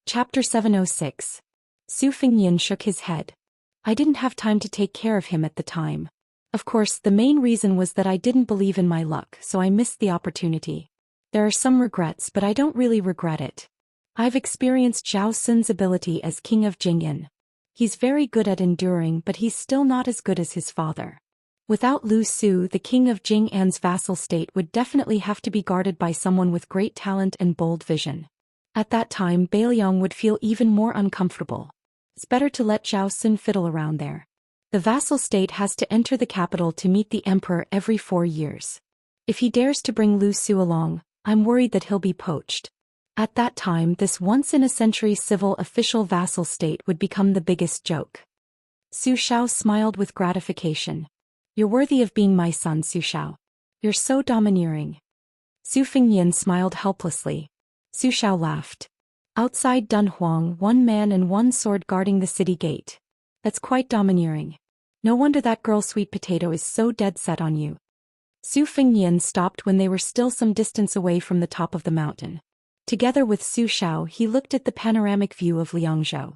Chapter 706. Su Fengnian shook his head. I didn't have time to take care of him at the time. Of course, the main reason was that I didn't believe in my luck, so I missed the opportunity. There are some regrets, but I don't really regret it. I've experienced Zhao Xun's ability as king of Jing'an. He's very good at enduring, but he's still not as good as his father. Without Lu Su, the king of Jing'an's vassal state would definitely have to be guarded by someone with great talent and bold vision. At that time, Bailiang would feel even more uncomfortable. It's better to let Zhao Xun fiddle around there. The vassal state has to enter the capital to meet the emperor every 4 years. If he dares to bring Lu Su along, I'm worried that he'll be poached. At that time, this once-in-a-century civil official vassal state would become the biggest joke. Su Xiao smiled with gratification. You're worthy of being my son, Su Xiao. You're so domineering. Su Fengnian smiled helplessly. Su Xiao laughed. Outside Dunhuang, 1 man and 1 sword guarding the city gate. That's quite domineering. No wonder that girl Sweet Potato is so dead set on you. Su Fengnian stopped when they were still some distance away from the top of the mountain. Together with Su Xiao, he looked at the panoramic view of Liangzhou.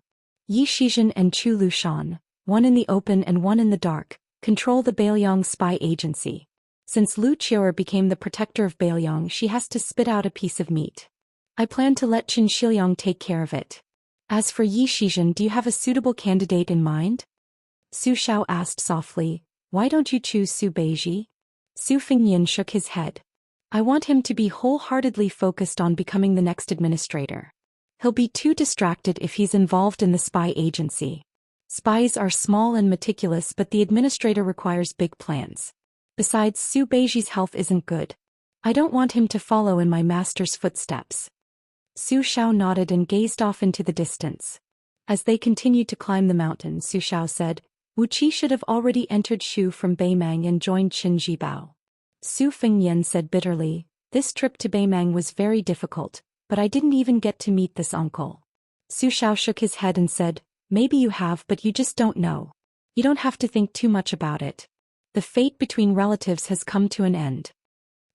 Yi Shizhen and Chu Lushan, one in the open and one in the dark, control the Bailiang spy agency. Since Lu Qiu'er became the protector of Bailiang, she has to spit out a piece of meat. I plan to let Qin Shiliang take care of it. As for Yi Shizhen, do you have a suitable candidate in mind? Su Xiao asked softly, why don't you choose Su Beiji? Su Fengnian shook his head. I want him to be wholeheartedly focused on becoming the next administrator. He'll be too distracted if he's involved in the spy agency. Spies are small and meticulous, but the administrator requires big plans. Besides, Su Beiji's health isn't good. I don't want him to follow in my master's footsteps. Su Xiao nodded and gazed off into the distance. As they continued to climb the mountain, Su Xiao said, Wu Qi should have already entered Shu from Beimang and joined Qin Jibao. Su Fengnian said bitterly, this trip to Beimang was very difficult, but I didn't even get to meet this uncle. Su Xiao shook his head and said, maybe you have, but you just don't know. You don't have to think too much about it. The fate between relatives has come to an end.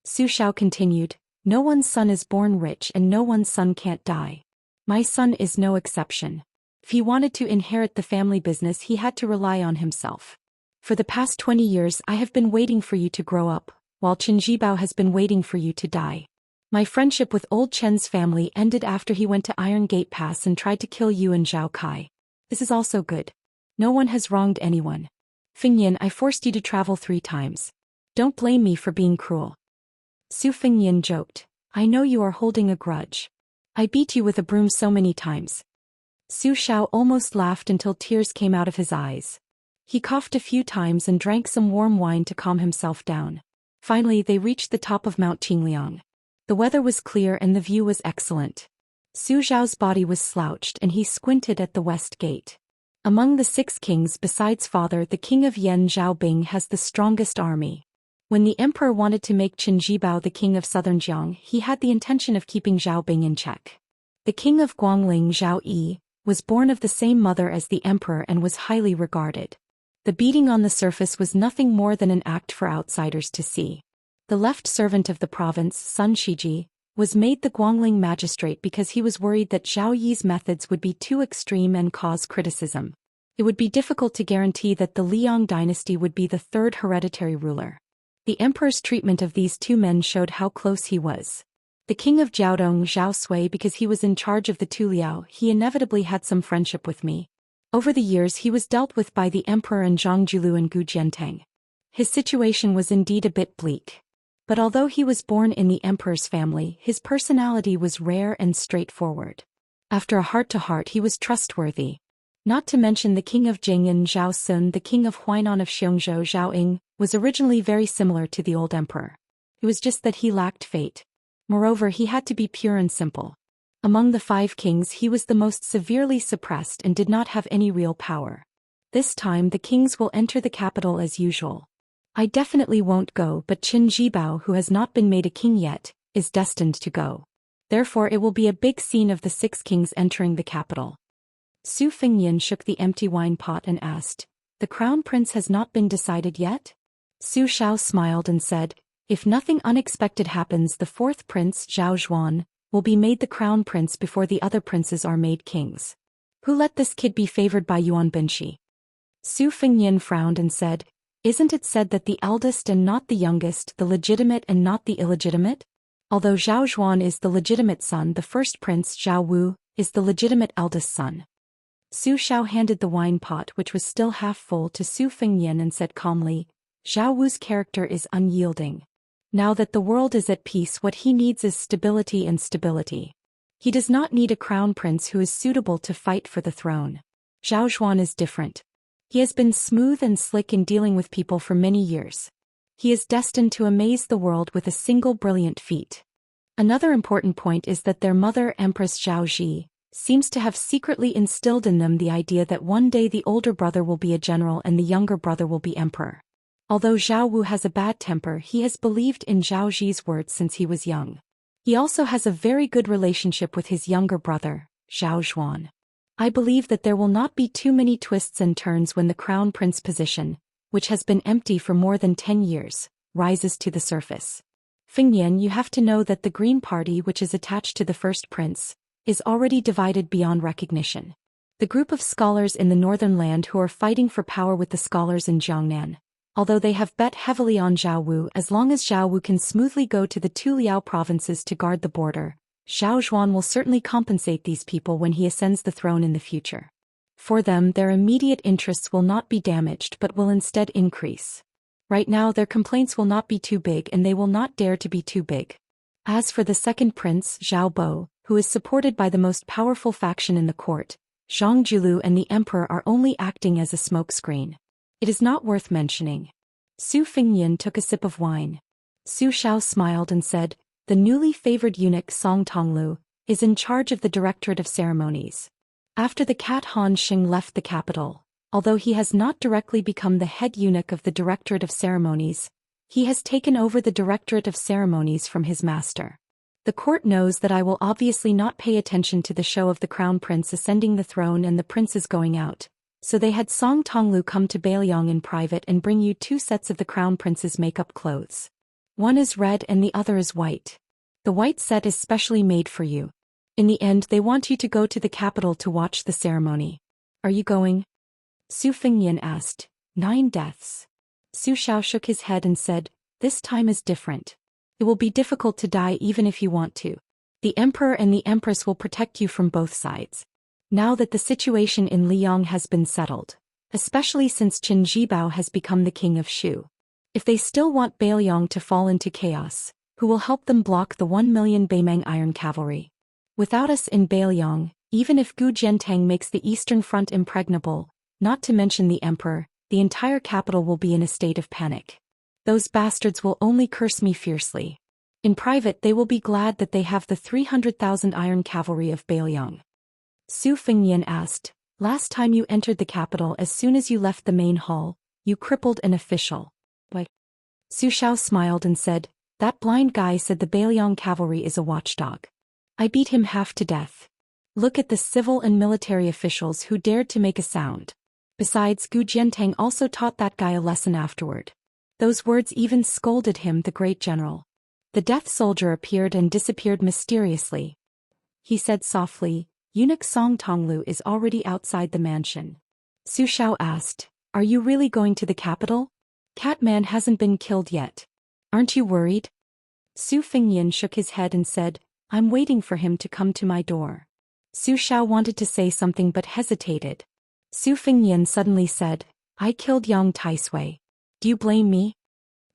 Su Xiao continued, no one's son is born rich and no one's son can't die. My son is no exception. If he wanted to inherit the family business, he had to rely on himself. For the past 20 years I have been waiting for you to grow up, while Qin Jibao has been waiting for you to die. My friendship with old Chen's family ended after he went to Iron Gate Pass and tried to kill you and Zhao Kai. This is also good. No one has wronged anyone. Fengnian, I forced you to travel 3 times. Don't blame me for being cruel. Su Fengnian joked, I know you are holding a grudge. I beat you with a broom so many times. Su Xiao almost laughed until tears came out of his eyes. He coughed a few times and drank some warm wine to calm himself down. Finally, they reached the top of Mount Qingliang. The weather was clear and the view was excellent. Su Xiao's body was slouched and he squinted at the west gate. Among the 6 kings besides father, the king of Yan Zhaobing has the strongest army. When the emperor wanted to make Qin Jibao the king of southern Jiang, he had the intention of keeping Zhaobing in check. The king of Guangling, Zhao Yi, was born of the same mother as the emperor and was highly regarded. The beating on the surface was nothing more than an act for outsiders to see. The left servant of the province, Sun Shiji, was made the Guangling magistrate because he was worried that Zhao Yi's methods would be too extreme and cause criticism. It would be difficult to guarantee that the Liang dynasty would be the 3rd hereditary ruler. The emperor's treatment of these 2 men showed how close he was. The king of Jiaodong, Zhao Sui, because he was in charge of the Tuliao, he inevitably had some friendship with me. Over the years he was dealt with by the emperor and Zhang Julu and Gu Jiantang. His situation was indeed a bit bleak. But although he was born in the emperor's family, his personality was rare and straightforward. After a heart-to-heart he was trustworthy. Not to mention the king of Jing'an, Zhao Xun, the king of Huainan of Xiongzhou, Zhao Ying, was originally very similar to the old emperor. It was just that he lacked fate. Moreover, he had to be pure and simple. Among the 5 kings he was the most severely suppressed and did not have any real power. This time the kings will enter the capital as usual. I definitely won't go, but Qin Jibao, who has not been made a king yet, is destined to go. Therefore it will be a big scene of the 6 kings entering the capital. Su Fengnian shook the empty wine pot and asked, the crown prince has not been decided yet? Su Xiao smiled and said, if nothing unexpected happens, the 4th prince, Zhao Zhuan, will be made the crown prince before the other princes are made kings. Who let this kid be favored by Yuan Binshi? Su Fengnian frowned and said, isn't it said that the eldest and not the youngest, the legitimate and not the illegitimate? Although Zhao Xuan is the legitimate son, the first prince, Zhao Wu, is the legitimate eldest son. Su Xiao handed the wine pot, which was still half full, to Su Fengnian and said calmly, Zhao Wu's character is unyielding. Now that the world is at peace, what he needs is stability and stability. He does not need a crown prince who is suitable to fight for the throne. Zhao Xuan is different. He has been smooth and slick in dealing with people for many years. He is destined to amaze the world with a single brilliant feat. Another important point is that their mother, Empress Zhao Ji, seems to have secretly instilled in them the idea that one day the older brother will be a general and the younger brother will be emperor. Although Zhao Wu has a bad temper, he has believed in Zhao Ji's words since he was young. He also has a very good relationship with his younger brother, Zhao Xuan. I believe that there will not be too many twists and turns when the crown prince position, which has been empty for more than 10 years, rises to the surface. Fengnian, you have to know that the Green Party, which is attached to the first prince, is already divided beyond recognition. The group of scholars in the northern land who are fighting for power with the scholars in Jiangnan, although they have bet heavily on Zhao Wu, as long as Zhao Wu can smoothly go to the two Liao provinces to guard the border, Zhao Xuan will certainly compensate these people when he ascends the throne in the future. For them, their immediate interests will not be damaged but will instead increase. Right now their complaints will not be too big and they will not dare to be too big. As for the second prince, Zhao Bo, who is supported by the most powerful faction in the court, Zhang Julu and the emperor are only acting as a smokescreen. It is not worth mentioning. Su Fengnian took a sip of wine. Su Xiao smiled and said, the newly favored eunuch Song Tonglu is in charge of the Directorate of Ceremonies. After the cat Han Xing left the capital, although he has not directly become the head eunuch of the Directorate of Ceremonies, he has taken over the Directorate of Ceremonies from his master. The court knows that I will obviously not pay attention to the show of the crown prince ascending the throne and the princes going out, so they had Song Tonglu come to Bailiang in private and bring you 2 sets of the crown prince's makeup clothes. One is red and the other is white. The white set is specially made for you. In the end, they want you to go to the capital to watch the ceremony. Are you going? Su Fengnian asked. 9 deaths. Su Xiao shook his head and said, this time is different. It will be difficult to die even if you want to. The emperor and the empress will protect you from both sides. Now that the situation in Liang has been settled, especially since Qin Zhibao has become the king of Shu. If they still want Bailiang to fall into chaos, who will help them block the 1 million Beimeng iron cavalry? Without us in Bailiang, even if Gu Jiantang makes the eastern front impregnable, not to mention the emperor, the entire capital will be in a state of panic. Those bastards will only curse me fiercely. In private they will be glad that they have the 300,000 iron cavalry of Bailiang. Su Fengnian asked, last time you entered the capital, as soon as you left the main hall, you crippled an official. What? Su Xiao smiled and said, that blind guy said the Bailiang cavalry is a watchdog. I beat him half to death. Look at the civil and military officials who dared to make a sound. Besides, Gu Jiantang also taught that guy a lesson afterward. Those words even scolded him, the great general. The death soldier appeared and disappeared mysteriously. He said softly, eunuch Song Tonglu is already outside the mansion. Su Xiao asked, are you really going to the capital? Catman hasn't been killed yet. Aren't you worried? Su Fengnian shook his head and said, I'm waiting for him to come to my door. Su Xiao wanted to say something but hesitated. Su Fengnian suddenly said, I killed Yang Taisui. Do you blame me?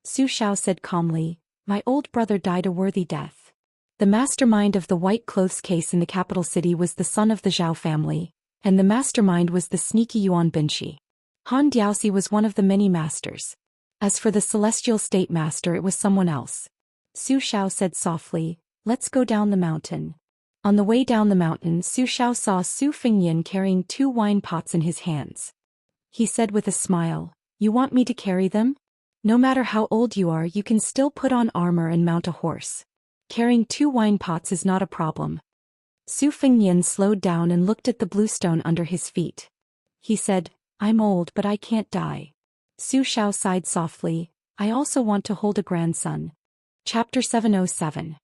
Su Xiao said calmly, my old brother died a worthy death. The mastermind of the white clothes case in the capital city was the son of the Zhao family, and the mastermind was the sneaky Yuan Binshi. Han Diaoxi was one of the many masters. As for the celestial state master, it was someone else. Su Xiao said softly, let's go down the mountain. On the way down the mountain, Su Xiao saw Su Fengnian carrying 2 wine pots in his hands. He said with a smile, you want me to carry them? No matter how old you are, you can still put on armor and mount a horse. Carrying 2 wine pots is not a problem. Su Fengnian slowed down and looked at the bluestone under his feet. He said, I'm old but I can't die. Su Xiao sighed softly, I also want to hold a grandson. Chapter 707.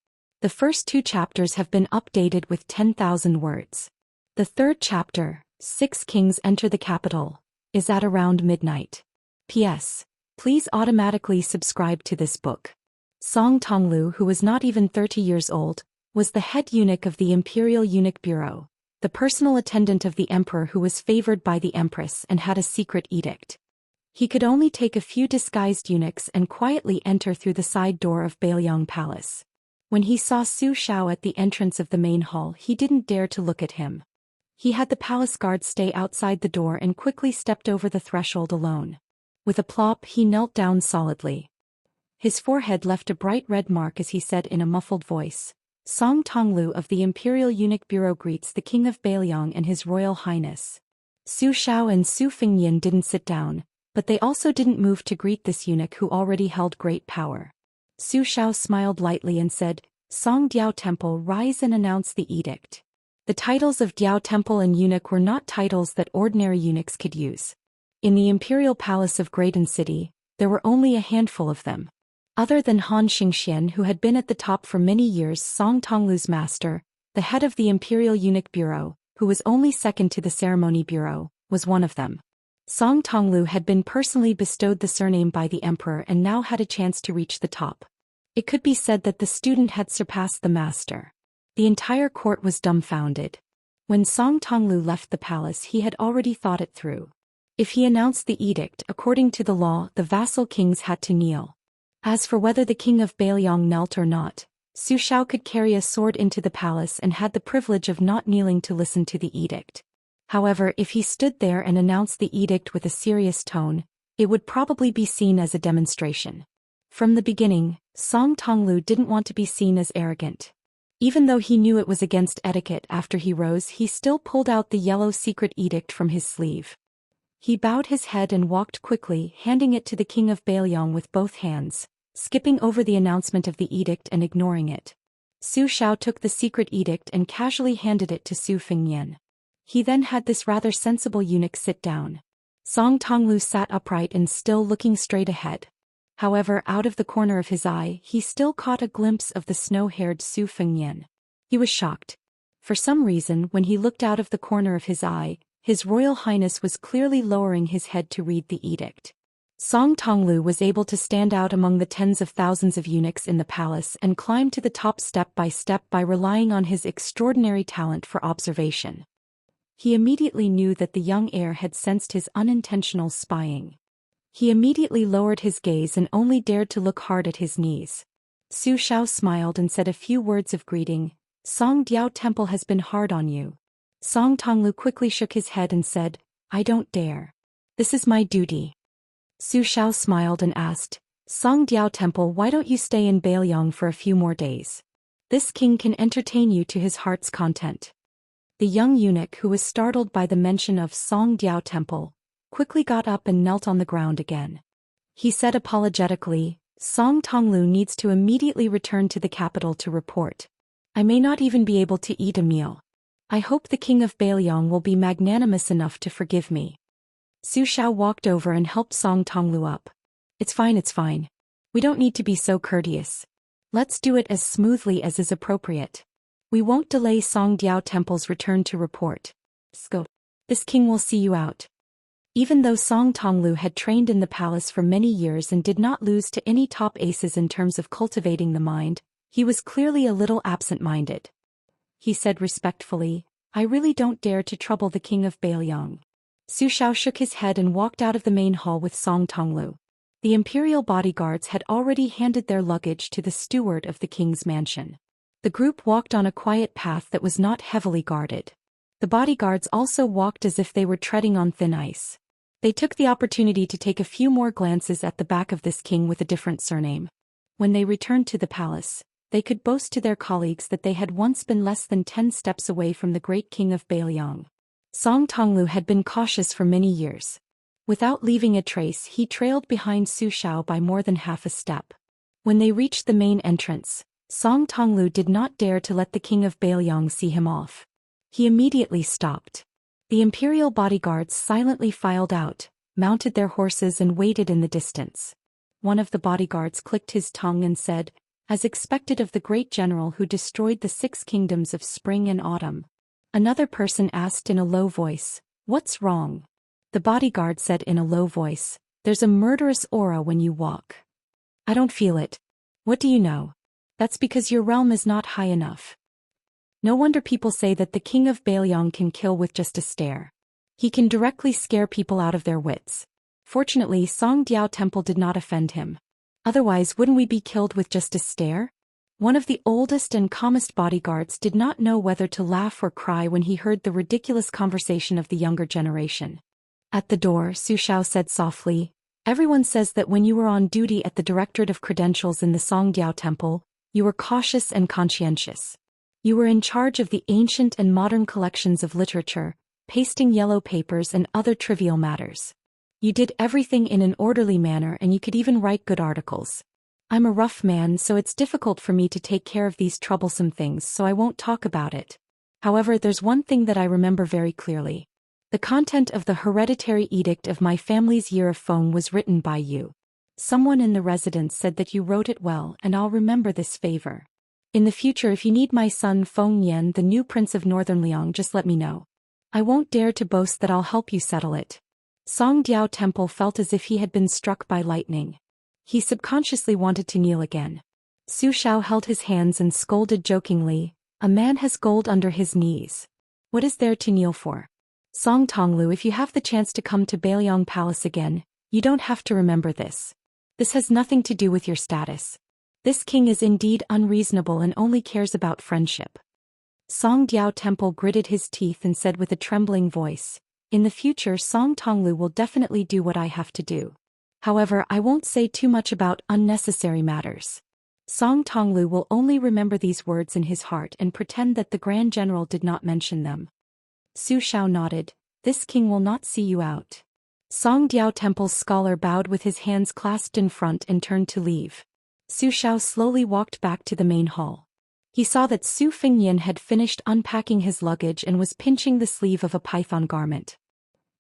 The first 2 chapters have been updated with 10,000 words. The third chapter, 6 Kings Enter the Capital, is at around midnight. P.S. Please automatically subscribe to this book. Song Tonglu, who was not even 30 years old, was the head eunuch of the Imperial Eunuch Bureau, the personal attendant of the emperor who was favored by the empress and had a secret edict. He could only take a few disguised eunuchs and quietly enter through the side door of Bailiang Palace. When he saw Su Xiao at the entrance of the main hall, he didn't dare to look at him. He had the palace guard stay outside the door and quickly stepped over the threshold alone. With a plop, he knelt down solidly. His forehead left a bright red mark as he said in a muffled voice, "Song Tonglu of the Imperial Eunuch Bureau greets the King of Bailiang and His Royal Highness." Su Xiao and Su Fengyan didn't sit down, but they also didn't move to greet this eunuch who already held great power. Su Xiao smiled lightly and said, "Song Diao Temple, rise and announce the edict." The titles of Diao Temple and eunuch were not titles that ordinary eunuchs could use. In the imperial palace of Graydon City, there were only a handful of them. Other than Han Xianxia, who had been at the top for many years, Song Tonglu's master, the head of the Imperial Eunuch Bureau, who was only second to the Ceremony Bureau, was one of them. Song Tonglu had been personally bestowed the surname by the emperor and now had a chance to reach the top. It could be said that the student had surpassed the master. The entire court was dumbfounded. When Song Tonglu left the palace, he had already thought it through. If he announced the edict, according to the law, the vassal kings had to kneel. As for whether the king of Bailiang knelt or not, Su Xiao could carry a sword into the palace and had the privilege of not kneeling to listen to the edict. However, if he stood there and announced the edict with a serious tone, it would probably be seen as a demonstration. From the beginning, Song Tonglu didn't want to be seen as arrogant. Even though he knew it was against etiquette after he rose, he still pulled out the yellow secret edict from his sleeve. He bowed his head and walked quickly, handing it to the king of Bailiang with both hands, skipping over the announcement of the edict and ignoring it. Su Xiao took the secret edict and casually handed it to Su Fengyan. He then had this rather sensible eunuch sit down. Song Tonglu sat upright and still looking straight ahead. However, out of the corner of his eye, he still caught a glimpse of the snow-haired Su Fengyan. He was shocked. For some reason, when he looked out of the corner of his eye, His Royal Highness was clearly lowering his head to read the edict. Song Tonglu was able to stand out among the tens of thousands of eunuchs in the palace and climb to the top step by relying on his extraordinary talent for observation. He immediately knew that the young heir had sensed his unintentional spying. He immediately lowered his gaze and only dared to look hard at his knees. Su Xiao smiled and said a few words of greeting. "Song Diao Temple has been hard on you." Song Tonglu quickly shook his head and said, "I don't dare. This is my duty." Su Xiao smiled and asked, "Song Diao Temple, why don't you stay in Bailiang for a few more days? This king can entertain you to his heart's content." The young eunuch, who was startled by the mention of Song Diao Temple, quickly got up and knelt on the ground again. He said apologetically, "Song Tonglu needs to immediately return to the capital to report. I may not even be able to eat a meal. I hope the king of Bailiang will be magnanimous enough to forgive me." Su Xiao walked over and helped Song Tonglu up. It's fine. We don't need to be so courteous. Let's do it as smoothly as is appropriate. We won't delay Song Diao Temple's return to report. Go. This king will see you out." Even though Song Tonglu had trained in the palace for many years and did not lose to any top aces in terms of cultivating the mind, he was clearly a little absent-minded. He said respectfully, "I really don't dare to trouble the king of Bailiang." Su Xiao shook his head and walked out of the main hall with Song Tonglu. The imperial bodyguards had already handed their luggage to the steward of the king's mansion. The group walked on a quiet path that was not heavily guarded. The bodyguards also walked as if they were treading on thin ice. They took the opportunity to take a few more glances at the back of this king with a different surname. When they returned to the palace, they could boast to their colleagues that they had once been less than 10 steps away from the great king of Bailiang. Song Tonglu had been cautious for many years. Without leaving a trace, he trailed behind Su Xiao by more than half a step. When they reached the main entrance, Song Tonglu did not dare to let the king of Bailiang see him off. He immediately stopped. The imperial bodyguards silently filed out, mounted their horses and waited in the distance. One of the bodyguards clicked his tongue and said, as expected of the great general who destroyed the 6 kingdoms of spring and autumn. Another person asked in a low voice, "What's wrong?" The bodyguard said in a low voice, "There's a murderous aura when you walk." "I don't feel it." "What do you know?" "That's because your realm is not high enough." No wonder people say that the king of Bailiang can kill with just a stare. He can directly scare people out of their wits. Fortunately, Songdiao Temple did not offend him. Otherwise, wouldn't we be killed with just a stare? One of the oldest and calmest bodyguards did not know whether to laugh or cry when he heard the ridiculous conversation of the younger generation. At the door, Su Xiao said softly, "Everyone says that when you were on duty at the Directorate of Credentials in the Songdiao Temple, you were cautious and conscientious. You were in charge of the ancient and modern collections of literature, pasting yellow papers and other trivial matters. You did everything in an orderly manner and you could even write good articles. I'm a rough man, so it's difficult for me to take care of these troublesome things, so I won't talk about it. However, there's one thing that I remember very clearly. The content of the hereditary edict of my family's year of Feng was written by you. Someone in the residence said that you wrote it well, and I'll remember this favor. In the future, if you need my son Feng Yan, the new prince of Northern Liang, just let me know. I won't dare to boast that I'll help you settle it." Songdiao Temple felt as if he had been struck by lightning. He subconsciously wanted to kneel again. Su Xiao held his hands and scolded jokingly, "A man has gold under his knees. What is there to kneel for? Song Tonglu, if you have the chance to come to Bailiang Palace again, you don't have to remember this. This has nothing to do with your status. This king is indeed unreasonable and only cares about friendship." Songdiao Temple gritted his teeth and said with a trembling voice, "In the future, Song Tonglu will definitely do what I have to do. However, I won't say too much about unnecessary matters." Song Tonglu will only remember these words in his heart and pretend that the Grand General did not mention them. Su Xiao nodded, "This king will not see you out." Songdiao Temple's scholar bowed with his hands clasped in front and turned to leave. Su Xiao slowly walked back to the main hall. He saw that Su Fengyan had finished unpacking his luggage and was pinching the sleeve of a python garment.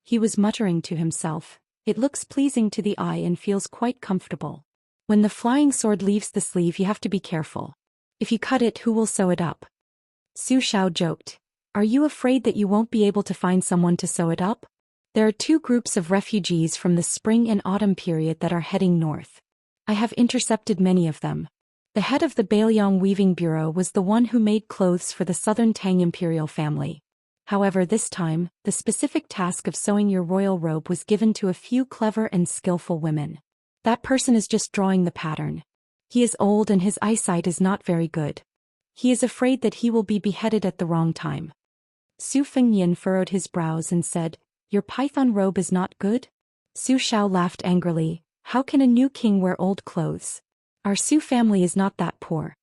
He was muttering to himself, "It looks pleasing to the eye and feels quite comfortable. When the flying sword leaves the sleeve, you have to be careful. If you cut it, who will sew it up?" Su Xiao joked, "Are you afraid that you won't be able to find someone to sew it up? There are 2 groups of refugees from the spring and autumn period that are heading north. I have intercepted many of them. The head of the Bailiang Weaving Bureau was the one who made clothes for the southern Tang imperial family. However, this time, the specific task of sewing your royal robe was given to a few clever and skillful women. That person is just drawing the pattern. He is old and his eyesight is not very good. He is afraid that he will be beheaded at the wrong time." Su Fengyan furrowed his brows and said, "Your python robe is not good?" Su Xiao laughed angrily, "How can a new king wear old clothes? Our Su family is not that poor."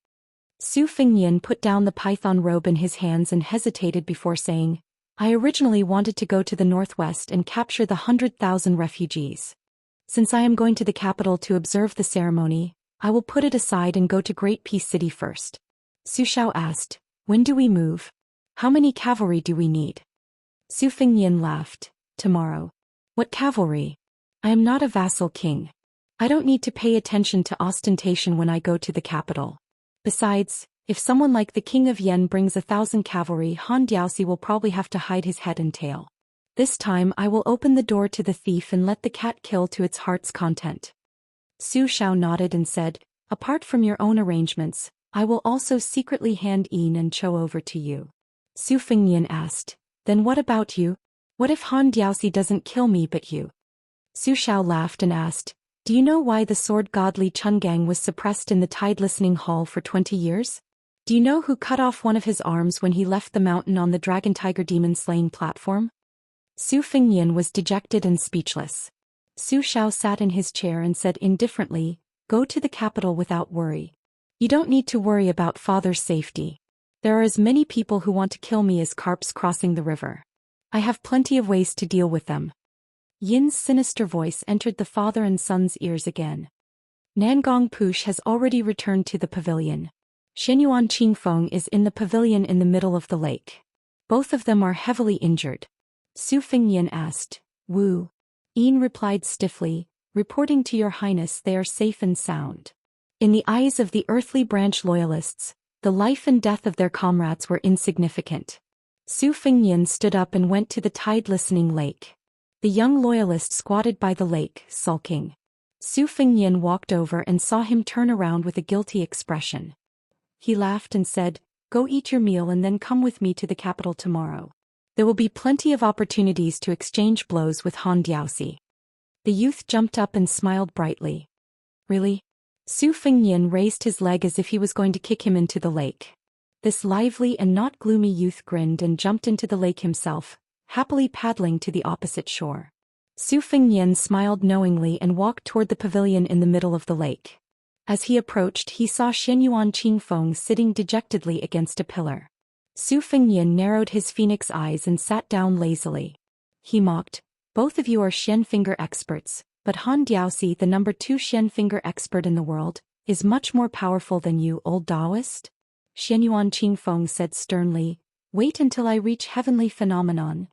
Su Fengyan put down the python robe in his hands and hesitated before saying, "I originally wanted to go to the northwest and capture the 100,000 refugees. Since I am going to the capital to observe the ceremony, I will put it aside and go to Great Peace City first." Su Xiao asked, "When do we move? How many cavalry do we need?" Su Fengyan laughed, "Tomorrow." "What cavalry? I am not a vassal king. I don't need to pay attention to ostentation when I go to the capital. Besides, if someone like the king of Yen brings 1,000 cavalry, Han Diaoxi will probably have to hide his head and tail. This time I will open the door to the thief and let the cat kill to its heart's content." Su Xiao nodded and said, "Apart from your own arrangements, I will also secretly hand Yin and Cho over to you." Su Fengyan asked, "Then what about you? What if Han Diaoxi doesn't kill me but you?" Su Xiao laughed and asked, "Do you know why the sword god Li Chungang was suppressed in the Tide Listening Hall for 20 years? Do you know who cut off one of his arms when he left the mountain on the Dragon Tiger Demon slaying platform?" Su Fengyan was dejected and speechless. Su Xiao sat in his chair and said indifferently, "Go to the capital without worry. You don't need to worry about father's safety. There are as many people who want to kill me as carps crossing the river. I have plenty of ways to deal with them." Yin's sinister voice entered the father and son's ears again. "Nangong Push has already returned to the pavilion. Shenyuan Qingfeng is in the pavilion in the middle of the lake. Both of them are heavily injured." Su Fengyan asked, "Wu?" Yin replied stiffly, "Reporting to your highness, they are safe and sound." In the eyes of the earthly branch loyalists, the life and death of their comrades were insignificant. Su Fengnian stood up and went to the tide-listening lake. The young loyalist squatted by the lake, sulking. Su Fengnian walked over and saw him turn around with a guilty expression. He laughed and said, "Go eat your meal and then come with me to the capital tomorrow. There will be plenty of opportunities to exchange blows with Han Diaosi." The youth jumped up and smiled brightly. "Really?" Su Fengnian raised his leg as if he was going to kick him into the lake. This lively and not gloomy youth grinned and jumped into the lake himself, happily paddling to the opposite shore. Su Fengnian smiled knowingly and walked toward the pavilion in the middle of the lake. As he approached, he saw Xianyuan Qingfeng sitting dejectedly against a pillar. Su Fengnian narrowed his phoenix eyes and sat down lazily. He mocked, "Both of you are Xian finger experts, but Han Diaosi, the number 2 Xian finger expert in the world, is much more powerful than you, old Daoist." Xianyuan Qingfeng said sternly, "Wait until I reach Heavenly Phenomenon."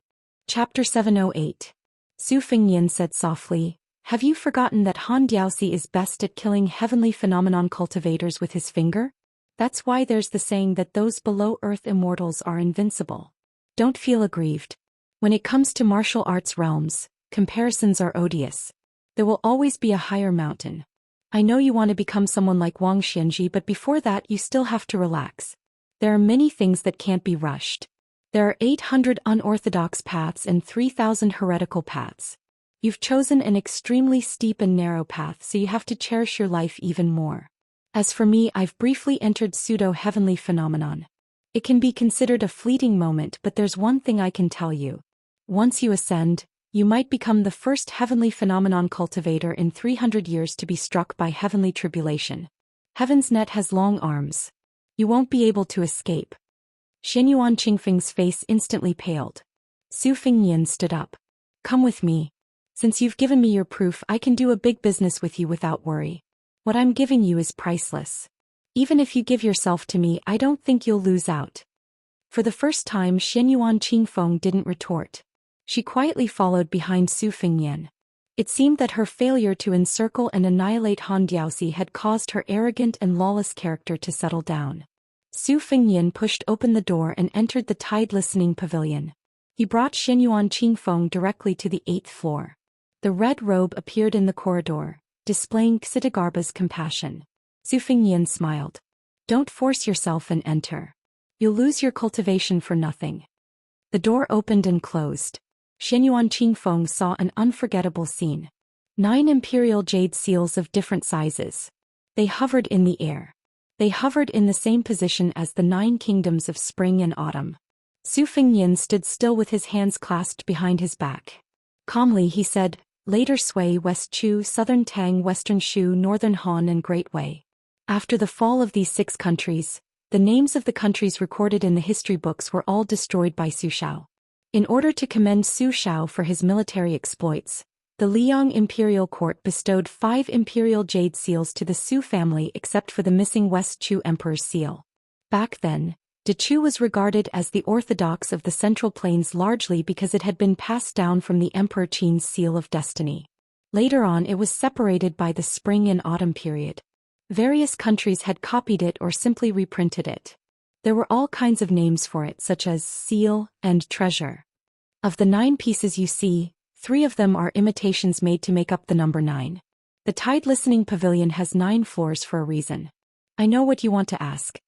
Chapter 708. Su Fengnian said softly, "Have you forgotten that Han Diaosi is best at killing Heavenly Phenomenon cultivators with his finger? That's why there's the saying that those below Earth immortals are invincible. Don't feel aggrieved. When it comes to martial arts realms, comparisons are odious. There will always be a higher mountain. I know you want to become someone like Wang Xianji, but before that you still have to relax. There are many things that can't be rushed. There are 800 unorthodox paths and 3,000 heretical paths. You've chosen an extremely steep and narrow path, so you have to cherish your life even more. As for me, I've briefly entered pseudo-heavenly phenomenon. It can be considered a fleeting moment, but there's one thing I can tell you. Once you ascend, you might become the first heavenly phenomenon cultivator in 300 years to be struck by heavenly tribulation. Heaven's net has long arms. You won't be able to escape." Xianyuan Qingfeng's face instantly paled. Su Fengnian stood up. "Come with me. Since you've given me your proof, I can do a big business with you without worry. What I'm giving you is priceless. Even if you give yourself to me, I don't think you'll lose out." For the first time, Xianyuan Qingfeng didn't retort. She quietly followed behind Su Fengnian. It seemed that her failure to encircle and annihilate Han Diaosi had caused her arrogant and lawless character to settle down. Su Fengnian pushed open the door and entered the tide-listening pavilion. He brought Xianyuan Qingfeng directly to the 8th floor. The red robe appeared in the corridor, displaying Xidagarba's compassion. Su Fengnian smiled. "Don't force yourself and enter. You'll lose your cultivation for nothing." The door opened and closed. Xianyuan Qingfeng saw an unforgettable scene. 9 imperial jade seals of different sizes. They hovered in the air. They hovered in the same position as the 9 kingdoms of spring and autumn. Su Fengnian stood still with his hands clasped behind his back. Calmly he said, "Later Sui, West Chu, Southern Tang, Western Shu, Northern Han and Great Wei." After the fall of these 6 countries, the names of the countries recorded in the history books were all destroyed by Su Shao. In order to commend Su Shao for his military exploits, the Liang imperial court bestowed 5 imperial jade seals to the Su family except for the missing West Chu emperor's seal. Back then, De Chu was regarded as the orthodox of the Central Plains largely because it had been passed down from the Emperor Qin's seal of destiny. Later on it was separated by the spring and autumn period. Various countries had copied it or simply reprinted it. There were all kinds of names for it, such as seal and treasure. Of the 9 pieces you see, 3 of them are imitations made to make up the number 9. The tide-listening pavilion has 9 floors for a reason. I know what you want to ask.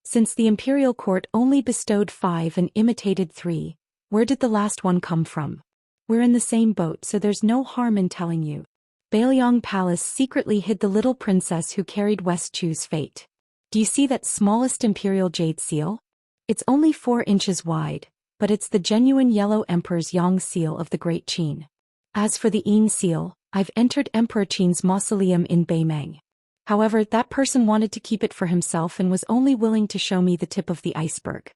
Since the imperial court only bestowed 5 and imitated 3, where did the last one come from? We're in the same boat, so there's no harm in telling you. Bailiang Palace secretly hid the little princess who carried West Chu's fate. Do you see that smallest imperial jade seal? It's only 4 inches wide, but it's the genuine yellow emperor's Yang seal of the Great Qin. As for the Yin seal, I've entered Emperor Qin's mausoleum in Beimeng. However, that person wanted to keep it for himself and was only willing to show me the tip of the iceberg.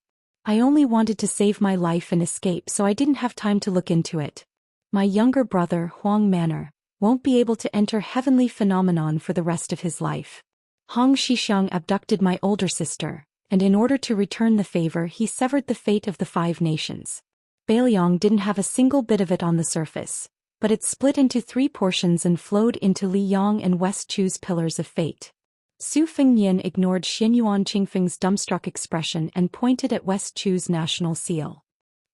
I only wanted to save my life and escape, so I didn't have time to look into it. My younger brother, Huang Manor, won't be able to enter heavenly phenomenon for the rest of his life. Hong Shixiang abducted my older sister, and in order to return the favor he severed the fate of the 5 nations. Bailiang didn't have a single bit of it on the surface, but it split into 3 portions and flowed into Li Yang and West Chu's pillars of fate. Su Fengnian ignored Xianyuan Qingfeng's dumbstruck expression and pointed at West Chu's national seal.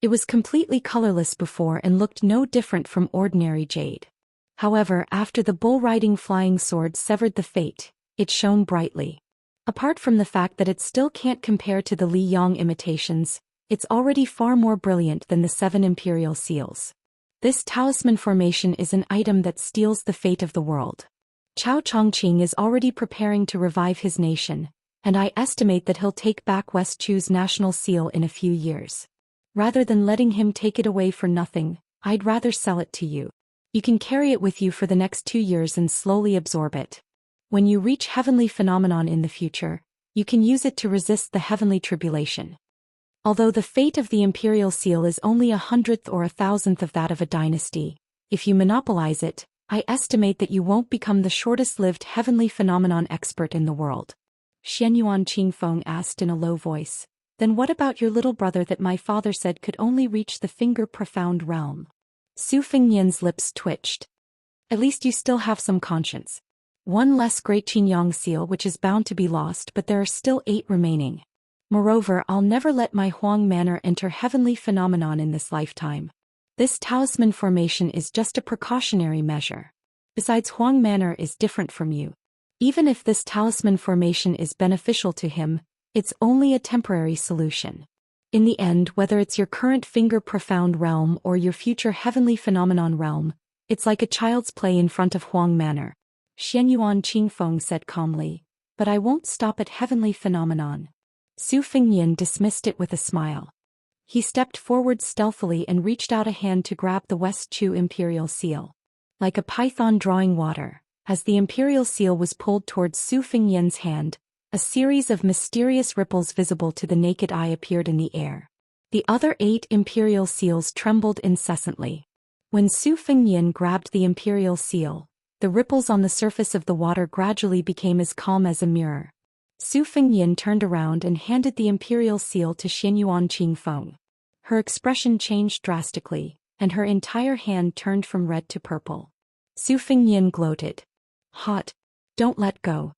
It was completely colorless before and looked no different from ordinary jade. However, after the bull-riding flying sword severed the fate, it shone brightly. Apart from the fact that it still can't compare to the Li Yang imitations, it's already far more brilliant than the 7 imperial seals. This talisman formation is an item that steals the fate of the world. Chao Chongqing is already preparing to revive his nation, and I estimate that he'll take back West Chu's national seal in a few years. Rather than letting him take it away for nothing, I'd rather sell it to you. You can carry it with you for the next 2 years and slowly absorb it. When you reach heavenly phenomenon in the future, you can use it to resist the heavenly tribulation. Although the fate of the imperial seal is only 100th or 1,000th of that of a dynasty, if you monopolize it, I estimate that you won't become the shortest-lived heavenly phenomenon expert in the world. Xianyuan Qingfeng asked in a low voice, then what about your little brother that my father said could only reach the finger-profound realm? Su Fengnian's lips twitched. At least you still have some conscience. One less great Qingyang seal which is bound to be lost, but there are still 8 remaining. Moreover, I'll never let my Huang Manor enter heavenly phenomenon in this lifetime. This talisman formation is just a precautionary measure. Besides, Huang Manor is different from you. Even if this talisman formation is beneficial to him, it's only a temporary solution. In the end, whether it's your current finger-profound realm or your future heavenly phenomenon realm, it's like a child's play in front of Huang Manor. Xianyuan Qingfeng said calmly, but I won't stop at heavenly phenomenon. Su Fengnian dismissed it with a smile. He stepped forward stealthily and reached out a hand to grab the West Chu imperial seal. Like a python drawing water, as the imperial seal was pulled towards Su Fengnian's hand, a series of mysterious ripples visible to the naked eye appeared in the air. The other 8 imperial seals trembled incessantly. When Su Fengnian grabbed the imperial seal, the ripples on the surface of the water gradually became as calm as a mirror. Su Fengnian turned around and handed the imperial seal to Xianyuan Qingfeng. Her expression changed drastically, and her entire hand turned from red to purple. Su Fengnian gloated. Hot. Don't let go.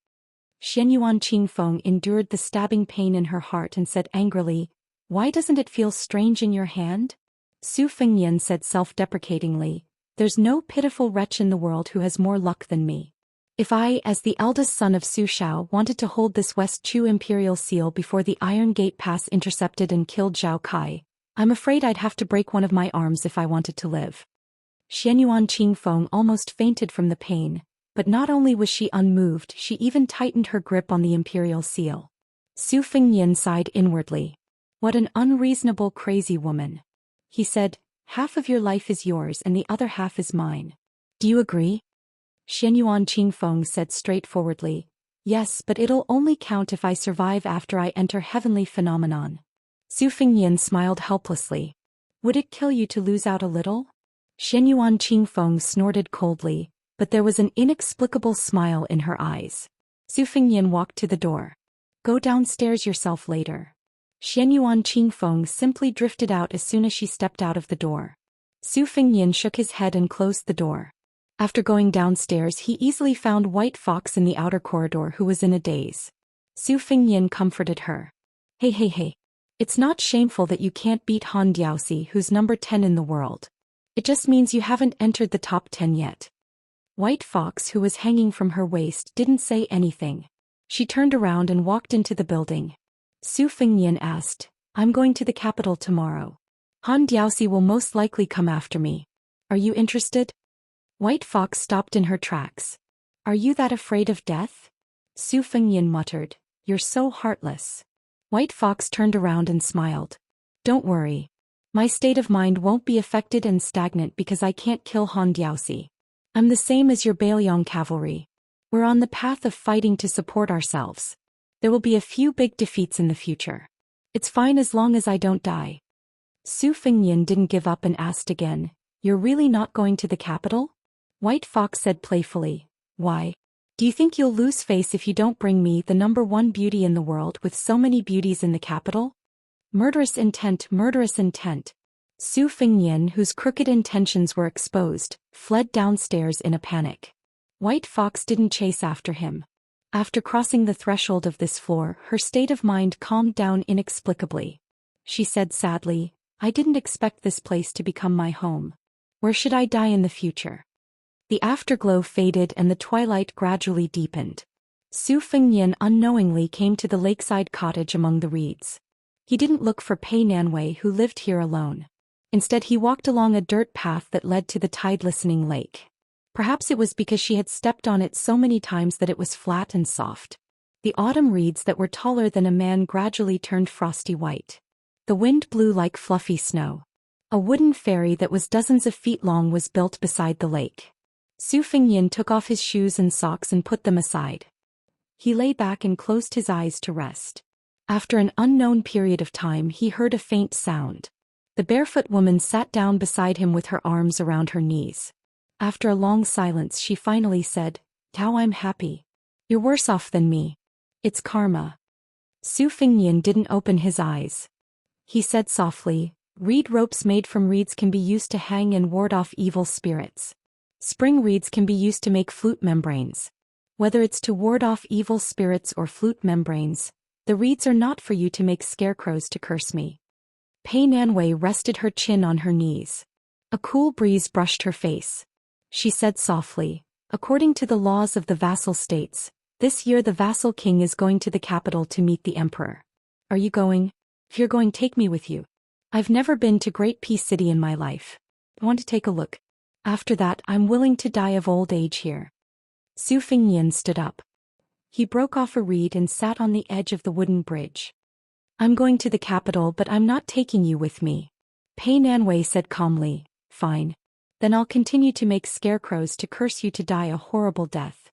Xianyuan Qingfeng endured the stabbing pain in her heart and said angrily, why doesn't it feel strange in your hand? Su Fengnian said self-deprecatingly, there's no pitiful wretch in the world who has more luck than me. If I, as the eldest son of Su Xiao, wanted to hold this West Chu imperial seal before the Iron Gate Pass intercepted and killed Zhao Kai, I'm afraid I'd have to break one of my arms if I wanted to live. Xianyuan Qingfeng almost fainted from the pain, but not only was she unmoved, she even tightened her grip on the imperial seal. Su Fengnian sighed inwardly. What an unreasonable crazy woman. He said, half of your life is yours and the other half is mine. Do you agree? Xianyuan Qingfeng said straightforwardly, yes, but it'll only count if I survive after I enter heavenly phenomenon. Su Fengnian smiled helplessly. Would it kill you to lose out a little? Xianyuan Qingfeng snorted coldly, but there was an inexplicable smile in her eyes. Su Fengnian walked to the door. Go downstairs yourself later. Xianyuan Qingfeng simply drifted out as soon as she stepped out of the door. Su Fengnian shook his head and closed the door. After going downstairs, he easily found White Fox in the outer corridor, who was in a daze. Su Fengnian comforted her. Hey. It's not shameful that you can't beat Han Diaosi, who's number 10 in the world. It just means you haven't entered the top 10 yet. White Fox, who was hanging from her waist, didn't say anything. She turned around and walked into the building. Su Fengnian asked, I'm going to the capital tomorrow. Han Diaosi will most likely come after me. Are you interested? White Fox stopped in her tracks. Are you that afraid of death? Su Fengnian muttered, you're so heartless. White Fox turned around and smiled. Don't worry. My state of mind won't be affected and stagnant because I can't kill Han Diaosi. I'm the same as your Bailiang cavalry. We're on the path of fighting to support ourselves. There will be a few big defeats in the future. It's fine as long as I don't die. Su Fengnian didn't give up and asked again, you're really not going to the capital? White Fox said playfully, why? Do you think you'll lose face if you don't bring me the number 1 beauty in the world with so many beauties in the capital? Murderous intent, murderous intent. Su Fengnian, whose crooked intentions were exposed, fled downstairs in a panic. White Fox didn't chase after him. After crossing the threshold of this floor, her state of mind calmed down inexplicably. She said sadly, I didn't expect this place to become my home. Where should I die in the future? The afterglow faded and the twilight gradually deepened. Su Fengnian unknowingly came to the lakeside cottage among the reeds. He didn't look for Pei Nanwei, who lived here alone. Instead, he walked along a dirt path that led to the tide-listening lake. Perhaps it was because she had stepped on it so many times that it was flat and soft. The autumn reeds that were taller than a man gradually turned frosty white. The wind blew like fluffy snow. A wooden ferry that was dozens of feet long was built beside the lake. Su Fengnian took off his shoes and socks and put them aside. He lay back and closed his eyes to rest. After an unknown period of time, he heard a faint sound. The barefoot woman sat down beside him with her arms around her knees. After a long silence, she finally said, Tao, I'm happy. You're worse off than me. It's karma. Su Fengnian didn't open his eyes. He said softly, reed ropes made from reeds can be used to hang and ward off evil spirits. Spring reeds can be used to make flute membranes. Whether it's to ward off evil spirits or flute membranes, the reeds are not for you to make scarecrows to curse me. Pei Nanwei rested her chin on her knees. A cool breeze brushed her face. She said softly, according to the laws of the vassal states, this year the vassal king is going to the capital to meet the emperor. Are you going? If you're going, take me with you. I've never been to Great Peace City in my life. I want to take a look. After that, I'm willing to die of old age here. Su Fengnian stood up. He broke off a reed and sat on the edge of the wooden bridge. I'm going to the capital, but I'm not taking you with me. Pei Nanwei said calmly, fine. Then I'll continue to make scarecrows to curse you to die a horrible death.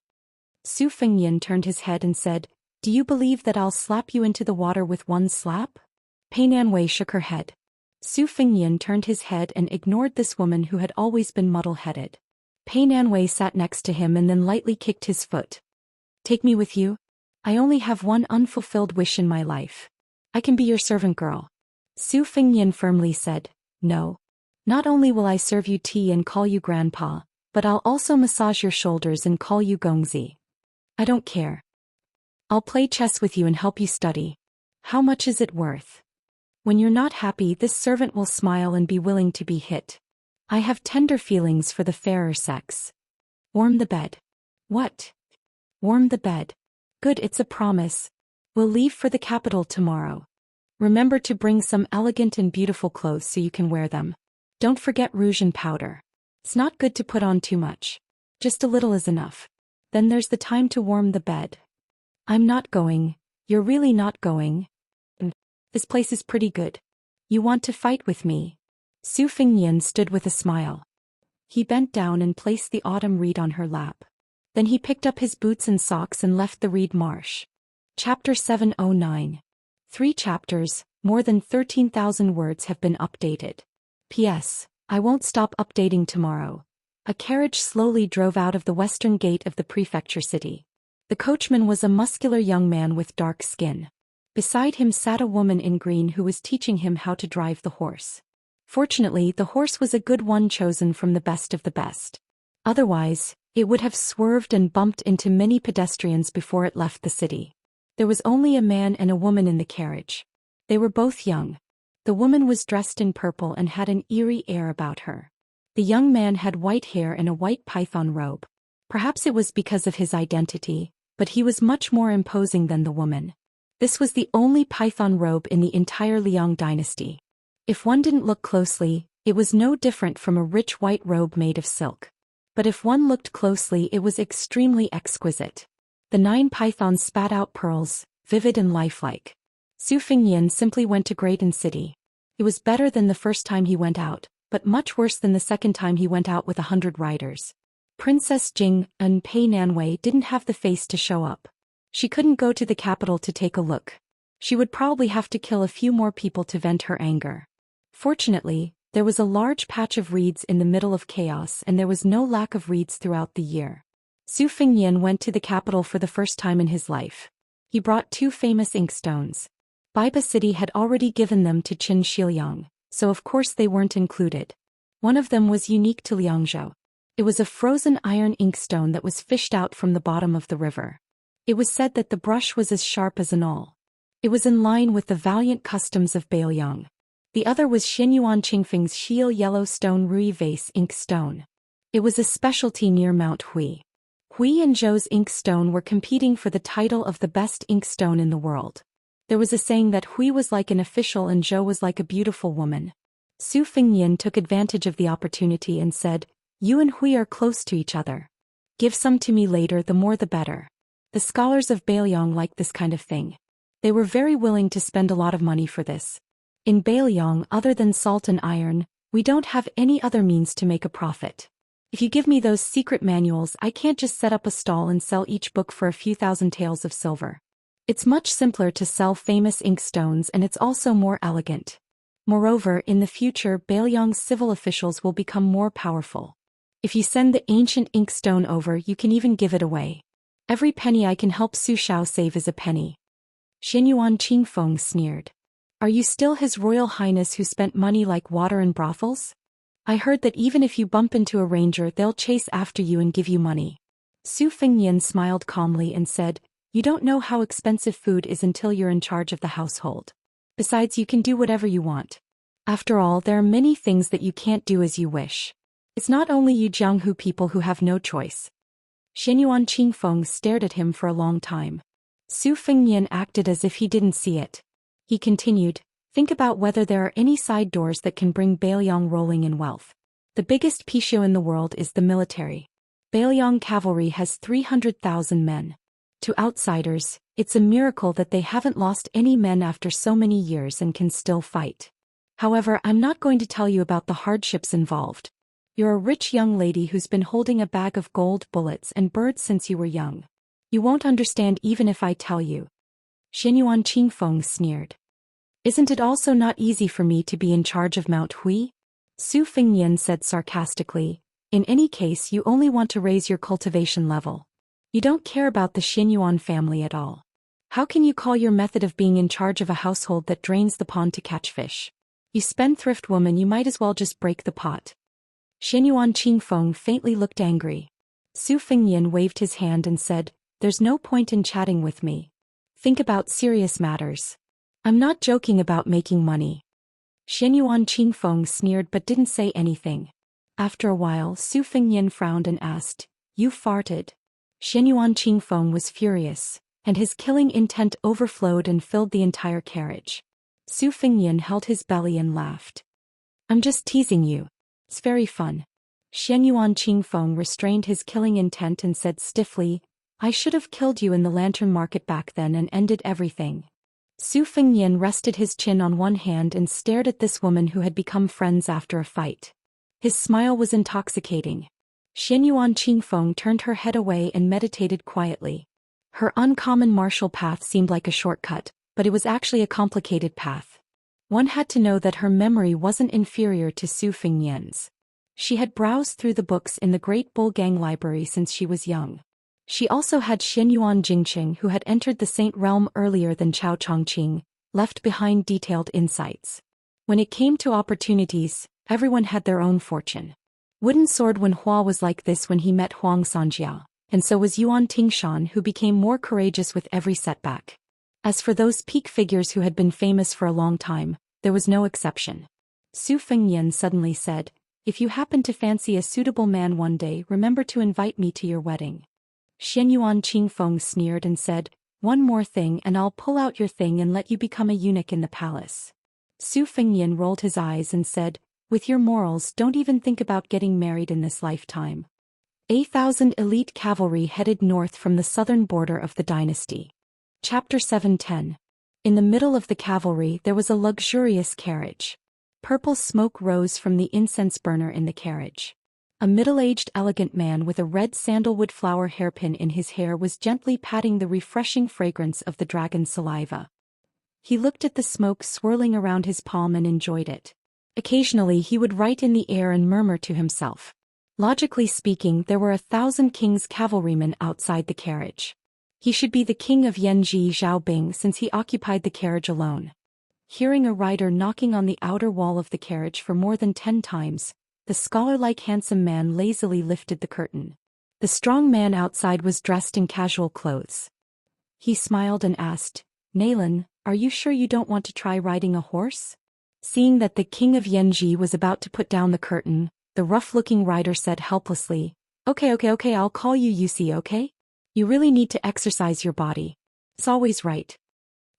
Su Fengnian turned his head and said, do you believe that I'll slap you into the water with one slap? Pei Nanwei shook her head. Su Fengnian turned his head and ignored this woman who had always been muddle-headed. Pei Nanwei sat next to him and then lightly kicked his foot. Take me with you? I only have one unfulfilled wish in my life. I can be your servant girl. Su Fengnian firmly said, no. Not only will I serve you tea and call you grandpa, but I'll also massage your shoulders and call you Gongzi. I don't care. I'll play chess with you and help you study. How much is it worth? When you're not happy, this servant will smile and be willing to be hit. I have tender feelings for the fairer sex. Warm the bed. What? Warm the bed. Good, it's a promise. We'll leave for the capital tomorrow. Remember to bring some elegant and beautiful clothes so you can wear them. Don't forget rouge and powder. It's not good to put on too much. Just a little is enough. Then there's the time to warm the bed. I'm not going. You're really not going. This place is pretty good. You want to fight with me? Su Fengnian stood with a smile. He bent down and placed the autumn reed on her lap. Then he picked up his boots and socks and left the reed marsh. Chapter 709. 3 chapters, more than 13,000 words have been updated. P.S. I won't stop updating tomorrow. A carriage slowly drove out of the western gate of the prefecture city. The coachman was a muscular young man with dark skin. Beside him sat a woman in green who was teaching him how to drive the horse. Fortunately, the horse was a good one chosen from the best of the best. Otherwise, it would have swerved and bumped into many pedestrians before it left the city. There was only a man and a woman in the carriage. They were both young. The woman was dressed in purple and had an eerie air about her. The young man had white hair and a white python robe. Perhaps it was because of his identity, but he was much more imposing than the woman. This was the only python robe in the entire Liang dynasty. If one didn't look closely, it was no different from a rich white robe made of silk. But if one looked closely, it was extremely exquisite. The 9 pythons spat out pearls, vivid and lifelike. Su Fengnian simply went to Greaton City. It was better than the first time he went out, but much worse than the second time he went out with 100 riders. Princess Jing and Pei Nanwei didn't have the face to show up. She couldn't go to the capital to take a look. She would probably have to kill a few more people to vent her anger. Fortunately, there was a large patch of reeds in the middle of chaos and there was no lack of reeds throughout the year. Su Fengnian went to the capital for the first time in his life. He brought 2 famous inkstones. Baiba City had already given them to Qin Shiliang, so of course they weren't included. One of them was unique to Liangzhou. It was a frozen iron inkstone that was fished out from the bottom of the river. It was said that the brush was as sharp as an awl. It was in line with the valiant customs of Baoyang. The other was Xianyuan Qingfeng's Xiao Yellowstone Rui Vase ink stone. It was a specialty near Mount Hui. Hui and Zhou's ink stone were competing for the title of the best ink stone in the world. There was a saying that Hui was like an official and Zhou was like a beautiful woman. Su Fengnian took advantage of the opportunity and said, "You and Hui are close to each other. Give some to me later, the more the better." The scholars of Baoyang liked this kind of thing. They were very willing to spend a lot of money for this. In Baoyang, other than salt and iron, we don't have any other means to make a profit. If you give me those secret manuals, I can't just set up a stall and sell each book for a few thousand taels of silver. It's much simpler to sell famous ink stones, and it's also more elegant. Moreover, in the future, Baoyang's civil officials will become more powerful. If you send the ancient ink stone over, you can even give it away. Every penny I can help Su Shao save is a penny. Xianyuan Qingfeng sneered. Are you still His Royal Highness who spent money like water in brothels? I heard that even if you bump into a ranger, they'll chase after you and give you money. Su Fengnian smiled calmly and said, "You don't know how expensive food is until you're in charge of the household. Besides, you can do whatever you want. After all, there are many things that you can't do as you wish. It's not only you Jianghu people who have no choice." Xianyuan Qingfeng stared at him for a long time. Su Fengnian acted as if he didn't see it. He continued, "Think about whether there are any side doors that can bring Baoyang rolling in wealth. The biggest pishio in the world is the military. Baoyang cavalry has 300,000 men. To outsiders, it's a miracle that they haven't lost any men after so many years and can still fight. However, I'm not going to tell you about the hardships involved. You're a rich young lady who's been holding a bag of gold bullets and birds since you were young. You won't understand even if I tell you." Xianyuan Qingfeng sneered. "Isn't it also not easy for me to be in charge of Mount Hui?" Su Fengnian said sarcastically, "In any case, you only want to raise your cultivation level. You don't care about the Xianyuan family at all. How can you call your method of being in charge of a household that drains the pond to catch fish? You spendthrift woman, you might as well just break the pot." Xianyuan Qingfeng faintly looked angry. Su Fengnian waved his hand and said, "There's no point in chatting with me. Think about serious matters. I'm not joking about making money." Xianyuan Qingfeng sneered but didn't say anything. After a while, Su Fengnian frowned and asked, "You farted?" Xianyuan Qingfeng was furious, and his killing intent overflowed and filled the entire carriage. Su Fengnian held his belly and laughed. "I'm just teasing you. It's very fun." Xianyuan Qingfeng restrained his killing intent and said stiffly, "I should have killed you in the lantern market back then and ended everything." Su Fengnian rested his chin on one hand and stared at this woman who had become friends after a fight. His smile was intoxicating. Xianyuan Qingfeng turned her head away and meditated quietly. Her uncommon martial path seemed like a shortcut, but it was actually a complicated path. One had to know that her memory wasn't inferior to Su Fengnian's. She had browsed through the books in the Great Bulgang Library since she was young. She also had Xianyuan Jingqing, who had entered the Saint Realm earlier than Chao Chongqing, left behind detailed insights. When it came to opportunities, everyone had their own fortune. Wooden Sword Wen Hua was like this when he met Huang Sanjia, and so was Yuan Tingshan, who became more courageous with every setback. As for those peak figures who had been famous for a long time, there was no exception. Su Fengnian suddenly said, "If you happen to fancy a suitable man one day, remember to invite me to your wedding." Xianyuan Qingfeng sneered and said, "One more thing and I'll pull out your thing and let you become a eunuch in the palace." Su Fengnian rolled his eyes and said, "With your morals, don't even think about getting married in this lifetime." 8,000 elite cavalry headed north from the southern border of the dynasty. Chapter 710. In the middle of the cavalry there was a luxurious carriage. Purple smoke rose from the incense burner in the carriage. A middle-aged elegant man with a red sandalwood flower hairpin in his hair was gently patting the refreshing fragrance of the dragon's saliva. He looked at the smoke swirling around his palm and enjoyed it. Occasionally he would write in the air and murmur to himself. Logically speaking, there were 1,000 king's cavalrymen outside the carriage. He should be the king of Yanji Zhaobing since he occupied the carriage alone. Hearing a rider knocking on the outer wall of the carriage for more than 10 times, the scholar-like handsome man lazily lifted the curtain. The strong man outside was dressed in casual clothes. He smiled and asked, Nalan, are you sure you don't want to try riding a horse? Seeing that the king of Yanji was about to put down the curtain, the rough-looking rider said helplessly, Okay, I'll call you Yusi, okay? You really need to exercise your body. It's always right.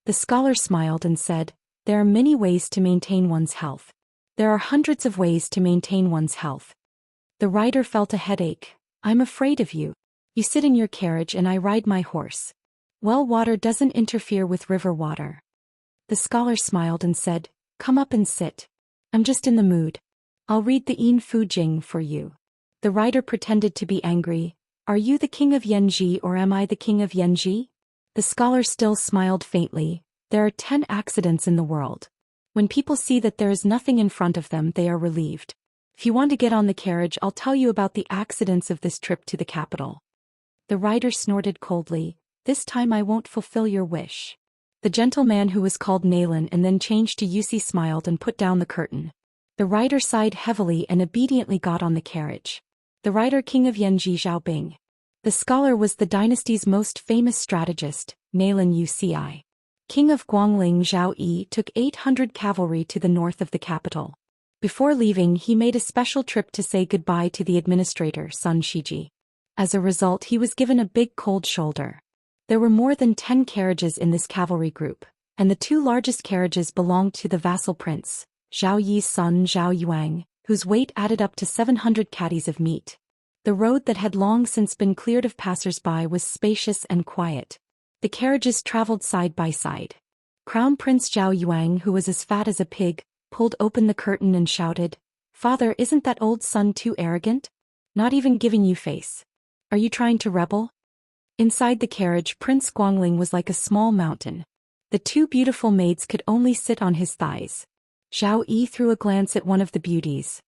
The scholar smiled and said, There are many ways to maintain one's health. There are hundreds of ways to maintain one's health. The rider felt a headache. I'm afraid of you. You sit in your carriage and I ride my horse. Well, water doesn't interfere with river water. The scholar smiled and said, Come up and sit. I'm just in the mood. I'll read the Yin Fu Jing for you. The rider pretended to be angry. Are you the king of Yanji or am I the king of Yanji? The scholar still smiled faintly. There are 10 accidents in the world. When people see that there is nothing in front of them, they are relieved. If you want to get on the carriage, I'll tell you about the accidents of this trip to the capital. The rider snorted coldly. This time I won't fulfill your wish. The gentleman who was called Nalan and then changed to Yusi smiled and put down the curtain. The rider sighed heavily and obediently got on the carriage. The rider king of Yanji Zhaobing. The scholar was the dynasty's most famous strategist, Nalan Uci. King of Guangling Zhao Yi took 800 cavalry to the north of the capital. Before leaving, he made a special trip to say goodbye to the administrator, Sun Shiji. As a result, he was given a big cold shoulder. There were more than 10 carriages in this cavalry group, and the 2 largest carriages belonged to the vassal prince, Zhao Yi's son Zhao Yuang, whose weight added up to 700 caddies of meat. The road that had long since been cleared of passers-by was spacious and quiet. The carriages traveled side by side. Crown Prince Zhao Yuang, who was as fat as a pig, pulled open the curtain and shouted, Father, isn't that old son too arrogant? Not even giving you face. Are you trying to rebel? Inside the carriage, Prince Guangling was like a small mountain. The 2 beautiful maids could only sit on his thighs. Zhao Yi threw a glance at one of the beauties.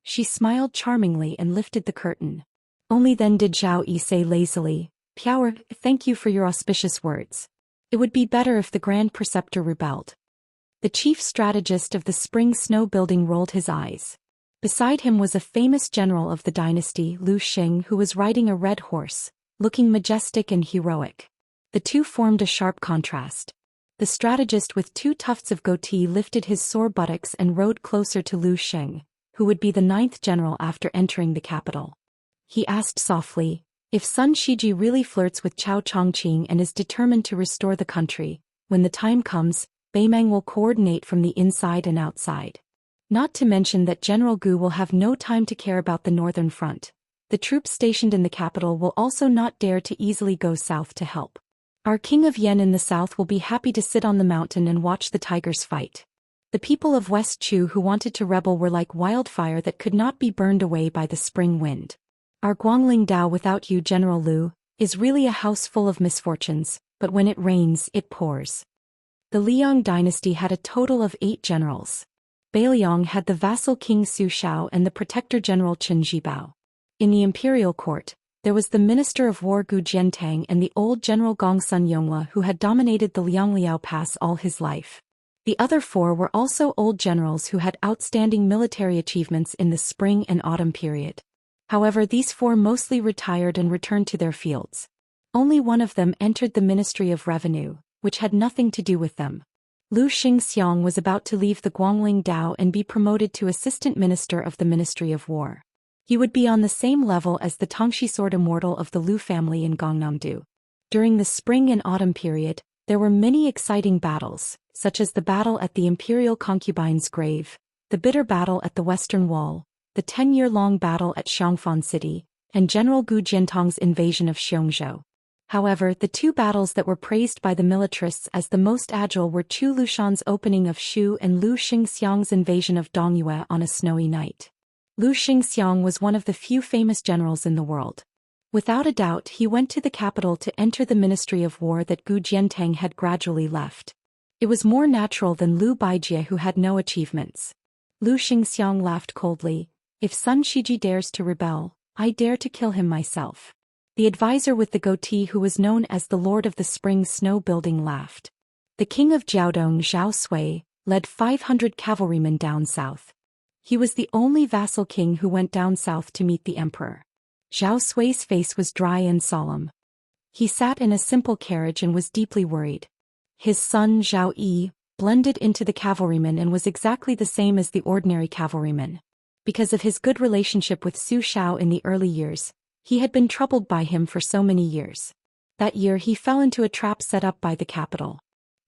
She smiled charmingly and lifted the curtain. Only then did Zhao Yi say lazily, Power, thank you for your auspicious words. It would be better if the Grand Preceptor rebelled. The chief strategist of the spring snow building rolled his eyes. Beside him was a famous general of the dynasty, Lu Xing, who was riding a red horse, looking majestic and heroic. The 2 formed a sharp contrast. The strategist with 2 tufts of goatee lifted his sore buttocks and rode closer to Lu Xing, who would be the 9th general after entering the capital. He asked softly, If Sun Shiji really flirts with Cao Chongqing and is determined to restore the country, when the time comes, Beimang will coordinate from the inside and outside. Not to mention that General Gu will have no time to care about the northern front. The troops stationed in the capital will also not dare to easily go south to help. Our king of Yen in the south will be happy to sit on the mountain and watch the tigers fight. The people of West Chu who wanted to rebel were like wildfire that could not be burned away by the spring wind. Our Guangling Dao without you, General Lu, is really a house full of misfortunes, but when it rains, it pours. The Liang dynasty had a total of 8 generals. Beiliang had the vassal king Su Shao and the protector general Chen Zhibao. In the imperial court, there was the minister of war Gu Jiantang and the old general Gongsun Yonghua who had dominated the Liangliao Pass all his life. The other 4 were also old generals who had outstanding military achievements in the spring and autumn period. However, these 4 mostly retired and returned to their fields. Only one of them entered the Ministry of Revenue, which had nothing to do with them. Lu Xingxiang was about to leave the Guangling Dao and be promoted to Assistant Minister of the Ministry of War. He would be on the same level as the Tongxi Sword Immortal of the Lu family in Gangnam-do. During the spring and autumn period, there were many exciting battles, such as the battle at the Imperial Concubine's Grave, the bitter battle at the Western Wall, the 10-year-long battle at Xiangfan City, and General Gu Jiantang's invasion of Xiongzhou. However, the 2 battles that were praised by the militarists as the most agile were Chu Lushan's opening of Shu and Lu Xingxiang's invasion of Dongyue on a snowy night. Lu Xingxiang was one of the few famous generals in the world. Without a doubt, he went to the capital to enter the Ministry of War that Gu Jiantang had gradually left. It was more natural than Lu Baijie, who had no achievements. Lu Xingxiang laughed coldly. If Sun Shiji dares to rebel, I dare to kill him myself. The advisor with the goatee, who was known as the Lord of the Spring Snow Building, laughed. The king of Jiaodong, Zhao Sui, led 500 cavalrymen down south. He was the only vassal king who went down south to meet the emperor. Zhao Sui's face was dry and solemn. He sat in a simple carriage and was deeply worried. His son Zhao Yi blended into the cavalryman and was exactly the same as the ordinary cavalryman. Because of his good relationship with Su Xiao in the early years, he had been troubled by him for so many years. That year he fell into a trap set up by the capital.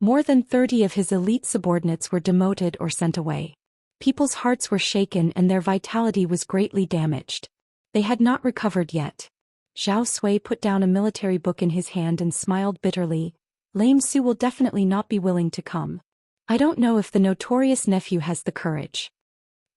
More than 30 of his elite subordinates were demoted or sent away. People's hearts were shaken and their vitality was greatly damaged. They had not recovered yet. Zhao Sui put down a military book in his hand and smiled bitterly. Lame Su will definitely not be willing to come. I don't know if the notorious nephew has the courage.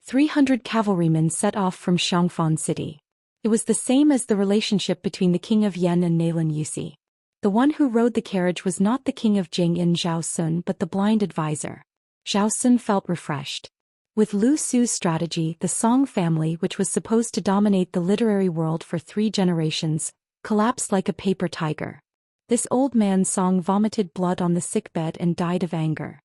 300 cavalrymen set off from Xiangfan city. It was the same as the relationship between the king of Yan and Nalin Yusi. The one who rode the carriage was not the king of Jing in Zhao Sun but the blind advisor. Zhao Sun felt refreshed. With Lu Su's strategy, the Song family, which was supposed to dominate the literary world for 3 generations, collapsed like a paper tiger. This old man Song vomited blood on the sickbed and died of anger.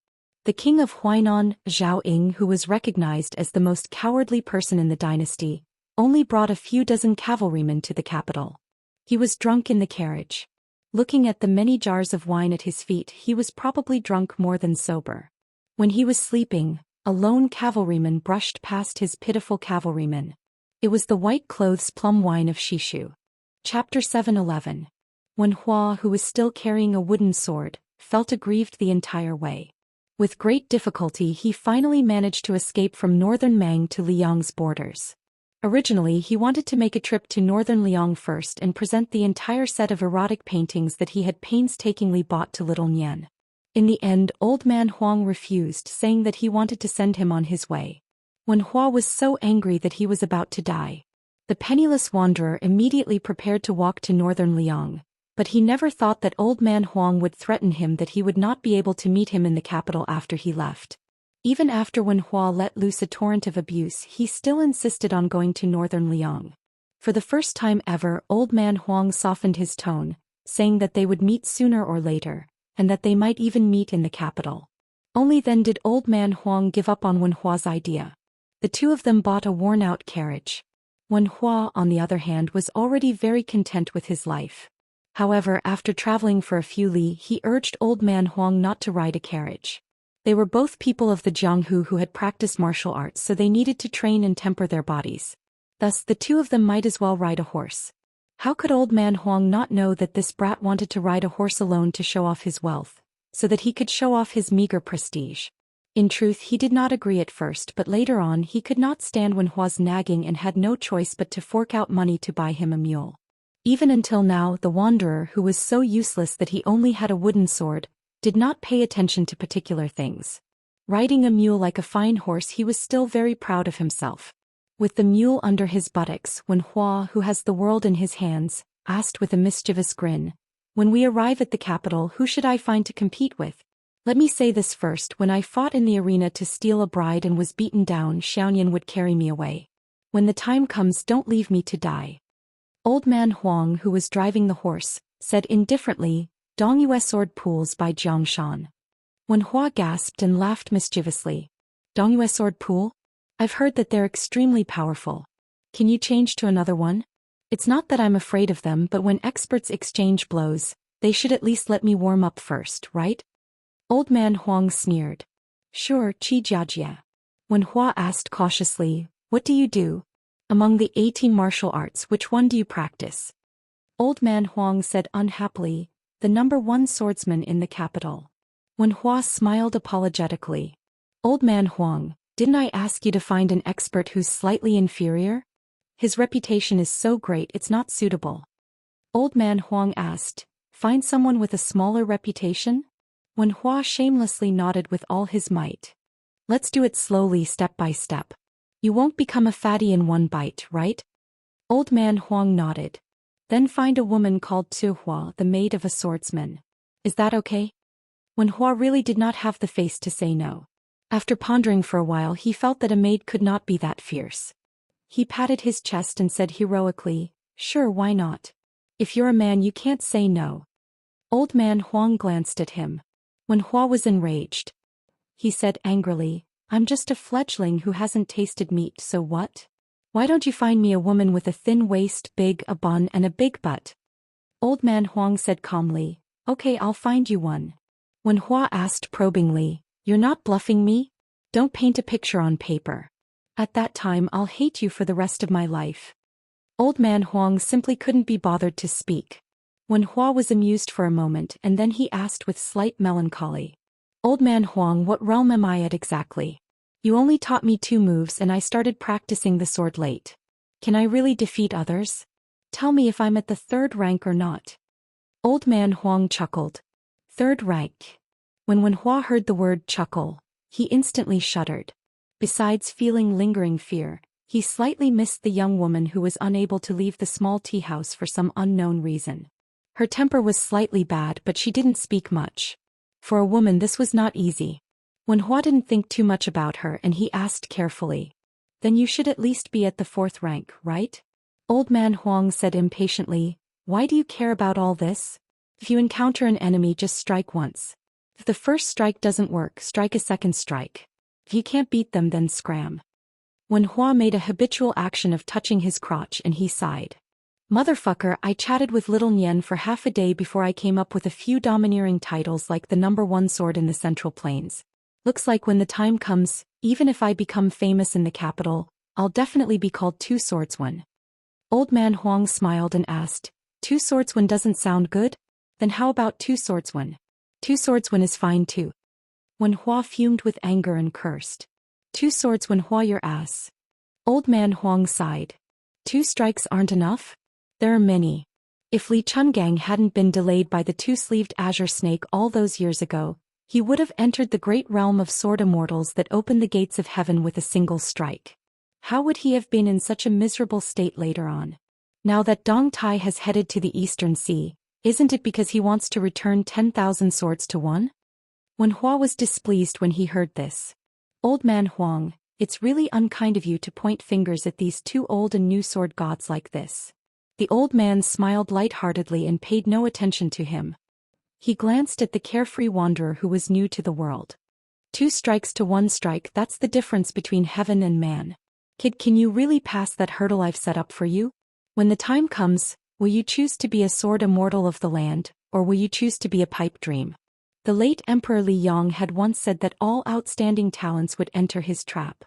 The king of Huainan, Zhao Ying, who was recognized as the most cowardly person in the dynasty, only brought a few dozen cavalrymen to the capital. He was drunk in the carriage. Looking at the many jars of wine at his feet, he was probably drunk more than sober. When he was sleeping, a lone cavalryman brushed past his pitiful cavalryman. It was the white clothes plum wine of Shishu. Chapter 7:11. When Hua, who was still carrying a wooden sword, felt aggrieved the entire way. With great difficulty he finally managed to escape from northern Mang to Liang's borders. Originally he wanted to make a trip to northern Liang first and present the entire set of erotic paintings that he had painstakingly bought to little Nian. In the end, old man Huang refused, saying that he wanted to send him on his way. When Hua was so angry that he was about to die, the penniless wanderer immediately prepared to walk to northern Liang, but he never thought that old man Huang would threaten him that he would not be able to meet him in the capital after he left. Even after when Hua let loose a torrent of abuse, he still insisted on going to northern Liang. For the first time ever, old man Huang softened his tone, saying that they would meet sooner or later, and that they might even meet in the capital. Only then did old man Huang give up on Wen Hua's idea. The two of them bought a worn-out carriage. Wen Hua, on the other hand, was already very content with his life. However, after traveling for a few li, he urged old man Huang not to ride a carriage. They were both people of the Jianghu who had practiced martial arts, so they needed to train and temper their bodies. Thus the two of them might as well ride a horse. How could old man Huang not know that this brat wanted to ride a horse alone to show off his wealth, so that he could show off his meager prestige? In truth, he did not agree at first, but later on he could not stand Wen Hua's nagging and had no choice but to fork out money to buy him a mule. Even until now, the wanderer, who was so useless that he only had a wooden sword, did not pay attention to particular things. Riding a mule like a fine horse, he was still very proud of himself. With the mule under his buttocks, Wen Hua, who has the world in his hands, asked with a mischievous grin, "When we arrive at the capital, who should I find to compete with? Let me say this first, when I fought in the arena to steal a bride and was beaten down, Xianxia would carry me away. When the time comes, don't leave me to die." Old man Huang, who was driving the horse, said indifferently, "Dongyue sword pools by Jiang Shan." Wen Hua gasped and laughed mischievously. "Dongyue sword pool? I've heard that they're extremely powerful. Can you change to another one? It's not that I'm afraid of them, but when experts exchange blows, they should at least let me warm up first, right?" Old man Huang sneered. "Sure, Qi Jiajia." Wen Hua asked cautiously, "What do you do? Among the 18 martial arts, which one do you practice?" Old man Huang said unhappily, "The #1 swordsman in the capital." Wen Hua smiled apologetically. "Old man Huang, didn't I ask you to find an expert who's slightly inferior? His reputation is so great it's not suitable." Old man Huang asked, "Find someone with a smaller reputation?" Wen Hua shamelessly nodded with all his might. "Let's do it slowly, step by step. You won't become a fatty in one bite, right?" Old man Huang nodded. "Then find a woman called Hua, the maid of a swordsman. Is that okay?" Wen Hua really did not have the face to say no. After pondering for a while, he felt that a maid could not be that fierce. He patted his chest and said heroically, "Sure, why not? If you're a man, you can't say no." Old man Huang glanced at him. Wen Hua was enraged. He said angrily, "I'm just a fledgling who hasn't tasted meat, so what? Why don't you find me a woman with a thin waist, a bun and a big butt?" Old man Huang said calmly, "Okay, I'll find you one." When Hua asked probingly, "You're not bluffing me? Don't paint a picture on paper. At that time I'll hate you for the rest of my life." Old man Huang simply couldn't be bothered to speak. When Hua was amused for a moment and then he asked with slight melancholy, "Old man Huang, what realm am I at exactly? You only taught me 2 moves and I started practicing the sword late. Can I really defeat others? Tell me if I'm at the 3rd rank or not." Old man Huang chuckled. 3rd rank. When Hua heard the word chuckle, he instantly shuddered. Besides feeling lingering fear, he slightly missed the young woman who was unable to leave the small tea house for some unknown reason. Her temper was slightly bad but she didn't speak much. For a woman this was not easy. When Hua didn't think too much about her and he asked carefully, "Then you should at least be at the 4th rank, right?" Old man Huang said impatiently, "Why do you care about all this? If you encounter an enemy just strike once. If the first strike doesn't work, strike a second strike. If you can't beat them then scram." When Hua made a habitual action of touching his crotch and he sighed. "Motherfucker, I chatted with little Nian for half a day before I came up with a few domineering titles like the #1 sword in the Central Plains. Looks like when the time comes, even if I become famous in the capital, I'll definitely be called Two Swordsman." Old man Huang smiled and asked, "Two Swordsman doesn't sound good? Then how about Two Swordsman? Two Swordsman is fine too." When Hua fumed with anger and cursed, "Two Swordsman, Hua your ass." Old man Huang sighed. 2 strikes aren't enough? There are many. If Li Chungang hadn't been delayed by the 2-sleeved azure snake all those years ago, he would have entered the great realm of sword immortals that open the gates of heaven with a single strike. How would he have been in such a miserable state later on? Now that Dong Tai has headed to the Eastern Sea, isn't it because he wants to return 10,000 swords to one? When Hua was displeased when he heard this. "Old man Huang, it's really unkind of you to point fingers at these 2 old and new sword gods like this." The old man smiled lightheartedly and paid no attention to him. He glanced at the carefree wanderer who was new to the world. 2 strikes to 1 strike, that's the difference between heaven and man. Kid, can you really pass that hurdle I've set up for you? When the time comes, will you choose to be a sword immortal of the land, or will you choose to be a pipe dream? The late Emperor Li Yong had once said that all outstanding talents would enter his trap.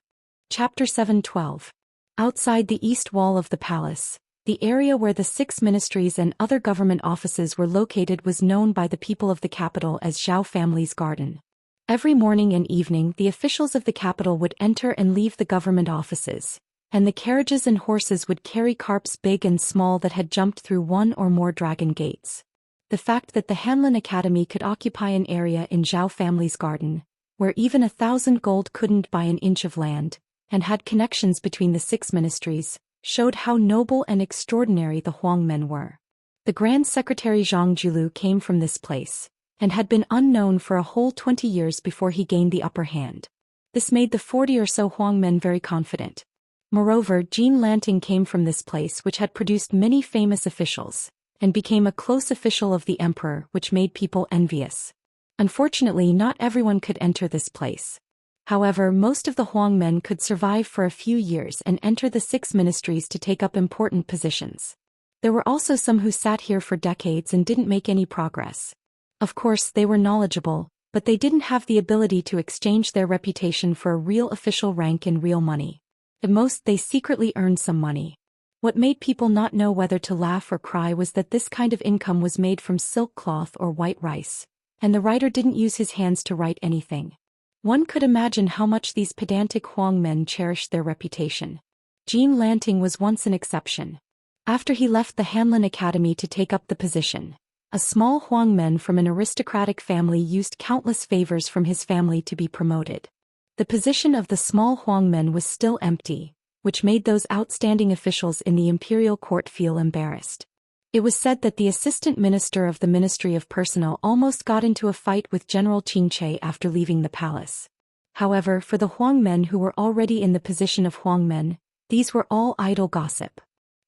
Chapter 7:12. Outside the east wall of the palace, the area where the 6 ministries and other government offices were located was known by the people of the capital as Zhao family's garden. Every morning and evening the officials of the capital would enter and leave the government offices, and the carriages and horses would carry carps big and small that had jumped through 1 or more dragon gates. The fact that the Hanlin Academy could occupy an area in Zhao family's garden, where even 1,000 gold couldn't buy an inch of land, and had connections between the 6 ministries, showed how noble and extraordinary the Huang men were. The Grand Secretary Zhang Julu came from this place, and had been unknown for a whole 20 years before he gained the upper hand. This made the 40 or so Huang men very confident. Moreover, Jean Lanting came from this place which had produced many famous officials, and became a close official of the emperor, which made people envious. Unfortunately, not everyone could enter this place. However, most of the Huang men could survive for a few years and enter the 6 ministries to take up important positions. There were also some who sat here for decades and didn't make any progress. Of course, they were knowledgeable, but they didn't have the ability to exchange their reputation for a real official rank and real money. At most, they secretly earned some money. What made people not know whether to laugh or cry was that this kind of income was made from silk cloth or white rice, and the writer didn't use his hands to write anything. One could imagine how much these pedantic Huang men cherished their reputation. Jean Lanting was once an exception. After he left the Hanlin Academy to take up the position, a small Huang man from an aristocratic family used countless favors from his family to be promoted. The position of the small Huang men was still empty, which made those outstanding officials in the imperial court feel embarrassed. It was said that the assistant minister of the Ministry of Personnel almost got into a fight with General Qingche after leaving the palace. However, for the Huang men who were already in the position of Huang men, these were all idle gossip.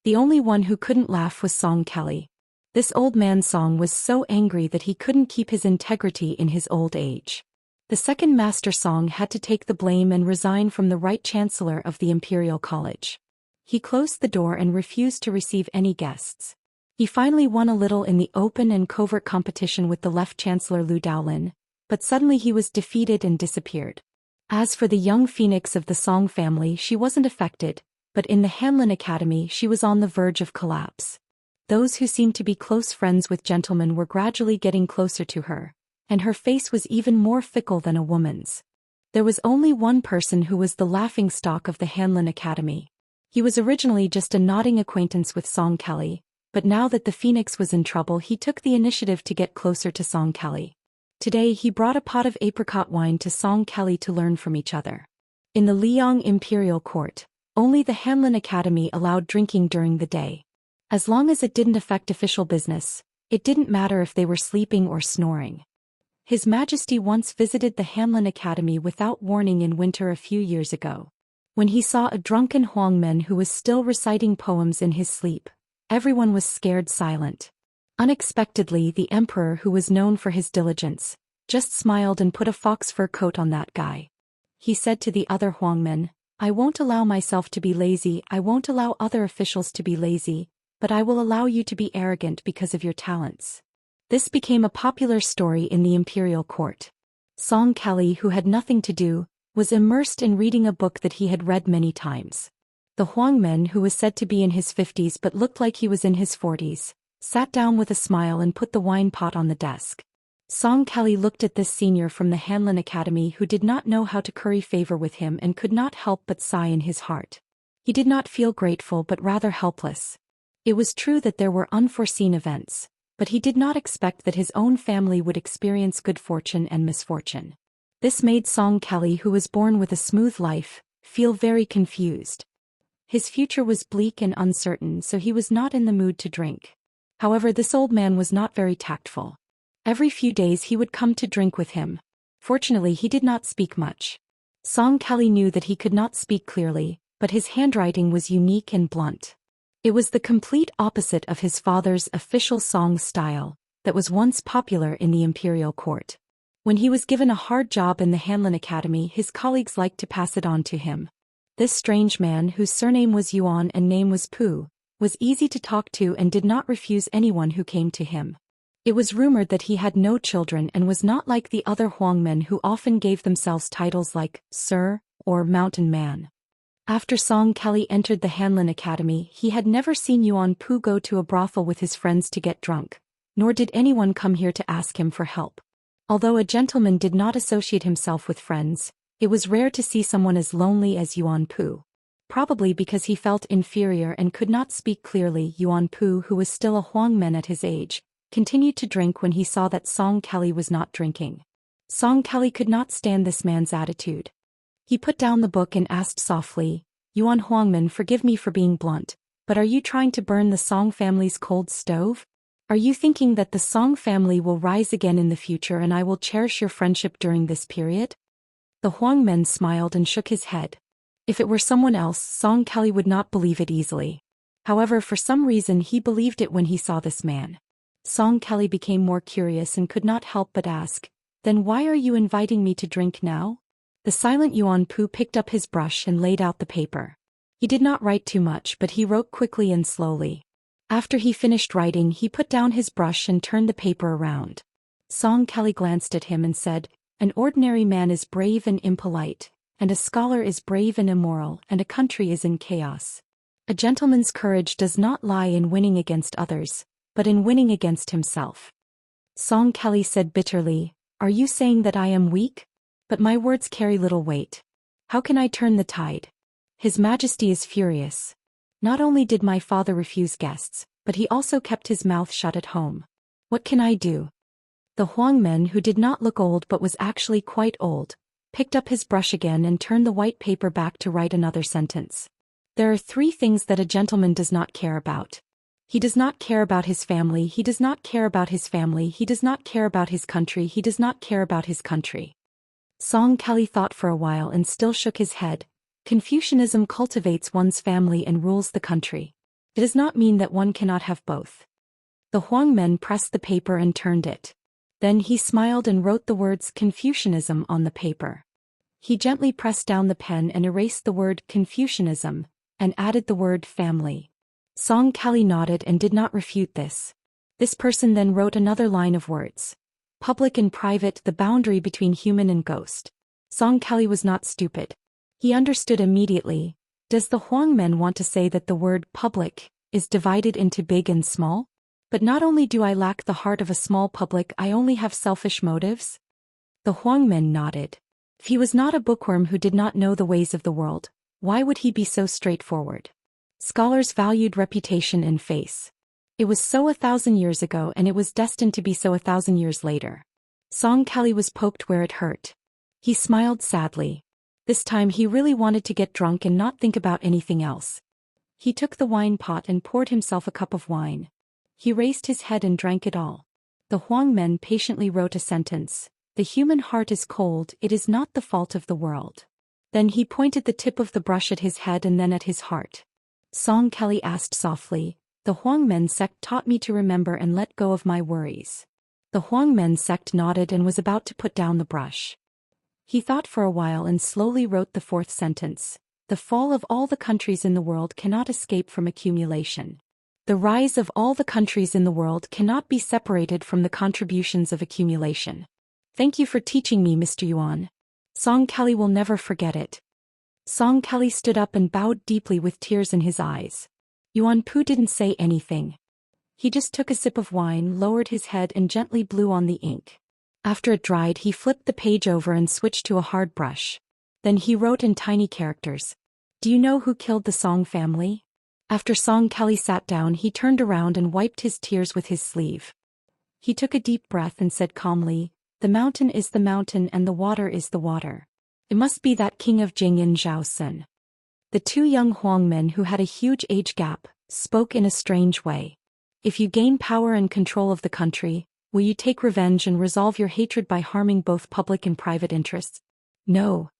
The only one who couldn't laugh was Song Kelly. This old man Song was so angry that he couldn't keep his integrity in his old age. The second master Song had to take the blame and resign from the right chancellor of the Imperial College. He closed the door and refused to receive any guests. He finally won a little in the open and covert competition with the Left Chancellor Lu Daolin, but suddenly he was defeated and disappeared. As for the young phoenix of the Song family, she wasn't affected, but in the Hanlin Academy she was on the verge of collapse. Those who seemed to be close friends with gentlemen were gradually getting closer to her, and her face was even more fickle than a woman's. There was only one person who was the laughingstock of the Hanlin Academy. He was originally just a nodding acquaintance with Song Kelly, but now that the phoenix was in trouble he took the initiative to get closer to Song Kelly. Today he brought a pot of apricot wine to Song Kelly to learn from each other. In the Liang Imperial Court, only the Hanlin Academy allowed drinking during the day. As long as it didn't affect official business, it didn't matter if they were sleeping or snoring. His Majesty once visited the Hanlin Academy without warning in winter a few years ago. When he saw a drunken Huangmen who was still reciting poems in his sleep, everyone was scared silent. Unexpectedly, the emperor, who was known for his diligence, just smiled and put a fox fur coat on that guy. He said to the other Huangmen, "I won't allow myself to be lazy, I won't allow other officials to be lazy, but I will allow you to be arrogant because of your talents." This became a popular story in the imperial court. Song Kelly, who had nothing to do, was immersed in reading a book that he had read many times. The Huangmen, who was said to be in his 50s but looked like he was in his 40s, sat down with a smile and put the wine pot on the desk. Song Kelly looked at this senior from the Hanlin Academy who did not know how to curry favor with him and could not help but sigh in his heart. He did not feel grateful but rather helpless. It was true that there were unforeseen events, but he did not expect that his own family would experience good fortune and misfortune. This made Song Kelly, who was born with a smooth life, feel very confused. His future was bleak and uncertain, so he was not in the mood to drink. However, this old man was not very tactful. Every few days he would come to drink with him. Fortunately, he did not speak much. Song Kelly knew that he could not speak clearly, but his handwriting was unique and blunt. It was the complete opposite of his father's official song style that was once popular in the imperial court. When he was given a hard job in the Hanlin Academy, his colleagues liked to pass it on to him. This strange man, whose surname was Yuan and name was Pu, was easy to talk to and did not refuse anyone who came to him. It was rumored that he had no children and was not like the other Huangmen who often gave themselves titles like Sir or Mountain Man. After Song Kelly entered the Hanlin Academy, he had never seen Yuan Pu go to a brothel with his friends to get drunk, nor did anyone come here to ask him for help. Although a gentleman did not associate himself with friends, it was rare to see someone as lonely as Yuan Pu. Probably because he felt inferior and could not speak clearly, Yuan Pu, who was still a Huangmen at his age, continued to drink when he saw that Song Kelly was not drinking. Song Kelly could not stand this man's attitude. He put down the book and asked softly, "Yuan Huangmen, forgive me for being blunt, but are you trying to burn the Song family's cold stove? Are you thinking that the Song family will rise again in the future and I will cherish your friendship during this period?" The Huangmen smiled and shook his head. If it were someone else, Song Kelly would not believe it easily. However, for some reason he believed it when he saw this man. Song Kelly became more curious and could not help but ask, "Then why are you inviting me to drink now?" The silent Yuan Pu picked up his brush and laid out the paper. He did not write too much, but he wrote quickly and slowly. After he finished writing, he put down his brush and turned the paper around. Song Kelly glanced at him and said, "An ordinary man is brave and impolite, and a scholar is brave and immoral, and a country is in chaos. A gentleman's courage does not lie in winning against others, but in winning against himself." Song Kelly said bitterly, "Are you saying that I am weak? But my words carry little weight. How can I turn the tide? His Majesty is furious. Not only did my father refuse guests, but he also kept his mouth shut at home. What can I do?" The Huangmen, who did not look old but was actually quite old, picked up his brush again and turned the white paper back to write another sentence. "There are 3 things that a gentleman does not care about. He does not care about his family, he does not care about his family, he does not care about his country, he does not care about his country." Song Kelly thought for a while and still shook his head. Confucianism cultivates one's family and rules the country. It does not mean that one cannot have both. The Huangmen pressed the paper and turned it. Then he smiled and wrote the words Confucianism on the paper. He gently pressed down the pen and erased the word Confucianism, and added the word family. Song Kali nodded and did not refute this. This person then wrote another line of words. Public and private, the boundary between human and ghost. Song Kali was not stupid. He understood immediately. Does the Huangmen want to say that the word public is divided into big and small? But not only do I lack the heart of a small public, I only have selfish motives? The Huangmen nodded. If he was not a bookworm who did not know the ways of the world, why would he be so straightforward? Scholars valued reputation and face. It was so 1,000 years ago and it was destined to be so 1,000 years later. Song Kali was poked where it hurt. He smiled sadly. This time he really wanted to get drunk and not think about anything else. He took the wine pot and poured himself a cup of wine. He raised his head and drank it all. The Huangmen patiently wrote a sentence. The human heart is cold, it is not the fault of the world. Then he pointed the tip of the brush at his head and then at his heart. Song Kali asked softly, the Huangmen sect taught me to remember and let go of my worries. The Huangmen sect nodded and was about to put down the brush. He thought for a while and slowly wrote the fourth sentence. The fall of all the countries in the world cannot escape from accumulation. The rise of all the countries in the world cannot be separated from the contributions of accumulation. Thank you for teaching me, Mr. Yuan. Song Kali will never forget it. Song Kali stood up and bowed deeply with tears in his eyes. Yuan Pu didn't say anything. He just took a sip of wine, lowered his head and gently blew on the ink. After it dried, he flipped the page over and switched to a hard brush. Then he wrote in tiny characters. Do you know who killed the Song family? After Song Kali sat down, he turned around and wiped his tears with his sleeve. He took a deep breath and said calmly, the mountain is the mountain and the water is the water. It must be that king of Jingyan Zhou Xian. The two young Huangmen who had a huge age gap spoke in a strange way. If you gain power and control of the country, will you take revenge and resolve your hatred by harming both public and private interests? No.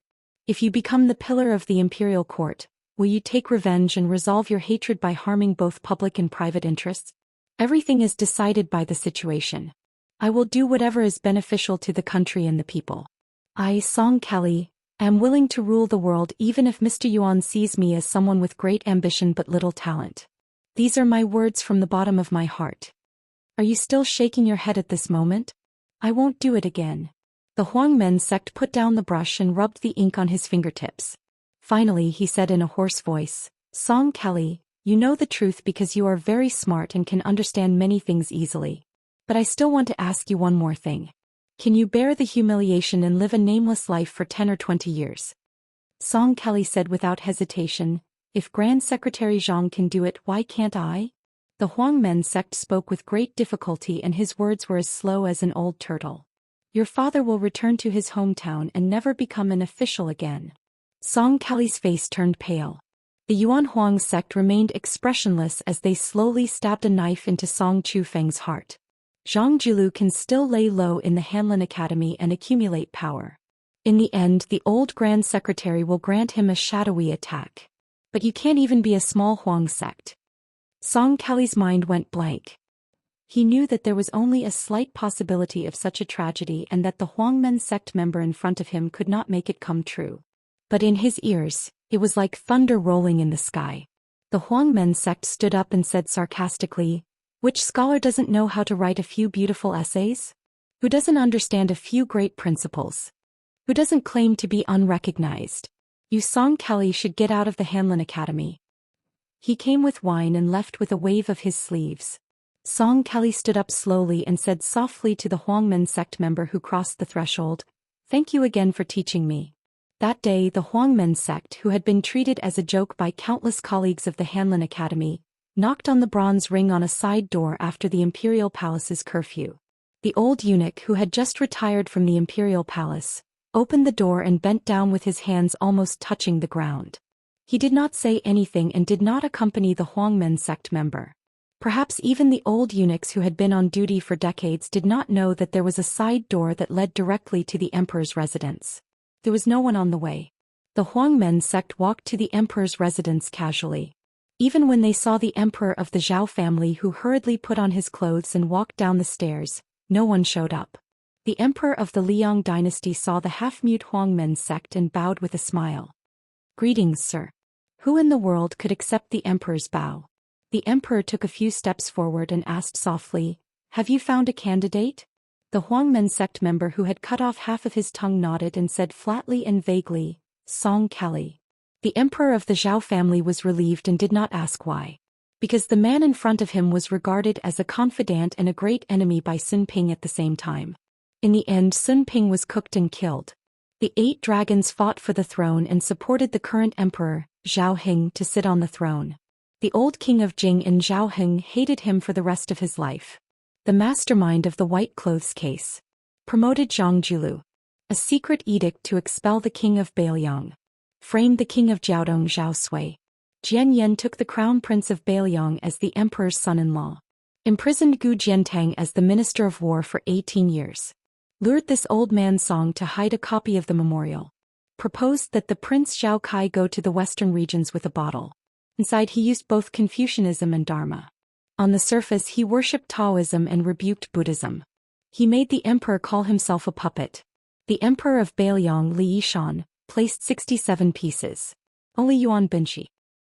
If you become the pillar of the imperial court, will you take revenge and resolve your hatred by harming both public and private interests? Everything is decided by the situation. I will do whatever is beneficial to the country and the people. I, Song Kali, am willing to rule the world even if Mr. Yuan sees me as someone with great ambition but little talent. These are my words from the bottom of my heart. Are you still shaking your head at this moment? I won't do it again. The Huangmen sect put down the brush and rubbed the ink on his fingertips. Finally he said in a hoarse voice, Song Kali, you know the truth because you are very smart and can understand many things easily. But I still want to ask you one more thing. Can you bear the humiliation and live a nameless life for 10 or 20 years? Song Kali said without hesitation, if Grand Secretary Zhang can do it, why can't I? The Huangmen sect spoke with great difficulty and his words were as slow as an old turtle. Your father will return to his hometown and never become an official again. Song Kali's face turned pale. The Yuan Huang sect remained expressionless as they slowly stabbed a knife into Song Chufeng's heart. Zhang Jilu can still lay low in the Hanlin Academy and accumulate power. In the end, the old Grand Secretary will grant him a shadowy attack. But you can't even be a small Huang sect. Song Kali's mind went blank. He knew that there was only a slight possibility of such a tragedy and that the Huangmen sect member in front of him could not make it come true. But in his ears, it was like thunder rolling in the sky. The Huangmen sect stood up and said sarcastically, which scholar doesn't know how to write a few beautiful essays? Who doesn't understand a few great principles? Who doesn't claim to be unrecognized? You Song Kali should get out of the Hanlin Academy. He came with wine and left with a wave of his sleeves. Song Kali stood up slowly and said softly to the Huangmen sect member who crossed the threshold, thank you again for teaching me. That day the Huangmen sect, who had been treated as a joke by countless colleagues of the Hanlin Academy, knocked on the bronze ring on a side door after the imperial palace's curfew. The old eunuch who had just retired from the imperial palace, opened the door and bent down with his hands almost touching the ground. He did not say anything and did not accompany the Huangmen sect member. Perhaps even the old eunuchs who had been on duty for decades did not know that there was a side door that led directly to the emperor's residence. There was no one on the way. The Huangmen sect walked to the emperor's residence casually. Even when they saw the emperor of the Zhao family who hurriedly put on his clothes and walked down the stairs, no one showed up. The emperor of the Liang dynasty saw the half-mute Huangmen sect and bowed with a smile. Greetings, sir. Who in the world could accept the emperor's bow? The emperor took a few steps forward and asked softly, "Have you found a candidate?" The Huangmen sect member who had cut off half of his tongue nodded and said flatly and vaguely, "Song Kelly." The emperor of the Zhao family was relieved and did not ask why. Because the man in front of him was regarded as a confidant and a great enemy by Sun Ping at the same time. In the end, Sun Ping was cooked and killed. The 8 dragons fought for the throne and supported the current emperor, Zhao Heng, to sit on the throne. The old king of Jing and Zhao Heng hated him for the rest of his life. The mastermind of the white clothes case promoted Zhang Julu. A secret edict to expel the king of Bailiang. Framed the king of Jiaodong Zhao Sui. Jian Yan took the crown prince of Bailiang as the emperor's son-in-law. Imprisoned Gu Jiantang as the minister of war for 18 years. Lured this old man Song to hide a copy of the memorial. Proposed that the prince Zhao Kai go to the western regions with a bottle. Inside he used both Confucianism and Dharma. On the surface he worshipped Taoism and rebuked Buddhism. He made the emperor call himself a puppet. The emperor of Bailiang, Li Yishan, placed 67 pieces. Only Yuan Binshi.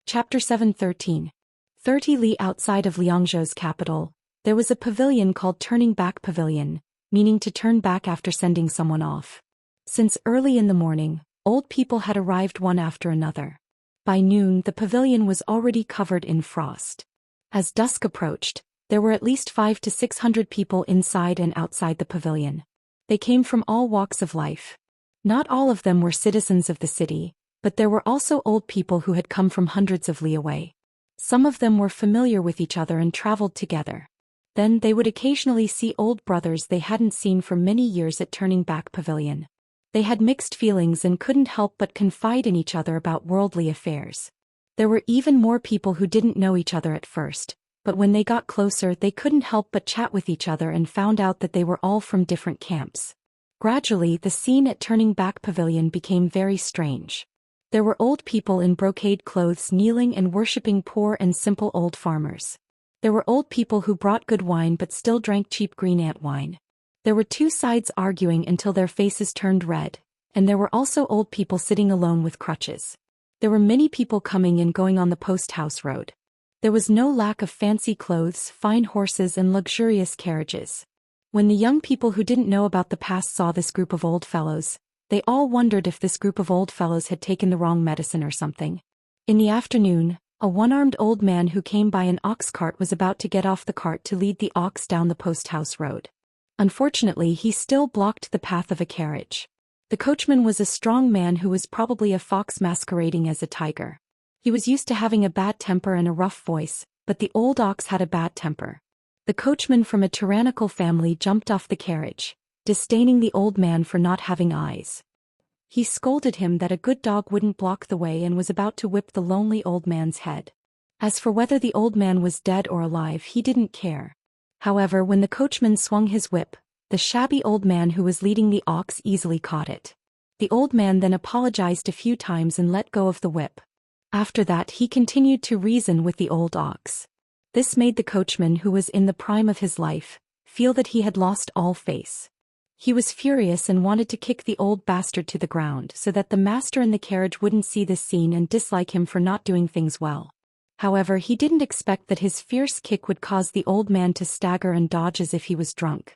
Chapter 7:13. 30 li outside of Liangzhou's capital, there was a pavilion called Turning Back Pavilion, meaning to turn back after sending someone off. Since early in the morning, old people had arrived one after another. By noon the pavilion was already covered in frost. As dusk approached, there were at least 500 to 600 people inside and outside the pavilion. They came from all walks of life. Not all of them were citizens of the city, but there were also old people who had come from hundreds of li away. Some of them were familiar with each other and traveled together. Then they would occasionally see old brothers they hadn't seen for many years at Turning Back Pavilion. They had mixed feelings and couldn't help but confide in each other about worldly affairs. There were even more people who didn't know each other at first, but when they got closer they couldn't help but chat with each other and found out that they were all from different camps. Gradually the scene at Turning Back Pavilion became very strange. There were old people in brocade clothes kneeling and worshipping poor and simple old farmers. There were old people who brought good wine but still drank cheap green ant wine. There were 2 sides arguing until their faces turned red, and there were also old people sitting alone with crutches. There were many people coming and going on the post house road. There was no lack of fancy clothes, fine horses and luxurious carriages. When the young people who didn't know about the past saw this group of old fellows, they all wondered if this group of old fellows had taken the wrong medicine or something. In the afternoon, a one-armed old man who came by an ox cart was about to get off the cart to lead the ox down the post house road. Unfortunately, he still blocked the path of a carriage. The coachman was a strong man who was probably a fox masquerading as a tiger. He was used to having a bad temper and a rough voice, but the old ox had a bad temper. The coachman from a tyrannical family jumped off the carriage, disdaining the old man for not having eyes. He scolded him that a good dog wouldn't block the way and was about to whip the lonely old man's head. As for whether the old man was dead or alive, he didn't care. However, when the coachman swung his whip, the shabby old man who was leading the ox easily caught it. The old man then apologized a few times and let go of the whip. After that he continued to reason with the old ox. This made the coachman, who was in the prime of his life, feel that he had lost all face. He was furious and wanted to kick the old bastard to the ground so that the master in the carriage wouldn't see this scene and dislike him for not doing things well. However, he didn't expect that his fierce kick would cause the old man to stagger and dodge as if he was drunk.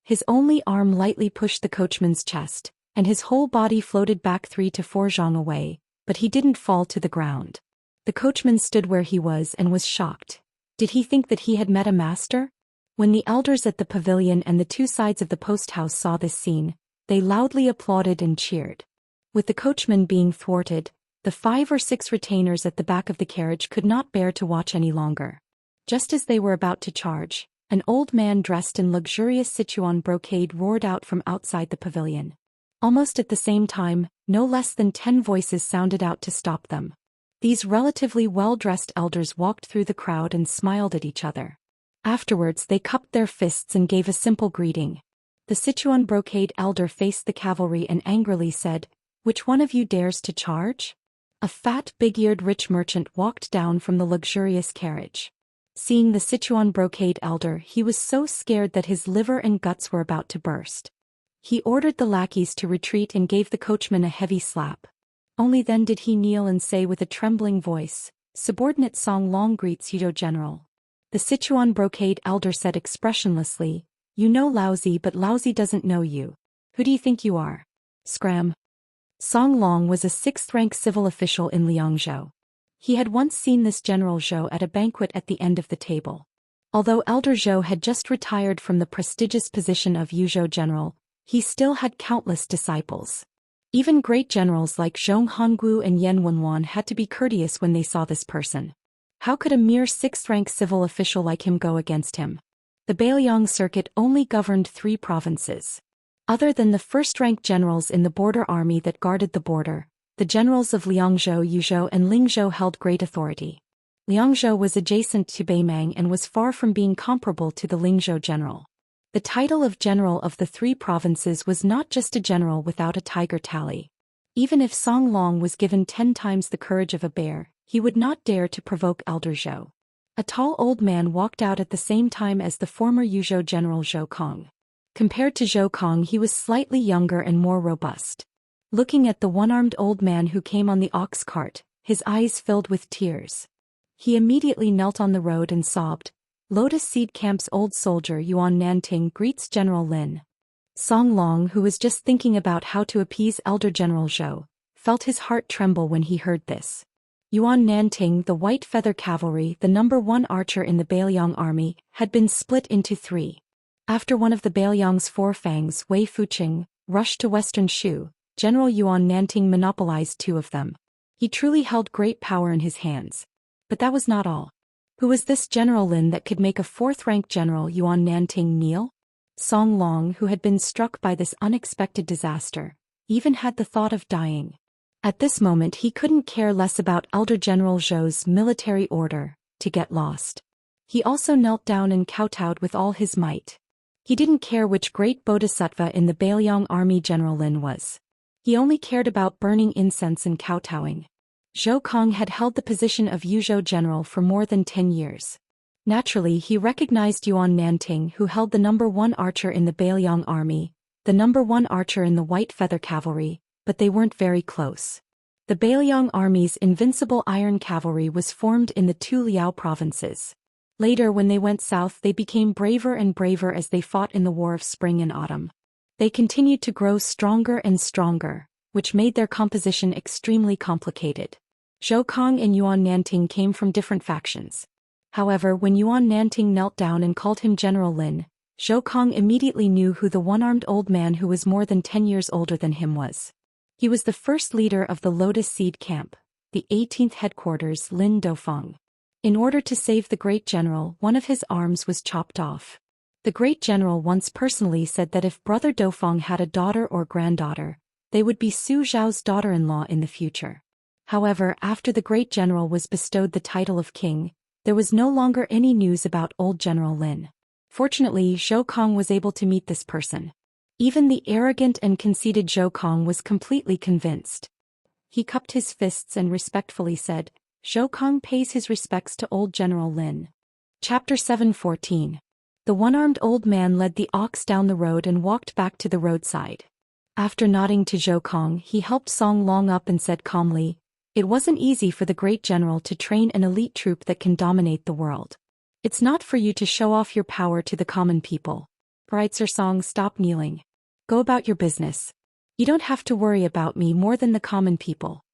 His only arm lightly pushed the coachman's chest, and his whole body floated back 3 to 4 zhang away, but he didn't fall to the ground. The coachman stood where he was and was shocked. Did he think that he had met a master? When the elders at the pavilion and the 2 sides of the post house saw this scene, they loudly applauded and cheered. With the coachman being thwarted, the 5 or 6 retainers at the back of the carriage could not bear to watch any longer. Just as they were about to charge, an old man dressed in luxurious Sichuan brocade roared out from outside the pavilion. Almost at the same time, no less than 10 voices sounded out to stop them. These relatively well-dressed elders walked through the crowd and smiled at each other. Afterwards they cupped their fists and gave a simple greeting. The Sichuan brocade elder faced the cavalry and angrily said, "Which one of you dares to charge?" A fat, big-eared rich merchant walked down from the luxurious carriage. Seeing the Sichuan brocade elder, he was so scared that his liver and guts were about to burst. He ordered the lackeys to retreat and gave the coachman a heavy slap. Only then did he kneel and say with a trembling voice, Subordinate Song Long greets Yuzhou General. The Sichuan brocade elder said expressionlessly, "You know Laozi, but Laozi doesn't know you. Who do you think you are?" Scram. Song Long was a 6th-rank civil official in Liangzhou. He had once seen this General Zhou at a banquet at the end of the table. Although Elder Zhou had just retired from the prestigious position of Yuzhou General, he still had countless disciples. Even great generals like Zhong Hongwu and Yan Wenwan had to be courteous when they saw this person. How could a mere 6th-rank civil official like him go against him? The Beiliang Circuit only governed 3 provinces. Other than the 1st-rank generals in the border army that guarded the border, the generals of Liangzhou, Yuzhou and Lingzhou held great authority. Liangzhou was adjacent to Beimang and was far from being comparable to the Lingzhou general. The title of general of the 3 provinces was not just a general without a tiger tally. Even if Song Long was given 10 times the courage of a bear, he would not dare to provoke Elder Zhou. A tall old man walked out at the same time as the former Yuzhou general Zhou Kong. Compared to Zhou Kong, he was slightly younger and more robust. Looking at the one-armed old man who came on the ox cart, his eyes filled with tears. He immediately knelt on the road and sobbed, "Lotus Seed Camp's old soldier Yuan Nanting greets General Lin." Song Long, who was just thinking about how to appease Elder General Zhou, felt his heart tremble when he heard this. Yuan Nanting, the White Feather Cavalry, the #1 archer in the Beiliang army, had been split into 3. After one of the Beiliang's 4 fangs, Wei Fuqing, rushed to Western Shu, General Yuan Nanting monopolized 2 of them. He truly held great power in his hands. But that was not all. Who was this General Lin that could make a 4th-rank general Yuan Nanting kneel? Song Long, who had been struck by this unexpected disaster, even had the thought of dying. At this moment he couldn't care less about Elder General Zhou's military order, to get lost. He also knelt down and kowtowed with all his might. He didn't care which great bodhisattva in the Beiliang army General Lin was. He only cared about burning incense and kowtowing. Zhou Kong had held the position of Yuzhou general for more than 10 years. Naturally, he recognized Yuan Nanting, who held the #1 archer in the Beiliang army, the #1 archer in the White Feather Cavalry, but they weren't very close. The Beiliang army's invincible iron cavalry was formed in the 2 Liao provinces. Later, when they went south, they became braver and braver as they fought in the War of Spring and Autumn. They continued to grow stronger and stronger, which made their composition extremely complicated. Zhou Kong and Yuan Nanting came from different factions. However, when Yuan Nanting knelt down and called him General Lin, Zhou Kong immediately knew who the one-armed old man who was more than 10 years older than him was. He was the first leader of the Lotus Seed Camp, the 18th headquarters, Lin Dofeng. In order to save the great general, one of his arms was chopped off. The great general once personally said that if Brother Dofeng had a daughter or granddaughter, they would be Su Zhao's daughter-in-law in the future. However, after the great general was bestowed the title of king, there was no longer any news about old General Lin. Fortunately, Zhou Kong was able to meet this person. Even the arrogant and conceited Zhou Kong was completely convinced. He cupped his fists and respectfully said, "Zhou Kong pays his respects to old General Lin." Chapter 7:14. The one-armed old man led the ox down the road and walked back to the roadside. After nodding to Zhou Kong, he helped Song Long up and said calmly, "It wasn't easy for the great general to train an elite troop that can dominate the world. It's not for you to show off your power to the common people. Breitzer Song, stop kneeling. Go about your business. You don't have to worry about me more than the common people."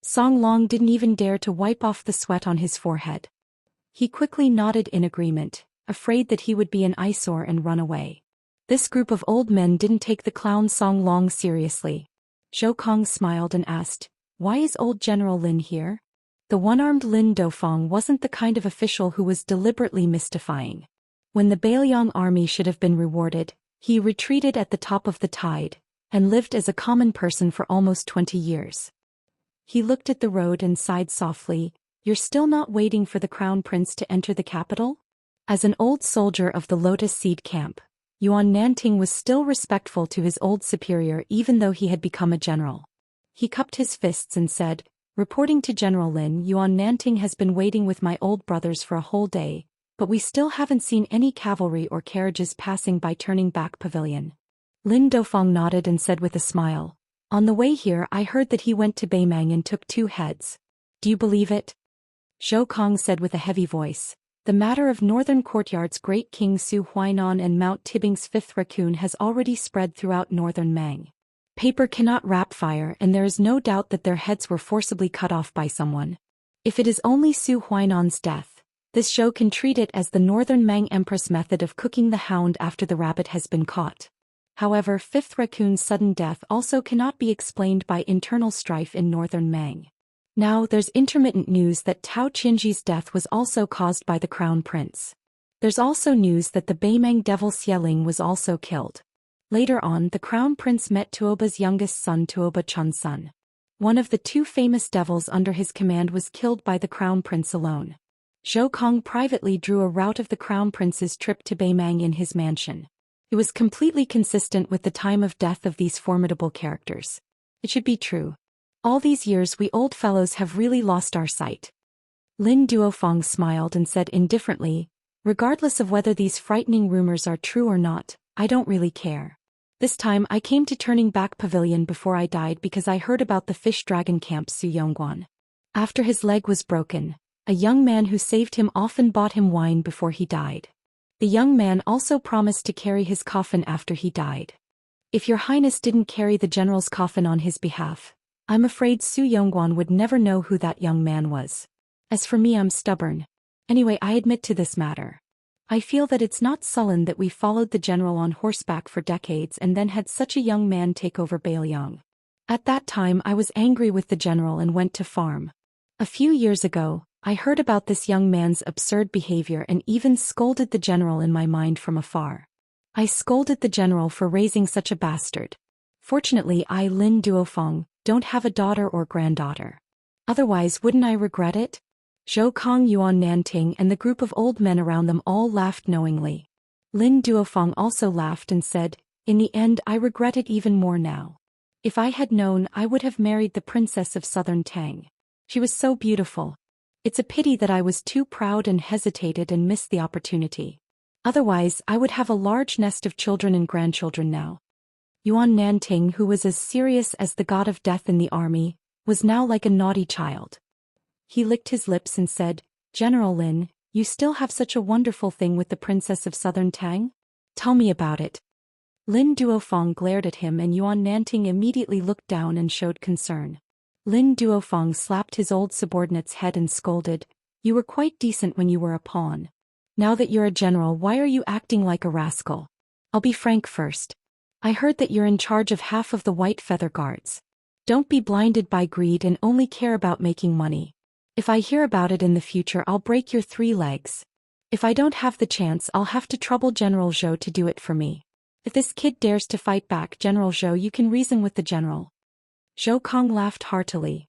Song Long didn't even dare to wipe off the sweat on his forehead. He quickly nodded in agreement, afraid that he would be an eyesore and run away. This group of old men didn't take the clown Song Long seriously. Zhou Kong smiled and asked, "Why is old General Lin here?" The one-armed Lin Dofeng wasn't the kind of official who was deliberately mystifying. When the Beiliang army should have been rewarded, he retreated at the top of the tide, and lived as a common person for almost 20 years. He looked at the road and sighed softly, "You're still not waiting for the crown prince to enter the capital?" As an old soldier of the Lotus Seed Camp, Yuan Nanting was still respectful to his old superior even though he had become a general. He cupped his fists and said, "Reporting to General Lin, Yuan Nanting has been waiting with my old brothers for a whole day, but we still haven't seen any cavalry or carriages passing by turning back pavilion." Lin Dofeng nodded and said with a smile, "On the way here I heard that he went to Beimang and took 2 heads. Do you believe it?" Zhou Kong said with a heavy voice. The matter of Northern Courtyard's Great King Su Huainan and Mount Tibbing's fifth raccoon has already spread throughout northern Mang. Paper cannot wrap fire, and there is no doubt that their heads were forcibly cut off by someone. If it is only Su Huainan's death, this show can treat it as the Northern Mang Empress method of cooking the hound after the rabbit has been caught. However, fifth raccoon's sudden death also cannot be explained by internal strife in northern Mang. Now there's intermittent news that Tao Qinji's death was also caused by the crown prince. There's also news that the Beimang devil Xieling was also killed. Later on, the crown prince met Tuoba's youngest son Tuoba Chunsun. One of the two famous devils under his command was killed by the crown prince alone. Zhou Kong privately drew a route of the crown prince's trip to Beimang in his mansion. It was completely consistent with the time of death of these formidable characters. It should be true. All these years we old fellows have really lost our sight. Lin Duofeng smiled and said indifferently, regardless of whether these frightening rumors are true or not, I don't really care. This time I came to Turning Back Pavilion before I died because I heard about the fish dragon camp Su Yongguan. After his leg was broken, a young man who saved him often bought him wine before he died. The young man also promised to carry his coffin after he died. If your highness didn't carry the general's coffin on his behalf, I'm afraid Su Yongguan would never know who that young man was. As for me, I'm stubborn. Anyway, I admit to this matter. I feel that it's not sullen that we followed the general on horseback for decades and then had such a young man take over Bailiang. At that time I was angry with the general and went to farm. A few years ago, I heard about this young man's absurd behavior and even scolded the general in my mind from afar. I scolded the general for raising such a bastard. Fortunately I, Lin Duofeng, don't have a daughter or granddaughter. Otherwise wouldn't I regret it? Zhou Kong, Yuan Nanting and the group of old men around them all laughed knowingly. Lin Duofeng also laughed and said, in the end I regret it even more now. If I had known, I would have married the princess of southern Tang. She was so beautiful. It's a pity that I was too proud and hesitated and missed the opportunity. Otherwise I would have a large nest of children and grandchildren now. Yuan Nanting, who was as serious as the god of death in the army, was now like a naughty child. He licked his lips and said, General Lin, you still have such a wonderful thing with the princess of southern Tang? Tell me about it. Lin Duofeng glared at him and Yuan Nanting immediately looked down and showed concern. Lin Duofeng slapped his old subordinate's head and scolded, you were quite decent when you were a pawn. Now that you're a general, why are you acting like a rascal? I'll be frank first. I heard that you're in charge of half of the White Feather Guards. Don't be blinded by greed and only care about making money. If I hear about it in the future, I'll break your 3 legs. If I don't have the chance, I'll have to trouble General Zhou to do it for me. If this kid dares to fight back, General Zhou, you can reason with the general. Zhou Kong laughed heartily.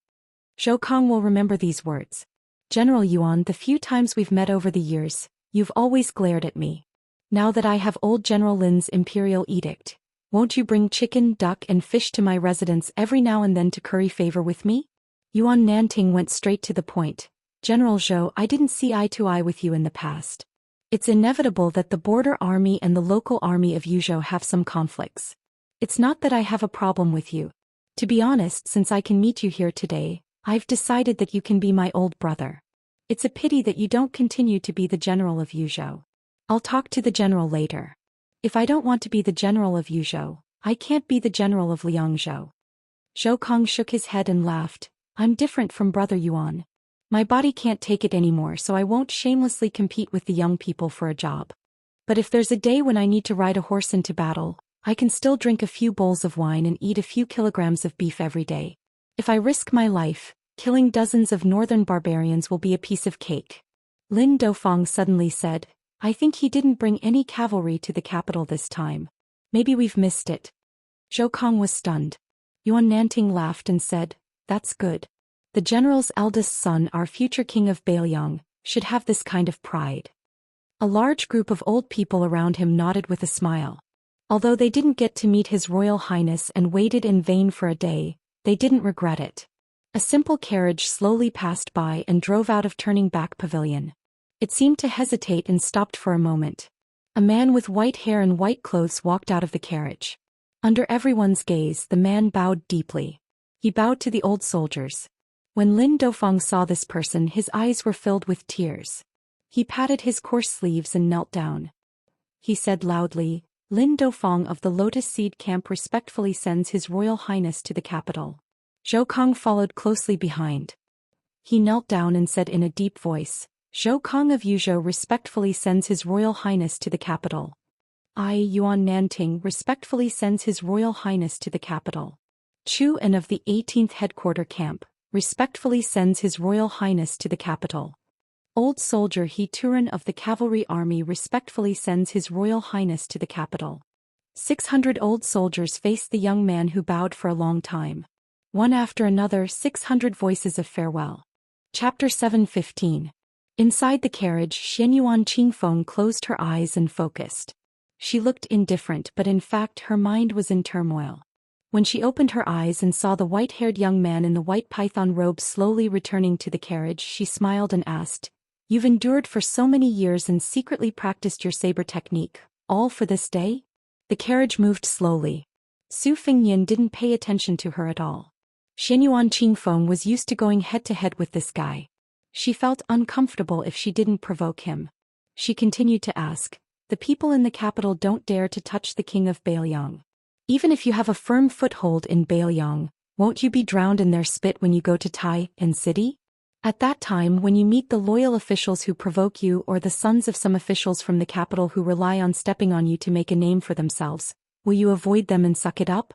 Zhou Kong will remember these words. General Yuan, the few times we've met over the years, you've always glared at me. Now that I have old General Lin's imperial edict, won't you bring chicken, duck and fish to my residence every now and then to curry favor with me? Yuan Nanting went straight to the point. General Zhou, I didn't see eye to eye with you in the past. It's inevitable that the border army and the local army of Yuzhou have some conflicts. It's not that I have a problem with you. To be honest, since I can meet you here today, I've decided that you can be my old brother. It's a pity that you don't continue to be the general of Yuzhou. I'll talk to the general later. If I don't want to be the general of Yuzhou, I can't be the general of Liangzhou. Zhou Kong shook his head and laughed. I'm different from Brother Yuan. My body can't take it anymore, so I won't shamelessly compete with the young people for a job. But if there's a day when I need to ride a horse into battle, I can still drink a few bowls of wine and eat a few kilograms of beef every day. If I risk my life, killing dozens of northern barbarians will be a piece of cake. Lin Dofeng suddenly said, I think he didn't bring any cavalry to the capital this time. Maybe we've missed it. Zhou Kong was stunned. Yuan Nanting laughed and said, that's good. The general's eldest son, our future king of Bailiang, should have this kind of pride. A large group of old people around him nodded with a smile. Although they didn't get to meet His Royal Highness and waited in vain for a day, they didn't regret it. A simple carriage slowly passed by and drove out of Turning Back Pavilion. It seemed to hesitate and stopped for a moment. A man with white hair and white clothes walked out of the carriage. Under everyone's gaze, the man bowed deeply. He bowed to the old soldiers. When Lin Dofeng saw this person, his eyes were filled with tears. He patted his coarse sleeves and knelt down. He said loudly, Lin Dofeng of the Lotus Seed Camp respectfully sends His Royal Highness to the capital. Zhou Kong followed closely behind. He knelt down and said in a deep voice, Zhou Kong of Yuzhou respectfully sends His Royal Highness to the capital. I, Yuan Nanting, respectfully sends His Royal Highness to the capital. Chu An of the 18th Headquarter Camp respectfully sends His Royal Highness to the capital. Old Soldier He Turan of the Cavalry Army respectfully sends His Royal Highness to the capital. 600 old soldiers faced the young man who bowed for a long time. One after another, 600 voices of farewell. Chapter 7:15. Inside the carriage, Xianyuan Qingfeng closed her eyes and focused. She looked indifferent, but in fact her mind was in turmoil. When she opened her eyes and saw the white-haired young man in the white python robe slowly returning to the carriage, she smiled and asked, You've endured for so many years and secretly practiced your saber technique, all for this day? The carriage moved slowly. Su Fingyan didn't pay attention to her at all. Xianyuan Qingfeng was used to going head-to-head with this guy. She felt uncomfortable if she didn't provoke him. She continued to ask, The people in the capital don't dare to touch the king of Bailiang. Even if you have a firm foothold in Bailiang, won't you be drowned in their spit when you go to Tai and City? At that time, when you meet the loyal officials who provoke you or the sons of some officials from the capital who rely on stepping on you to make a name for themselves, will you avoid them and suck it up?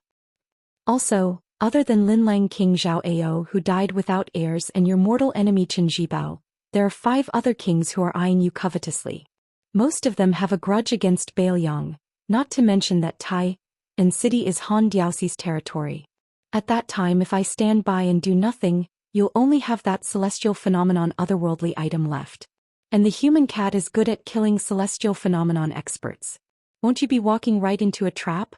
Also, other than Linlang King Zhao Ao who died without heirs and your mortal enemy Chen Zhibao, there are 5 other kings who are eyeing you covetously. Most of them have a grudge against Bailiang, not to mention that Tai and City is Han Diaoxi's territory. At that time, if I stand by and do nothing, you'll only have that celestial phenomenon otherworldly item left. And the human cat is good at killing celestial phenomenon experts. Won't you be walking right into a trap?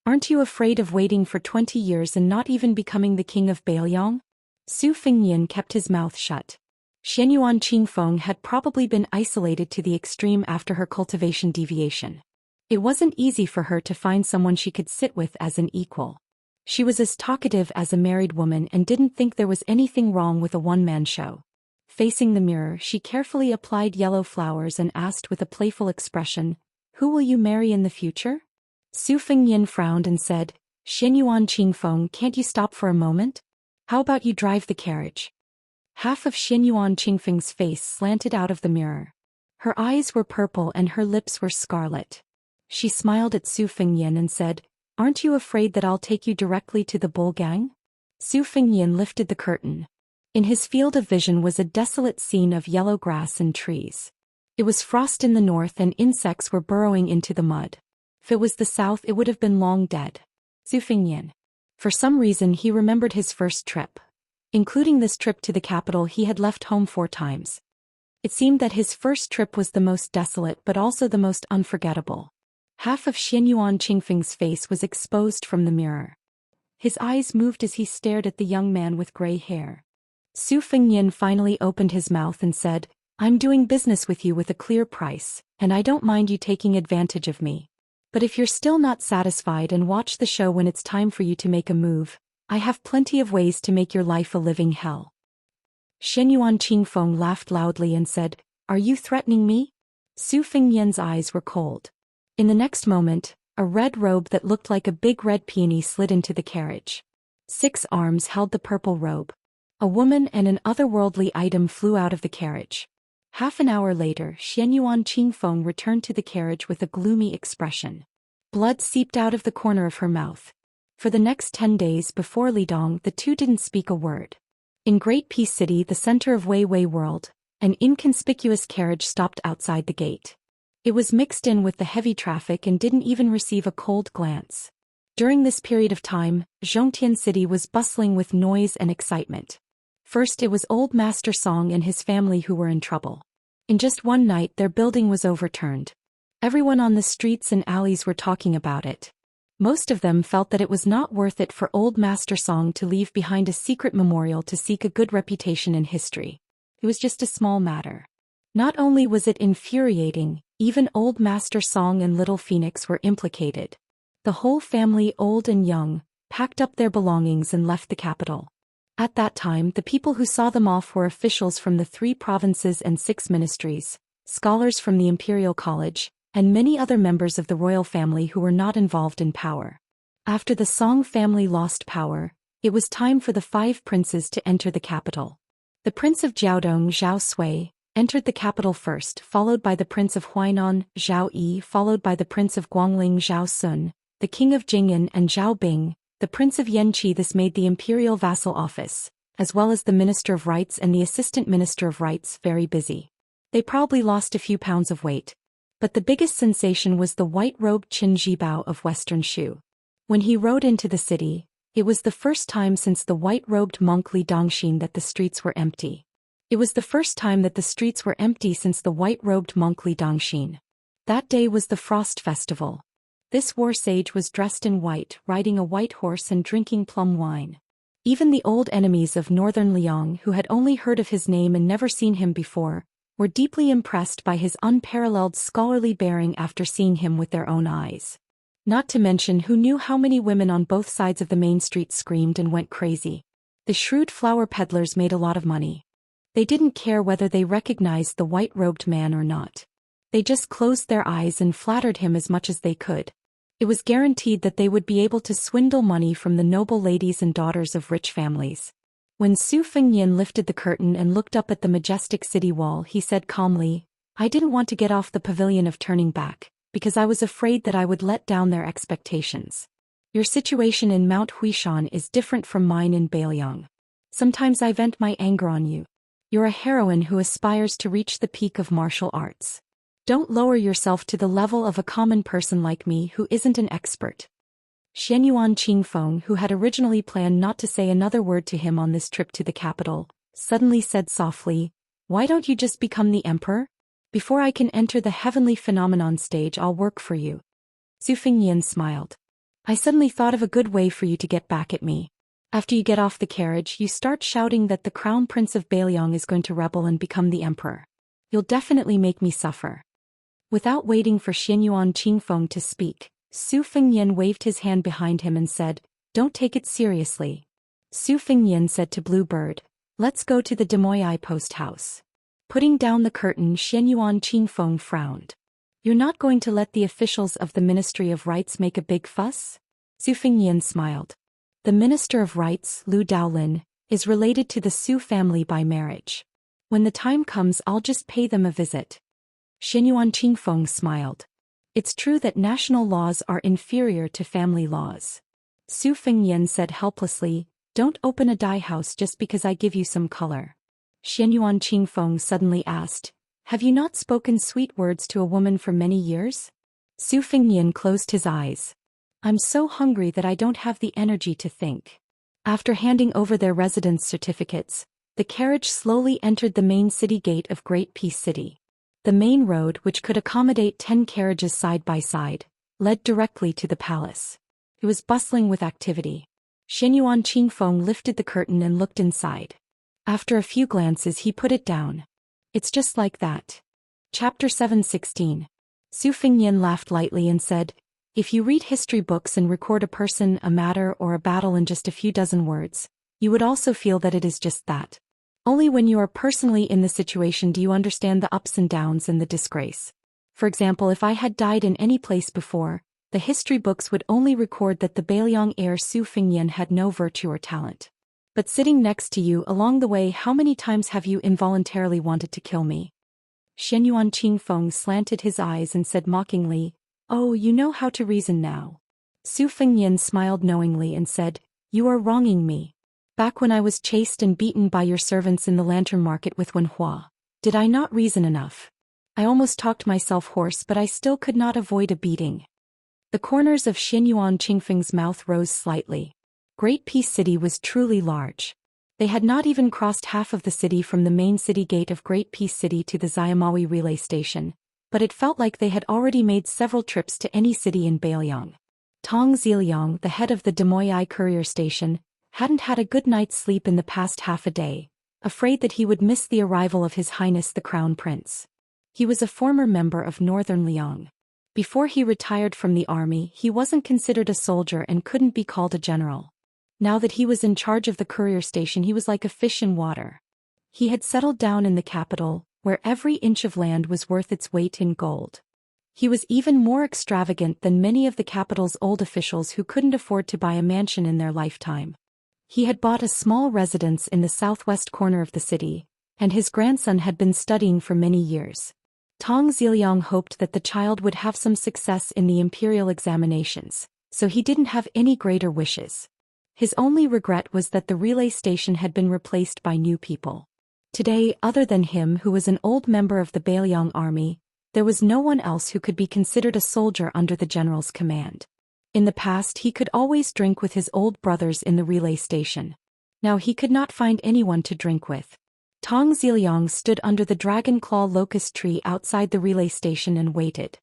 Aren't you afraid of waiting for 20 years and not even becoming the king of Bailiang? Su Fingyan kept his mouth shut. Xianyuan Qingfeng had probably been isolated to the extreme after her cultivation deviation. It wasn't easy for her to find someone she could sit with as an equal. She was as talkative as a married woman and didn't think there was anything wrong with a one-man show. Facing the mirror, she carefully applied yellow flowers and asked with a playful expression, Who will you marry in the future? Su Fingyan frowned and said, Xianyuan Qingfeng, can't you stop for a moment? How about you drive the carriage? Half of Xianyuan Qingfeng's face slanted out of the mirror. Her eyes were purple and her lips were scarlet. She smiled at Su Fingyan and said, Aren't you afraid that I'll take you directly to the bull gang? Su Fingyan lifted the curtain. In his field of vision was a desolate scene of yellow grass and trees. It was frost in the north and insects were burrowing into the mud. If it was the south, it would have been long dead. Su Fingyan. For some reason he remembered his first trip. Including this trip to the capital, he had left home 4 times. It seemed that his first trip was the most desolate but also the most unforgettable. Half of Xianyuan Qingfeng's face was exposed from the mirror. His eyes moved as he stared at the young man with gray hair. Su Fingyan finally opened his mouth and said, I'm doing business with you with a clear price, and I don't mind you taking advantage of me. But if you're still not satisfied and watch the show when it's time for you to make a move, I have plenty of ways to make your life a living hell. Xianyuan Qingfeng laughed loudly and said, Are you threatening me? Su Fingyan's eyes were cold. In the next moment, a red robe that looked like a big red peony slid into the carriage. 6 arms held the purple robe. A woman and an otherworldly item flew out of the carriage. Half an hour later, Xianyuan Qingfeng returned to the carriage with a gloomy expression. Blood seeped out of the corner of her mouth. For the next 10 days before Lidong, the two didn't speak a word. In Great Peace City, the center of Wei Wei World, an inconspicuous carriage stopped outside the gate. It was mixed in with the heavy traffic and didn't even receive a cold glance. During this period of time, Zhongtian City was bustling with noise and excitement. First, it was old Master Song and his family who were in trouble. In just one night, their building was overturned. Everyone on the streets and alleys were talking about it. Most of them felt that it was not worth it for old Master Song to leave behind a secret memorial to seek a good reputation in history. It was just a small matter. Not only was it infuriating, even old Master Song and Little Phoenix were implicated. The whole family, old and young, packed up their belongings and left the capital. At that time, the people who saw them off were officials from the 3 provinces and 6 ministries, scholars from the Imperial College, and many other members of the royal family who were not involved in power. After the Song family lost power, it was time for the 5 princes to enter the capital. The Prince of Jiaodong, Zhao Sui, entered the capital first, followed by the Prince of Huainan, Zhao Yi, followed by the Prince of Guangling, Zhao Sun, the King of Jing'an and Zhao Bing, the Prince of Yanqi. This made the imperial vassal office, as well as the Minister of Rights and the Assistant Minister of Rights, very busy. They probably lost a few pounds of weight. But the biggest sensation was the white-robed Qin Zhibao of Western Shu. When he rode into the city, it was the first time since the white-robed monk Li Dongxin that the streets were empty. It was the first time that the streets were empty since the white-robed monk Li Dongxin. That day was the Frost Festival. This war sage was dressed in white, riding a white horse and drinking plum wine. Even the old enemies of northern Liang, who had only heard of his name and never seen him before, were deeply impressed by his unparalleled scholarly bearing after seeing him with their own eyes. Not to mention who knew how many women on both sides of the main street screamed and went crazy. The shrewd flower peddlers made a lot of money. They didn't care whether they recognized the white-robed man or not. They just closed their eyes and flattered him as much as they could. It was guaranteed that they would be able to swindle money from the noble ladies and daughters of rich families. When Su Fengnian lifted the curtain and looked up at the majestic city wall, he said calmly, "I didn't want to get off the pavilion of turning back, because I was afraid that I would let down their expectations. Your situation in Mount Huishan is different from mine in Bailiang. Sometimes I vent my anger on you. You're a heroine who aspires to reach the peak of martial arts. Don't lower yourself to the level of a common person like me who isn't an expert." Xianyuan Qingfeng, who had originally planned not to say another word to him on this trip to the capital, suddenly said softly, "Why don't you just become the emperor? Before I can enter the heavenly phenomenon stage, I'll work for you." Su Fengnian smiled. "I suddenly thought of a good way for you to get back at me. After you get off the carriage, you start shouting that the Crown Prince of Bailiang is going to rebel and become the emperor. You'll definitely make me suffer." Without waiting for Xianyuan Qingfeng to speak, Su Fengnian waved his hand behind him and said, "Don't take it seriously." Su Fengnian said to Bluebird, "Let's go to the Demoyai post house." Putting down the curtain, Xianyuan Qingfeng frowned. "You're not going to let the officials of the Ministry of Rights make a big fuss?" Su Fengnian smiled. "The Minister of Rights, Lu Daolin, is related to the Su family by marriage. When the time comes, I'll just pay them a visit." Xianyuan Qingfeng smiled. "It's true that national laws are inferior to family laws." Su Fengnian said helplessly, "Don't open a dye house just because I give you some color." Xianyuan Qingfeng suddenly asked, "Have you not spoken sweet words to a woman for many years?" Su Fengnian closed his eyes. "I'm so hungry that I don't have the energy to think." After handing over their residence certificates, the carriage slowly entered the main city gate of Great Peace City. The main road, which could accommodate 10 carriages side by side, led directly to the palace. It was bustling with activity. Xianyuan Qingfeng lifted the curtain and looked inside. After a few glances, he put it down. "It's just like that." Chapter 716. Su Fengnian laughed lightly and said, "If you read history books and record a person, a matter, or a battle in just a few dozen words, you would also feel that it is just that. Only when you are personally in the situation do you understand the ups and downs and the disgrace. For example, if I had died in any place before, the history books would only record that the Bailiang heir Su Fengnian had no virtue or talent. But sitting next to you along the way, how many times have you involuntarily wanted to kill me?" Xianyuan Qingfeng slanted his eyes and said mockingly, "Oh, you know how to reason now." Su Fengnian smiled knowingly and said, "You are wronging me. Back when I was chased and beaten by your servants in the lantern market with Wenhua, did I not reason enough? I almost talked myself hoarse, but I still could not avoid a beating." The corners of Xianyuan Qingfeng's mouth rose slightly. Great Peace City was truly large. They had not even crossed half of the city from the main city gate of Great Peace City to the Xiamawi relay station, but it felt like they had already made several trips to any city in Bailiang. Tong Ziliang, the head of the Demoyai courier station, hadn't had a good night's sleep in the past half a day, afraid that he would miss the arrival of His Highness the Crown Prince. He was a former member of Northern Liang. Before he retired from the army, he wasn't considered a soldier and couldn't be called a general. Now that he was in charge of the courier station, he was like a fish in water. He had settled down in the capital, where every inch of land was worth its weight in gold. He was even more extravagant than many of the capital's old officials who couldn't afford to buy a mansion in their lifetime. He had bought a small residence in the southwest corner of the city, and his grandson had been studying for many years. Tong Ziliang hoped that the child would have some success in the imperial examinations, so he didn't have any greater wishes. His only regret was that the relay station had been replaced by new people. Today, other than him who was an old member of the Bailiang army, there was no one else who could be considered a soldier under the general's command. In the past he could always drink with his old brothers in the relay station. Now he could not find anyone to drink with. Tong Ziliang stood under the dragon claw locust tree outside the relay station and waited.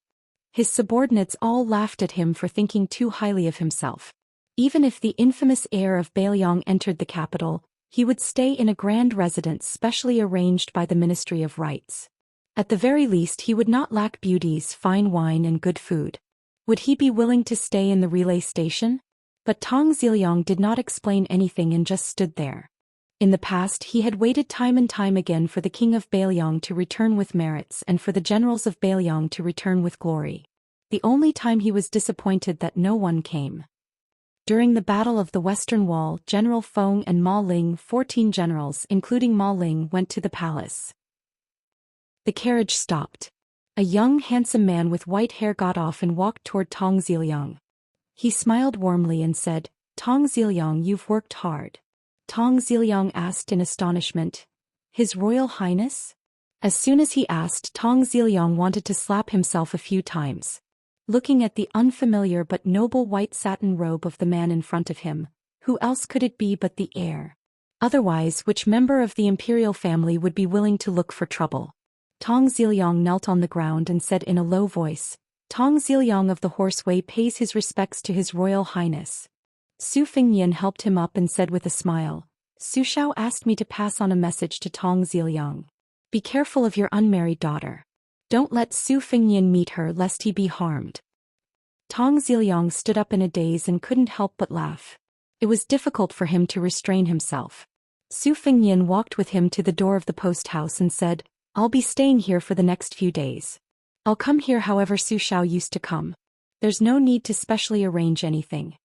His subordinates all laughed at him for thinking too highly of himself. Even if the infamous heir of Bailiang entered the capital, he would stay in a grand residence specially arranged by the Ministry of Rites. At the very least he would not lack beauties, fine wine and good food. Would he be willing to stay in the relay station? But Tong Ziliang did not explain anything and just stood there. In the past he had waited time and time again for the king of Bailiang to return with merits and for the generals of Bailiang to return with glory. The only time he was disappointed that no one came. During the Battle of the Western Wall, General Feng and Ma Ling, 14 generals including Ma Ling, went to the palace. The carriage stopped. A young handsome man with white hair got off and walked toward Tong Ziliang. He smiled warmly and said, "Tong Ziliang, you've worked hard." Tong Ziliang asked in astonishment, "His Royal Highness?" As soon as he asked, Tong Ziliang wanted to slap himself a few times. Looking at the unfamiliar but noble white satin robe of the man in front of him, who else could it be but the heir? Otherwise, which member of the imperial family would be willing to look for trouble? Tong Ziliang knelt on the ground and said in a low voice, "Tong Ziliang of the Horseway pays his respects to His Royal Highness." Su Fengnian helped him up and said with a smile, "Su Xiao asked me to pass on a message to Tong Ziliang. Be careful of your unmarried daughter. Don't let Su Fengnian meet her lest he be harmed." Tong Ziliang stood up in a daze and couldn't help but laugh. It was difficult for him to restrain himself. Su Fengnian walked with him to the door of the post house and said, "I'll be staying here for the next few days. I'll come here however Su Xiao used to come. There's no need to specially arrange anything."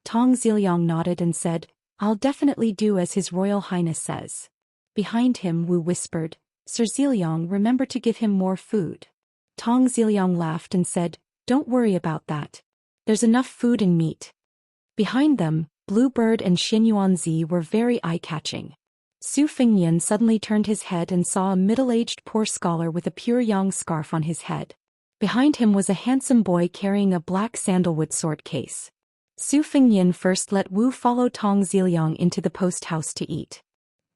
Tong Ziliang nodded and said, "I'll definitely do as His Royal Highness says." Behind him Wu whispered, "Sir Ziliang, remember to give him more food." Tong Ziliang laughed and said, "Don't worry about that. There's enough food and meat." Behind them, Bluebird and Xinyuanzi were very eye-catching. Su Fengnian suddenly turned his head and saw a middle-aged poor scholar with a pure yang scarf on his head. Behind him was a handsome boy carrying a black sandalwood sword case. Su Fengnian first let Wu follow Tong Ziliang into the post house to eat.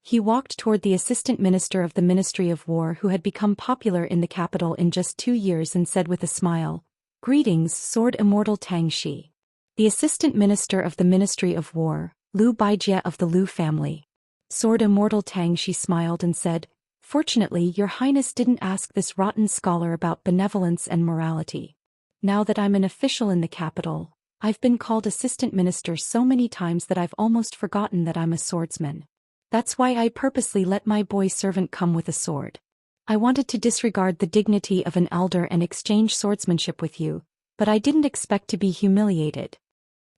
He walked toward the assistant minister of the Ministry of War who had become popular in the capital in just 2 years and said with a smile, "Greetings, Sword Immortal Tang Shi." The assistant minister of the Ministry of War, Liu Baijie of the Liu family. Sword Immortal Tang Shi smiled and said, "Fortunately, Your Highness didn't ask this rotten scholar about benevolence and morality. Now that I'm an official in the capital, I've been called assistant minister so many times that I've almost forgotten that I'm a swordsman. That's why I purposely let my boy servant come with a sword. I wanted to disregard the dignity of an elder and exchange swordsmanship with you, but I didn't expect to be humiliated."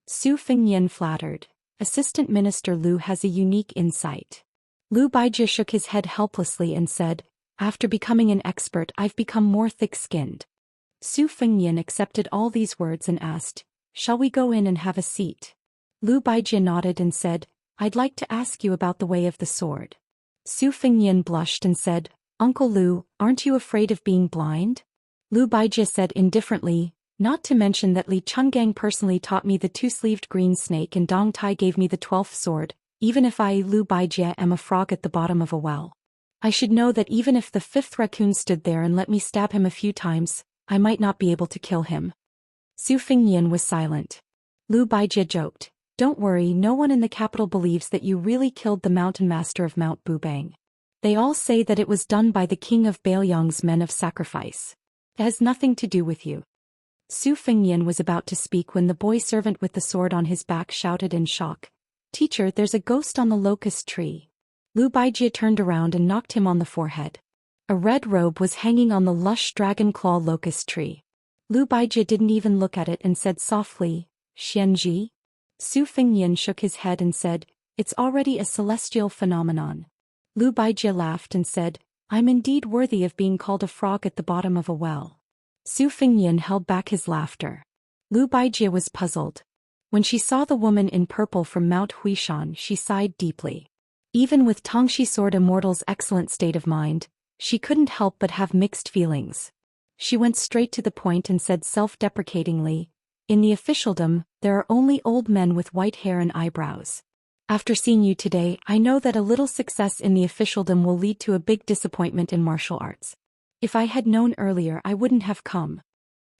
Su Fengnian flattered. Assistant Minister Liu has a unique insight. Liu Baijie shook his head helplessly and said, "After becoming an expert, I've become more thick-skinned." Su Fengnian accepted all these words and asked, "Shall we go in and have a seat?" Liu Baijie nodded and said, "I'd like to ask you about the way of the sword." Su Fengnian blushed and said, "Uncle Liu, aren't you afraid of being blind?" Liu Baijie said indifferently, "Not to mention that Li Chungang personally taught me the two-sleeved green snake and Dong Tai gave me the 12th sword, even if I, Liu Baijie, am a frog at the bottom of a well. I should know that even if the 5th raccoon stood there and let me stab him a few times, I might not be able to kill him." Su Fengnian was silent. Liu Baijie joked, "Don't worry, no one in the capital believes that you really killed the mountain master of Mount Bubang. They all say that it was done by the king of Bailiang's men of sacrifice. It has nothing to do with you." Su Fengnian was about to speak when the boy servant with the sword on his back shouted in shock, "Teacher, there's a ghost on the locust tree." Lu Baijie turned around and knocked him on the forehead. A red robe was hanging on the lush dragon claw locust tree. Lu Baijie didn't even look at it and said softly, "Xianxia?" Su Fengyan shook his head and said, "It's already a celestial phenomenon." Lu Baijie laughed and said, "I'm indeed worthy of being called a frog at the bottom of a well." Su Fengyan held back his laughter. Lu Baijie was puzzled. When she saw the woman in purple from Mount Huishan, she sighed deeply. Even with Tongxi Sword Immortal's excellent state of mind, she couldn't help but have mixed feelings. She went straight to the point and said self-deprecatingly, "In the officialdom, there are only old men with white hair and eyebrows. After seeing you today, I know that a little success in the officialdom will lead to a big disappointment in martial arts. If I had known earlier, I wouldn't have come."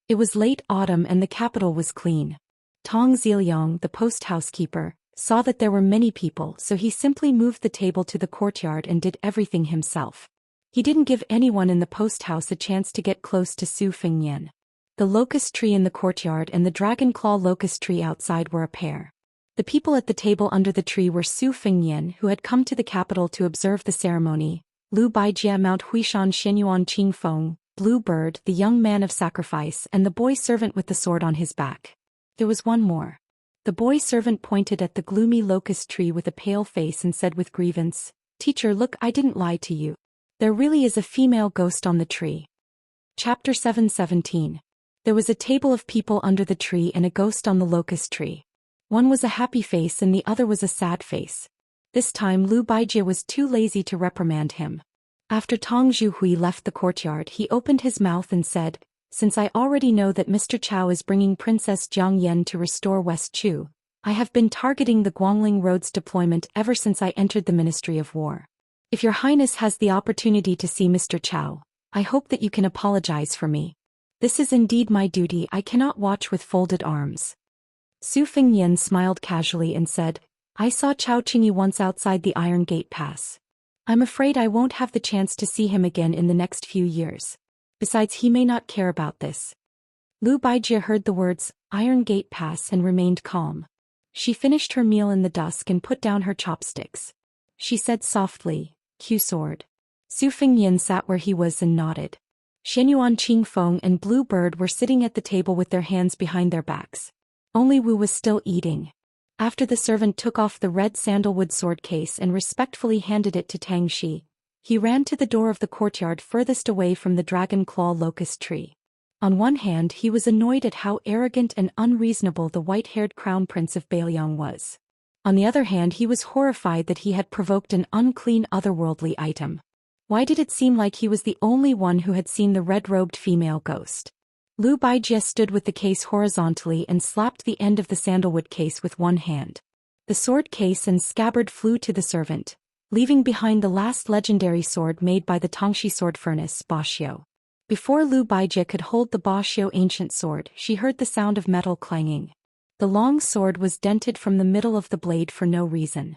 It was late autumn and the capital was clean. Tong Ziliang, the post housekeeper, saw that there were many people, so he simply moved the table to the courtyard and did everything himself. He didn't give anyone in the post house a chance to get close to Su Fengyan. The locust tree in the courtyard and the dragon claw locust tree outside were a pair. The people at the table under the tree were Su Fengyan, who had come to the capital to observe the ceremony, Lu Baijie, Mount Huishan Xianyuan Qingfeng, Blue Bird, the young man of sacrifice, and the boy servant with the sword on his back. There was one more. The boy servant pointed at the gloomy locust tree with a pale face and said with grievance, "Teacher, look, I didn't lie to you. There really is a female ghost on the tree." Chapter 7:17. There was a table of people under the tree and a ghost on the locust tree. One was a happy face and the other was a sad face. This time Lu Baijie was too lazy to reprimand him. After Tong Zhuhui left the courtyard, he opened his mouth and said, "Since I already know that Mr. Chao is bringing Princess Jiang Yan to restore West Chu, I have been targeting the Guangling Road's deployment ever since I entered the Ministry of War. If Your Highness has the opportunity to see Mr. Chao, I hope that you can apologize for me. This is indeed my duty. I cannot watch with folded arms." Su Fengyan smiled casually and said, "I saw Chao Qingyi once outside the Iron Gate Pass. I'm afraid I won't have the chance to see him again in the next few years. Besides, he may not care about this." Lu Baijie heard the words, Iron Gate Pass, and remained calm. She finished her meal in the dusk and put down her chopsticks. She said softly, "Q sword." Su Fengyan sat where he was and nodded. Xianyuan Qingfeng and Blue Bird were sitting at the table with their hands behind their backs. Only Wu was still eating. After the servant took off the red sandalwood sword case and respectfully handed it to Tang Shi, he ran to the door of the courtyard furthest away from the dragon claw locust tree. On one hand, he was annoyed at how arrogant and unreasonable the white-haired crown prince of Bailiang was. On the other hand, he was horrified that he had provoked an unclean otherworldly item. Why did it seem like he was the only one who had seen the red-robed female ghost? Lu Baijie stood with the case horizontally and slapped the end of the sandalwood case with one hand. The sword case and scabbard flew to the servant, leaving behind the last legendary sword made by the Tongxi sword furnace, Bashio. Before Lu Baijie could hold the Bashio ancient sword, she heard the sound of metal clanging. The long sword was dented from the middle of the blade for no reason.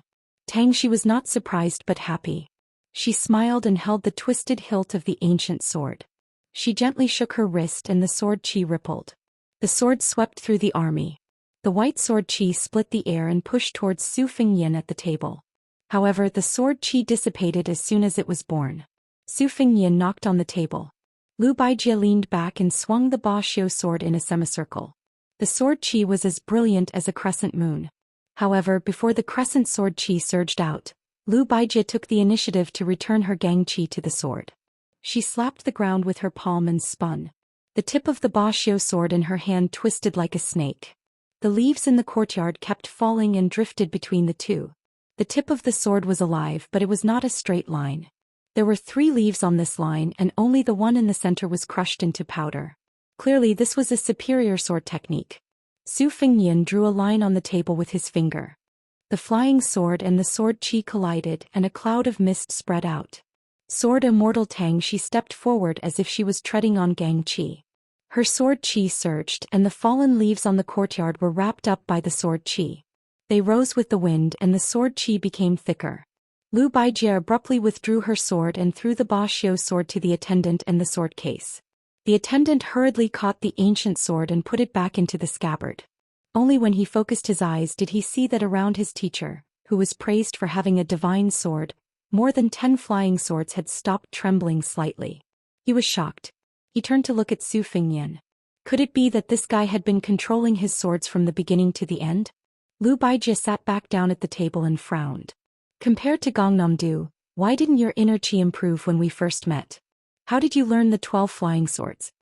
Tangxi was not surprised but happy. She smiled and held the twisted hilt of the ancient sword. She gently shook her wrist and the sword chi rippled. The sword swept through the army. The white sword chi split the air and pushed towards Su Fengyan at the table. However, the sword chi dissipated as soon as it was born. Su Fengyan knocked on the table. Lu Baijie leaned back and swung the Bashio sword in a semicircle. The sword chi was as brilliant as a crescent moon. However, before the crescent sword chi surged out, Lu Baijie took the initiative to return her gang chi to the sword. She slapped the ground with her palm and spun. The tip of the Bashio sword in her hand twisted like a snake. The leaves in the courtyard kept falling and drifted between the two. The tip of the sword was alive, but it was not a straight line. There were 3 leaves on this line and only the one in the center was crushed into powder. Clearly this was a superior sword technique. Su Fengyan drew a line on the table with his finger. The flying sword and the sword chi collided and a cloud of mist spread out. Sword Immortal Tang, she stepped forward as if she was treading on gang chi. Her sword chi surged and the fallen leaves on the courtyard were wrapped up by the sword chi. They rose with the wind and the sword chi became thicker. Lu Baijie abruptly withdrew her sword and threw the Bashio sword to the attendant and the sword case. The attendant hurriedly caught the ancient sword and put it back into the scabbard. Only when he focused his eyes did he see that around his teacher, who was praised for having a divine sword, more than 10 flying swords had stopped trembling slightly. He was shocked. He turned to look at Su Fengyan. Could it be that this guy had been controlling his swords from the beginning to the end? Lu Baijie sat back down at the table and frowned. Compared to Gangnam-do, why didn't your inner chi improve when we first met? How did you learn the 12 flying swords?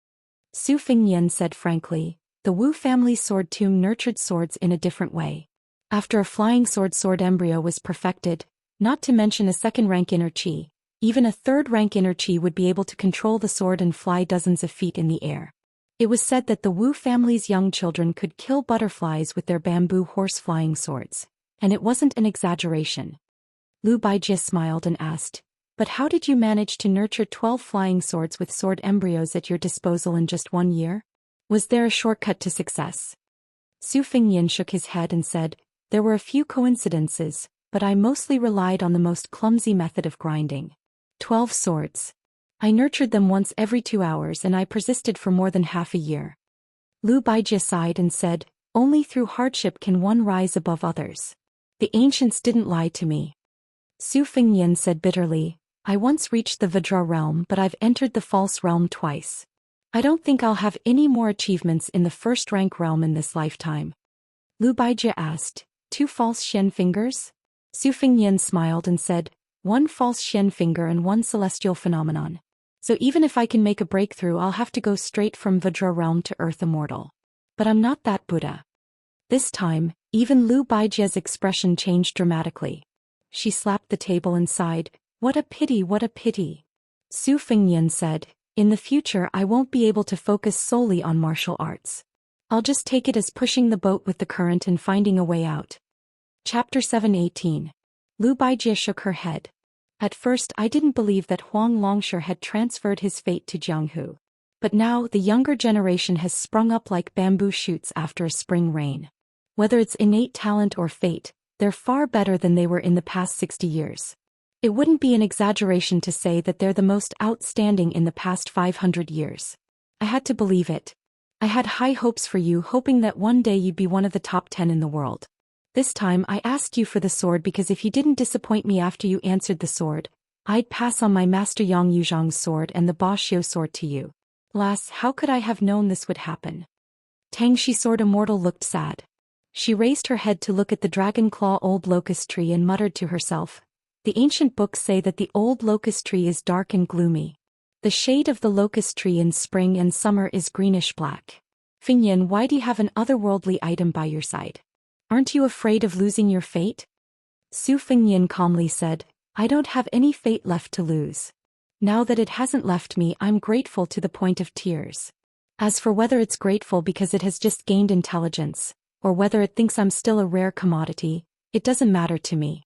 Su Fengyan said frankly, the Wu family sword tomb nurtured swords in a different way. After a flying sword embryo was perfected, not to mention a second-rank inner chi, even a third-rank inner chi would be able to control the sword and fly dozens of feet in the air. It was said that the Wu family's young children could kill butterflies with their bamboo horse flying swords, and it wasn't an exaggeration. Lu Baijie smiled and asked, but how did you manage to nurture 12 flying swords with sword embryos at your disposal in just 1 year? Was there a shortcut to success? Su Fengyan shook his head and said, there were a few coincidences, but I mostly relied on the most clumsy method of grinding. 12 swords. I nurtured them once every 2 hours and I persisted for more than half a year. Lu Baijie sighed and said, only through hardship can one rise above others. The ancients didn't lie to me. Su Fengyan said bitterly, I once reached the Vajra realm but I've entered the false realm twice. I don't think I'll have any more achievements in the first-rank realm in this lifetime. Lu Baijie asked, 2 false Xian fingers? Su Fengyan smiled and said, 1 false Xian finger and 1 celestial phenomenon. So even if I can make a breakthrough I'll have to go straight from Vajra realm to Earth Immortal. But I'm not that Buddha. This time, even Lu Baijie's expression changed dramatically. She slapped the table and sighed, what a pity, what a pity. Su Fengyan said, in the future I won't be able to focus solely on martial arts. I'll just take it as pushing the boat with the current and finding a way out. Chapter 7:18. Lu Baijie shook her head. At first I didn't believe that Huang Longshi had transferred his fate to Jianghu. But now the younger generation has sprung up like bamboo shoots after a spring rain. Whether it's innate talent or fate, they're far better than they were in the past 60 years. It wouldn't be an exaggeration to say that they're the most outstanding in the past 500 years. I had to believe it. I had high hopes for you, hoping that one day you'd be one of the top 10 in the world. This time I asked you for the sword because if you didn't disappoint me after you answered the sword, I'd pass on my master Yang Yuzhang's sword and the Ba Xiu sword to you. Alas, how could I have known this would happen? Tangshi Sword Immortal looked sad. She raised her head to look at the dragon claw old locust tree and muttered to herself, the ancient books say that the old locust tree is dark and gloomy. The shade of the locust tree in spring and summer is greenish-black. Fengyan, why do you have an otherworldly item by your side? Aren't you afraid of losing your fate? Su Fengyan calmly said, I don't have any fate left to lose. Now that it hasn't left me, I'm grateful to the point of tears. As for whether it's grateful because it has just gained intelligence, or whether it thinks I'm still a rare commodity, it doesn't matter to me.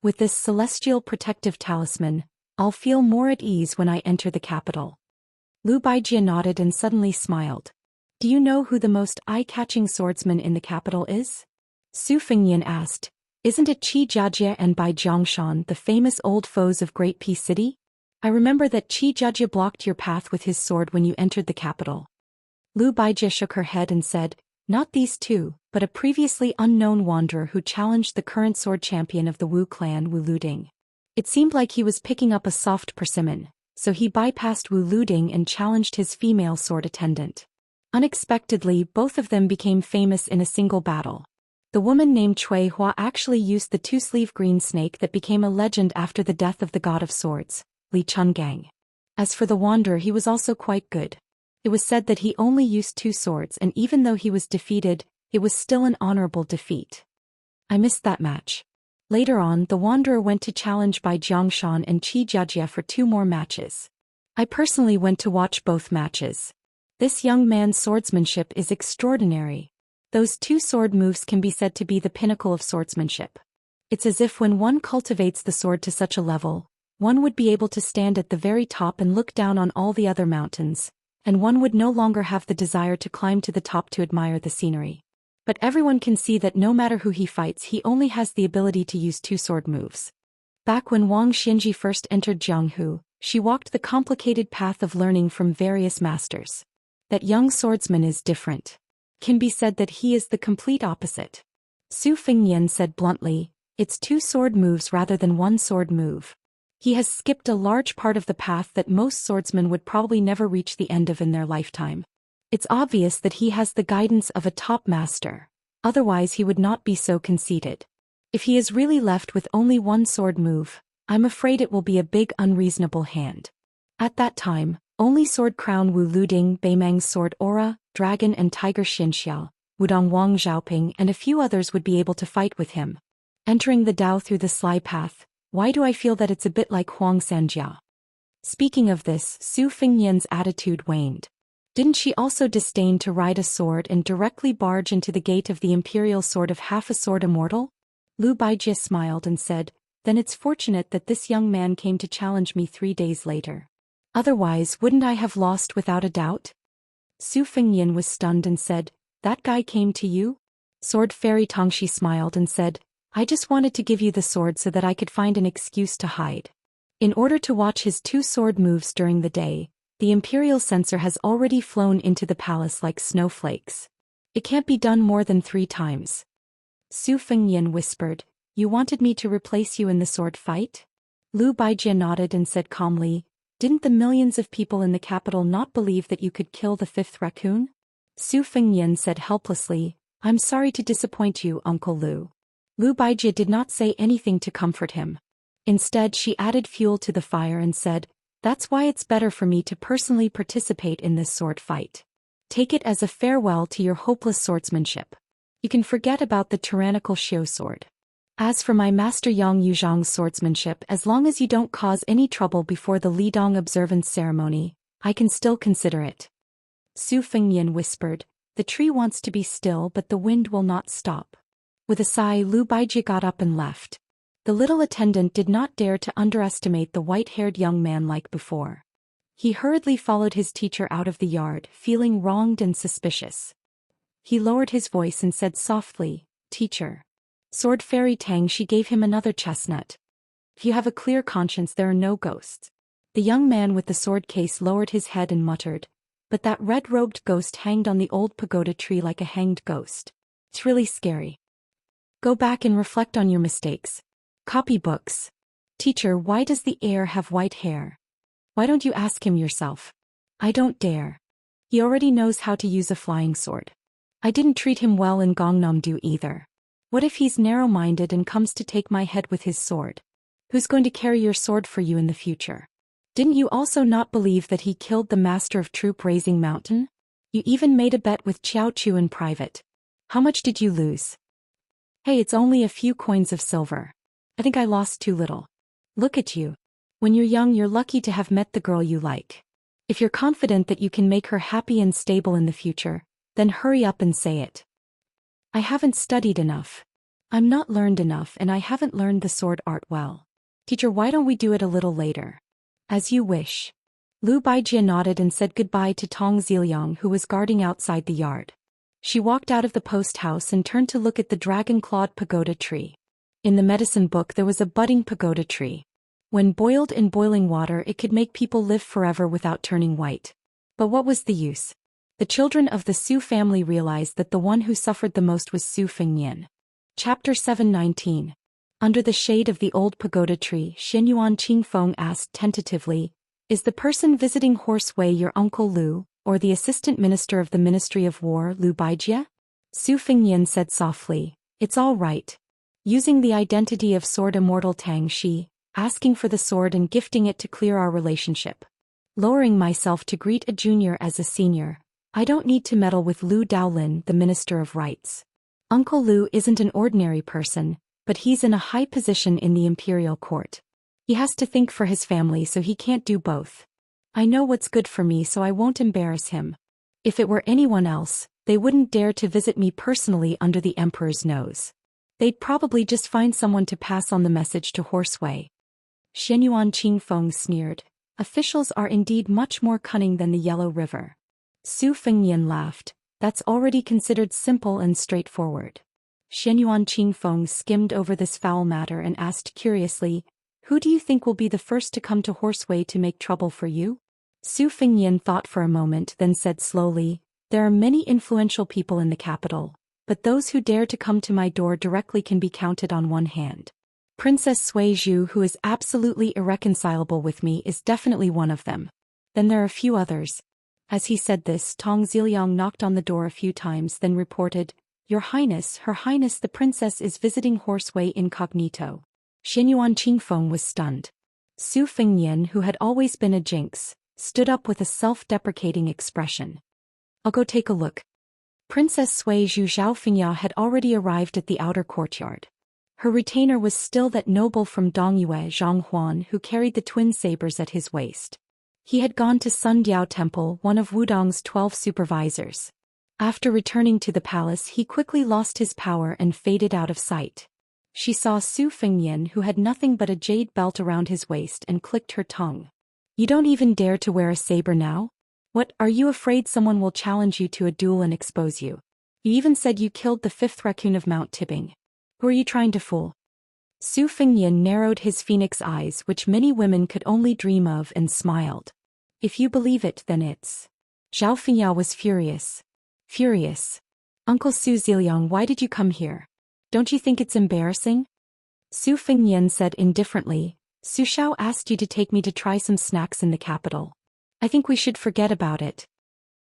With this celestial protective talisman, I'll feel more at ease when I enter the capital. Lu Baijie nodded and suddenly smiled. Do you know who the most eye-catching swordsman in the capital is? Su Fengyan asked, isn't it Qi Jiajie and Bai Jiangshan, the famous old foes of Great Peace City? I remember that Qi Jiajie blocked your path with his sword when you entered the capital. Lu Baijie shook her head and said, not these two, but a previously unknown wanderer who challenged the current sword champion of the Wu clan, Wu Luding. It seemed like he was picking up a soft persimmon, so he bypassed Wu Luding and challenged his female sword attendant. Unexpectedly, both of them became famous in a single battle. The woman named Cui Hua actually used the 2-sleeve green snake that became a legend after the death of the god of swords, Li Chungang. As for the wanderer, he was also quite good. It was said that he only used 2 swords, and even though he was defeated, it was still an honorable defeat. I missed that match. Later on, the wanderer went to challenge Bai Jiangshan and Qi Jiajie for 2 more matches. I personally went to watch both matches. This young man's swordsmanship is extraordinary. Those 2 sword moves can be said to be the pinnacle of swordsmanship. It's as if when one cultivates the sword to such a level, one would be able to stand at the very top and look down on all the other mountains, and one would no longer have the desire to climb to the top to admire the scenery. But everyone can see that no matter who he fights, he only has the ability to use 2 sword moves. Back when Wang Xinji first entered Jianghu, she walked the complicated path of learning from various masters. That young swordsman is different. Can be said that he is the complete opposite. Su Fengyan said bluntly, It's 2 sword moves rather than 1 sword move. He has skipped a large part of the path that most swordsmen would probably never reach the end of in their lifetime. It's obvious that he has the guidance of a top master, otherwise he would not be so conceited. If he is really left with only 1 sword move, I'm afraid it will be a big unreasonable hand. At that time, only Sword Crown Wu Luding, Beimang's Sword Aura, Dragon and Tiger Xianxia, Wudong Wang Xiaoping and a few others would be able to fight with him. Entering the Dao through the sly path, why do I feel that it's a bit like Huang Sanjia? Speaking of this, Su Fengnian's attitude waned. Didn't she also disdain to ride a sword and directly barge into the gate of the imperial sword of half a sword Immortal? Lu Baijie smiled and said, then it's fortunate that this young man came to challenge me 3 days later. Otherwise, wouldn't I have lost without a doubt? Su Fengnian was stunned and said, that guy came to you? Sword Fairy Tongxi smiled and said, I just wanted to give you the sword so that I could find an excuse to hide. In order to watch his 2 sword moves during the day, the imperial censor has already flown into the palace like snowflakes. It can't be done more than 3 times. Su Fengnian whispered, you wanted me to replace you in the sword fight? Lu Baijie nodded and said calmly, didn't the millions of people in the capital not believe that you could kill the 5th raccoon? Su Fengnian said helplessly, I'm sorry to disappoint you, Uncle Lu. Lu Baijie did not say anything to comfort him. Instead, she added fuel to the fire and said, that's why it's better for me to personally participate in this sword fight. Take it as a farewell to your hopeless swordsmanship. You can forget about the tyrannical Xiu sword. As for my master Yang Yuzhang's swordsmanship, as long as you don't cause any trouble before the Lidong observance ceremony, I can still consider it. Su Fengnian whispered, the tree wants to be still but the wind will not stop. With a sigh, Lu Baijie got up and left. The little attendant did not dare to underestimate the white-haired young man like before. He hurriedly followed his teacher out of the yard, feeling wronged and suspicious. He lowered his voice and said softly, teacher. Sword Fairy Tangxi gave him another chestnut. If you have a clear conscience, there are no ghosts. The young man with the sword case lowered his head and muttered, but that red-robed ghost hanged on the old pagoda tree like a hanged ghost. It's really scary. Go back and reflect on your mistakes. Copy books. Teacher, why does the heir have white hair? Why don't you ask him yourself? I don't dare. He already knows how to use a flying sword. I didn't treat him well in Gangnam-do either. What if he's narrow-minded and comes to take my head with his sword? Who's going to carry your sword for you in the future? Didn't you also not believe that he killed the master of troop raising mountain? You even made a bet with Qiao Chu in private. How much did you lose? Hey, it's only a few coins of silver. I think I lost too little. Look at you. When you're young, you're lucky to have met the girl you like. If you're confident that you can make her happy and stable in the future, then hurry up and say it. I haven't studied enough. I'm not learned enough and I haven't learned the sword art well. Teacher, why don't we do it a little later? As you wish. Lu Baijie nodded and said goodbye to Tong Ziliang, who was guarding outside the yard. She walked out of the post house and turned to look at the dragon-clawed pagoda tree. In the medicine book there was a budding pagoda tree. When boiled in boiling water it could make people live forever without turning white. But what was the use? The children of the Su family realized that the one who suffered the most was Su Fengnian. Chapter 719. Under the shade of the old pagoda tree, Xianyuan Qingfeng asked tentatively, is the person visiting Horseway your Uncle Lu, or the assistant minister of the Ministry of War, Lu Baijie? Su Fengnian said softly, it's all right. Using the identity of Sword Immortal Tangxi, asking for the sword and gifting it to clear our relationship. Lowering myself to greet a junior as a senior, I don't need to meddle with Lu Daolin, the Minister of Rights. Uncle Lu isn't an ordinary person, but he's in a high position in the imperial court. He has to think for his family, so he can't do both. I know what's good for me, so I won't embarrass him. If it were anyone else, they wouldn't dare to visit me personally under the emperor's nose. They'd probably just find someone to pass on the message to Horseway. Xianyuan Qingfeng sneered. Officials are indeed much more cunning than the Yellow River. Su Fengnian laughed. That's already considered simple and straightforward. Xianyuan Qingfeng skimmed over this foul matter and asked curiously, who do you think will be the first to come to Horseway to make trouble for you? Su Fengnian thought for a moment, then said slowly, there are many influential people in the capital, but those who dare to come to my door directly can be counted on one hand. Princess Sui Zhu, who is absolutely irreconcilable with me, is definitely one of them. Then there are a few others. As he said this, Tong Ziliang knocked on the door a few times, then reported, Your Highness, Her Highness the Princess is visiting Horseway incognito. Xinyuan Qingfeng was stunned. Su Fengnian, who had always been a jinx, stood up with a self-deprecating expression. I'll go take a look. Princess Sui Zhu Zhaofengya had already arrived at the outer courtyard. Her retainer was still that noble from Dongyue, Zhang Huan, who carried the twin sabers at his waist. He had gone to Sun Diao Temple, one of Wudong's 12 supervisors. After returning to the palace, he quickly lost his power and faded out of sight. She saw Su Fengnian, who had nothing but a jade belt around his waist, and clicked her tongue. You don't even dare to wear a saber now? What, are you afraid someone will challenge you to a duel and expose you? You even said you killed the 5th raccoon of Mount Tibbing. Who are you trying to fool? Su Fengnian narrowed his phoenix eyes, which many women could only dream of, and smiled. If you believe it, then it's. Zhao Fengya was furious. Furious. Uncle Su Ziliang, why did you come here? Don't you think it's embarrassing? Su Fengnian said indifferently, Su Xiao asked you to take me to try some snacks in the capital. I think we should forget about it.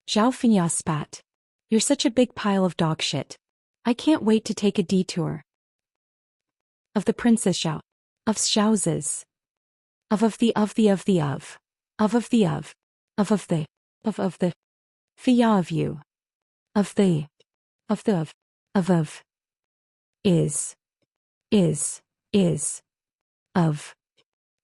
Zhao Fengya spat. You're such a big pile of dog shit. I can't wait to take a detour. Of the Princess Xiao. Of Xiao's. Of the. Fia of you. Of.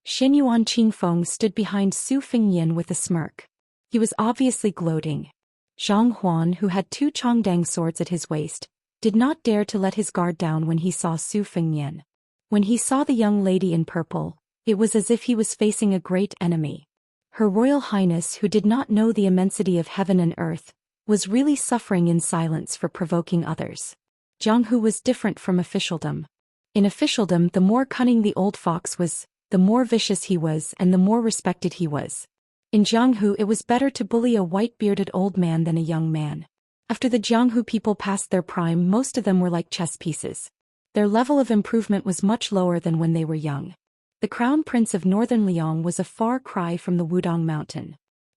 Xinyuan Qingfeng stood behind Su Fengnian with a smirk. He was obviously gloating. Zhang Huan, who had 2 Chongdang swords at his waist, did not dare to let his guard down when he saw Su Fengnian. When he saw the young lady in purple, it was as if he was facing a great enemy. Her Royal Highness, who did not know the immensity of heaven and earth, was really suffering in silence for provoking others. Jiang Hu was different from officialdom. In officialdom, the more cunning the old fox was, the more vicious he was, and the more respected he was. In Jianghu, it was better to bully a white-bearded old man than a young man. After the Jianghu people passed their prime, most of them were like chess pieces. Their level of improvement was much lower than when they were young. The Crown Prince of Northern Liang was a far cry from the Wudong Mountain.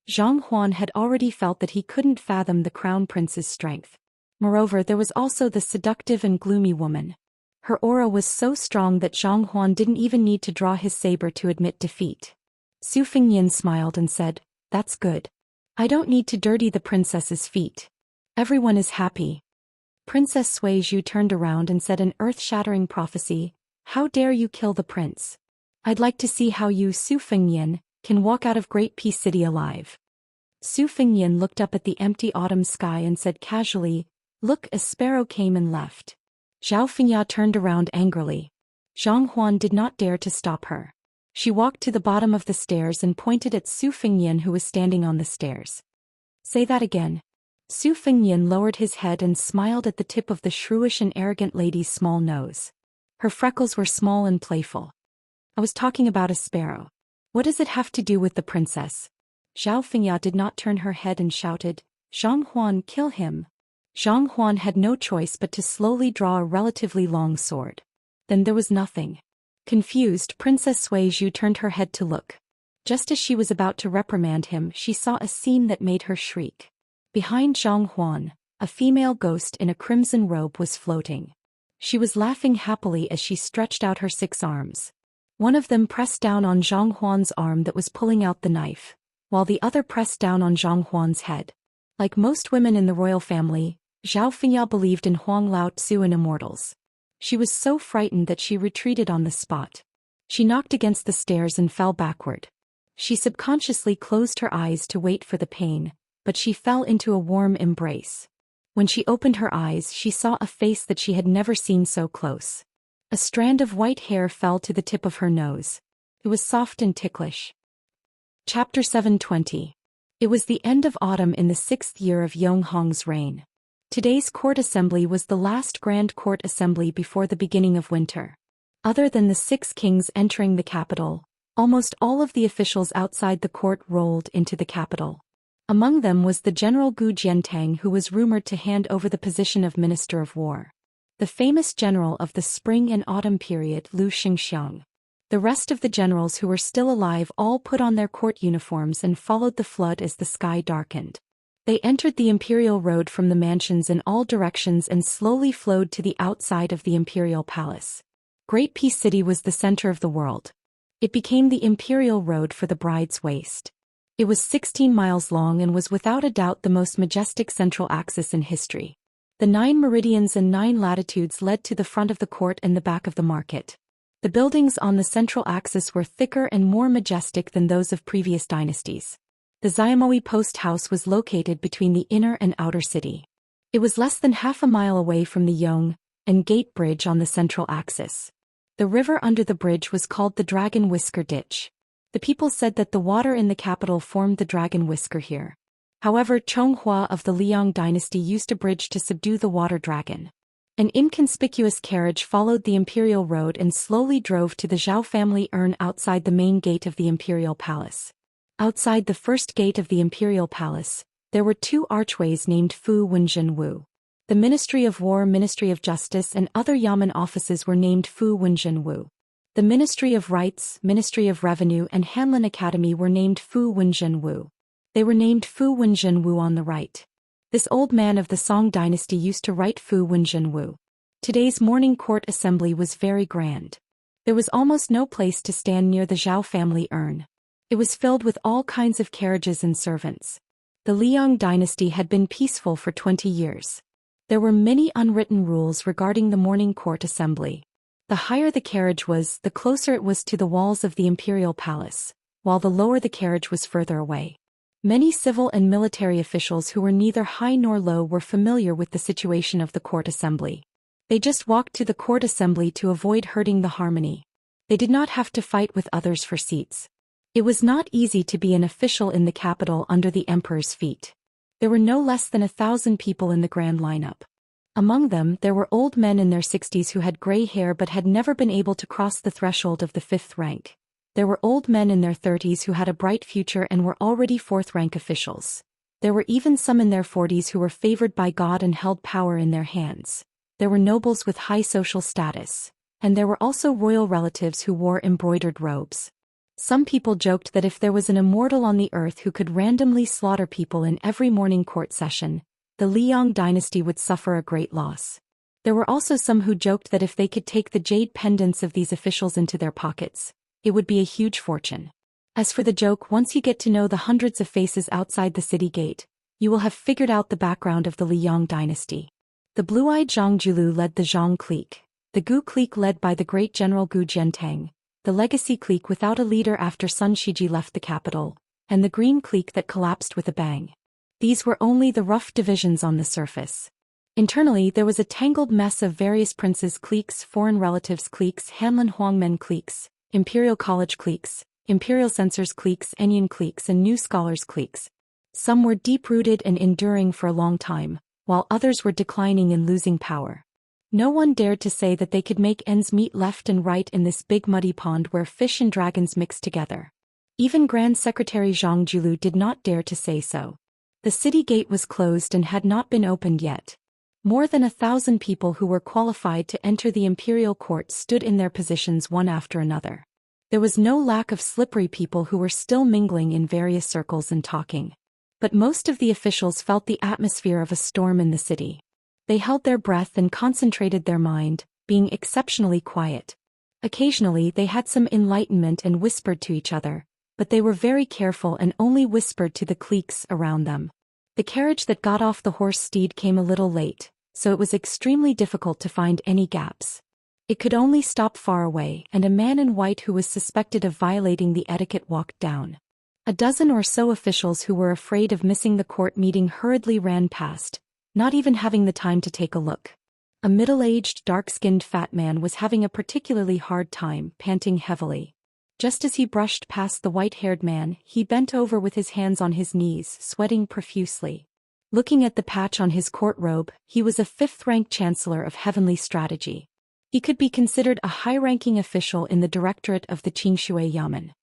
Zhang Huan had already felt that he couldn't fathom the Crown Prince's strength. Moreover, there was also the seductive and gloomy woman. Her aura was so strong that Zhang Huan didn't even need to draw his saber to admit defeat. Su Fengnian smiled and said, That's good. I don't need to dirty the princess's feet. Everyone is happy. Princess Sui Zhu turned around and said an earth-shattering prophecy, How dare you kill the prince? I'd like to see how you, Su Fengnian, can walk out of Great Peace City alive. Su Fengnian looked up at the empty autumn sky and said casually, Look, a sparrow came and left. Zhao Fengya turned around angrily. Zhang Huan did not dare to stop her. She walked to the bottom of the stairs and pointed at Su Fengnian, who was standing on the stairs. Say that again. Su Fengnian lowered his head and smiled at the tip of the shrewish and arrogant lady's small nose. Her freckles were small and playful. I was talking about a sparrow. What does it have to do with the princess? Zhao Fengya did not turn her head and shouted, Zhang Huan, kill him. Zhang Huan had no choice but to slowly draw a relatively long sword. Then there was nothing. Confused, Princess Sui Zhu turned her head to look. Just as she was about to reprimand him, she saw a scene that made her shriek. Behind Zhang Huan, a female ghost in a crimson robe was floating. She was laughing happily as she stretched out her 6 arms. One of them pressed down on Zhang Huan's arm that was pulling out the knife, while the other pressed down on Zhang Huan's head. Like most women in the royal family, Zhao Fengya believed in Huang Lao Tzu and Immortals. She was so frightened that she retreated on the spot. She knocked against the stairs and fell backward. She subconsciously closed her eyes to wait for the pain, but she fell into a warm embrace. When she opened her eyes, she saw a face that she had never seen so close. A strand of white hair fell to the tip of her nose. It was soft and ticklish. Chapter 720. It was the end of autumn in the 6th year of Yonghong's reign. Today's court assembly was the last grand court assembly before the beginning of winter. Other than the 6 kings entering the capital, almost all of the officials outside the court rolled into the capital. Among them was the General Gu Jiantang, who was rumored to hand over the position of Minister of War. The famous general of the spring and autumn period, Lu Xianxia. The rest of the generals who were still alive all put on their court uniforms and followed the flood as the sky darkened. They entered the imperial road from the mansions in all directions and slowly flowed to the outside of the imperial palace. Great Peace City was the center of the world. It became the imperial road for the bride's waist. It was 16 miles long and was without a doubt the most majestic central axis in history. The 9 meridians and 9 latitudes led to the front of the court and the back of the market. The buildings on the central axis were thicker and more majestic than those of previous dynasties. The Xiaomoi post house was located between the inner and outer city. It was less than half a mile away from the Yong and Gate Bridge on the central axis. The river under the bridge was called the Dragon Whisker Ditch. The people said that the water in the capital formed the dragon whisker here. However, Chonghua of the Liang dynasty used a bridge to subdue the water dragon. An inconspicuous carriage followed the imperial road and slowly drove to the Zhao family urn outside the main gate of the imperial palace. Outside the first gate of the imperial palace, there were 2 archways named Fu Wenjin Wu. The Ministry of War, Ministry of Justice and other Yamen offices were named Fu Wenjin Wu. The Ministry of Rights, Ministry of Revenue and Hanlin Academy were named Fu Wenjin Wu. They were named Fu Wenjin Wu on the right. This old man of the Song dynasty used to write Fu Wenjin Wu. Today's morning court assembly was very grand. There was almost no place to stand near the Zhao family urn. It was filled with all kinds of carriages and servants. The Liang dynasty had been peaceful for 20 years. There were many unwritten rules regarding the morning court assembly. The higher the carriage was, the closer it was to the walls of the imperial palace, while the lower the carriage was further away. Many civil and military officials who were neither high nor low were familiar with the situation of the court assembly. They just walked to the court assembly to avoid hurting the harmony. They did not have to fight with others for seats. It was not easy to be an official in the capital under the emperor's feet. There were no less than 1,000 people in the grand lineup. Among them, there were old men in their 60s who had gray hair but had never been able to cross the threshold of the 5th rank. There were old men in their 30s who had a bright future and were already 4th-rank officials. There were even some in their 40s who were favored by God and held power in their hands. There were nobles with high social status. And there were also royal relatives who wore embroidered robes. Some people joked that if there was an immortal on the earth who could randomly slaughter people in every morning court session, the Liang dynasty would suffer a great loss. There were also some who joked that if they could take the jade pendants of these officials into their pockets, it would be a huge fortune. As for the joke, once you get to know the hundreds of faces outside the city gate, you will have figured out the background of the Liang dynasty. The blue-eyed Zhang Julu led the Zhang clique, the Gu clique led by the great general Gu Jiantang, the legacy clique without a leader after Sun Shiji left the capital, and the green clique that collapsed with a bang. These were only the rough divisions on the surface. Internally, there was a tangled mess of various princes' cliques, foreign relatives' cliques, Hanlin Huangmen cliques, Imperial College cliques, Imperial Censors cliques, Enyan cliques and New Scholars cliques. Some were deep-rooted and enduring for a long time, while others were declining and losing power. No one dared to say that they could make ends meet left and right in this big muddy pond where fish and dragons mixed together. Even Grand Secretary Zhang Julu did not dare to say so. The city gate was closed and had not been opened yet. More than 1,000 people who were qualified to enter the imperial court stood in their positions one after another. There was no lack of slippery people who were still mingling in various circles and talking. But most of the officials felt the atmosphere of a storm in the city. They held their breath and concentrated their mind, being exceptionally quiet. Occasionally they had some enlightenment and whispered to each other, but they were very careful and only whispered to the cliques around them. The carriage that got off the horse steed came a little late, so it was extremely difficult to find any gaps. It could only stop far away, and a man in white who was suspected of violating the etiquette walked down. A dozen or so officials who were afraid of missing the court meeting hurriedly ran past, not even having the time to take a look. A middle-aged, dark-skinned fat man was having a particularly hard time, panting heavily. Just as he brushed past the white-haired man, he bent over with his hands on his knees, sweating profusely. Looking at the patch on his court robe, he was a 5th-rank chancellor of heavenly strategy. He could be considered a high-ranking official in the directorate of the Qingshui Yamen.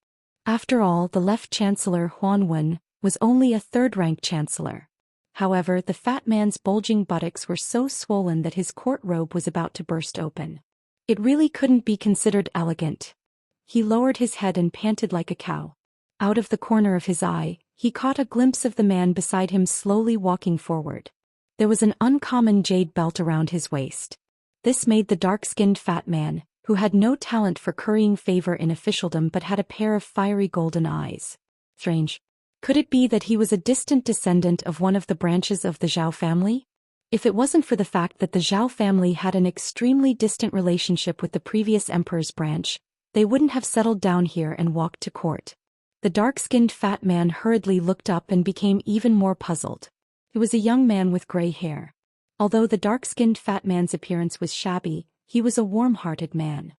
After all, the left chancellor, Huan Wen, was only a third-rank chancellor. However, the fat man's bulging buttocks were so swollen that his court robe was about to burst open. It really couldn't be considered elegant. He lowered his head and panted like a cow. Out of the corner of his eye, he caught a glimpse of the man beside him slowly walking forward. There was an uncommon jade belt around his waist. This made the dark-skinned fat man, who had no talent for currying favor in officialdom but had a pair of fiery golden eyes. Strange. Could it be that he was a distant descendant of one of the branches of the Zhou family? If it wasn't for the fact that the Zhou family had an extremely distant relationship with the previous emperor's branch, they wouldn't have settled down here and walked to court. The dark-skinned fat man hurriedly looked up and became even more puzzled. It was a young man with gray hair. Although the dark-skinned fat man's appearance was shabby, he was a warm-hearted man.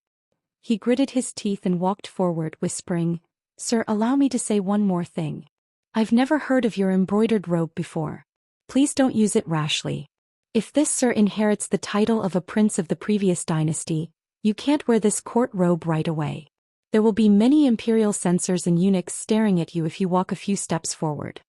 He gritted his teeth and walked forward, whispering, "Sir, allow me to say one more thing. I've never heard of your embroidered robe before. Please don't use it rashly. If this sir inherits the title of a prince of the previous dynasty, you can't wear this court robe right away. There will be many imperial censors and eunuchs staring at you if you walk a few steps forward."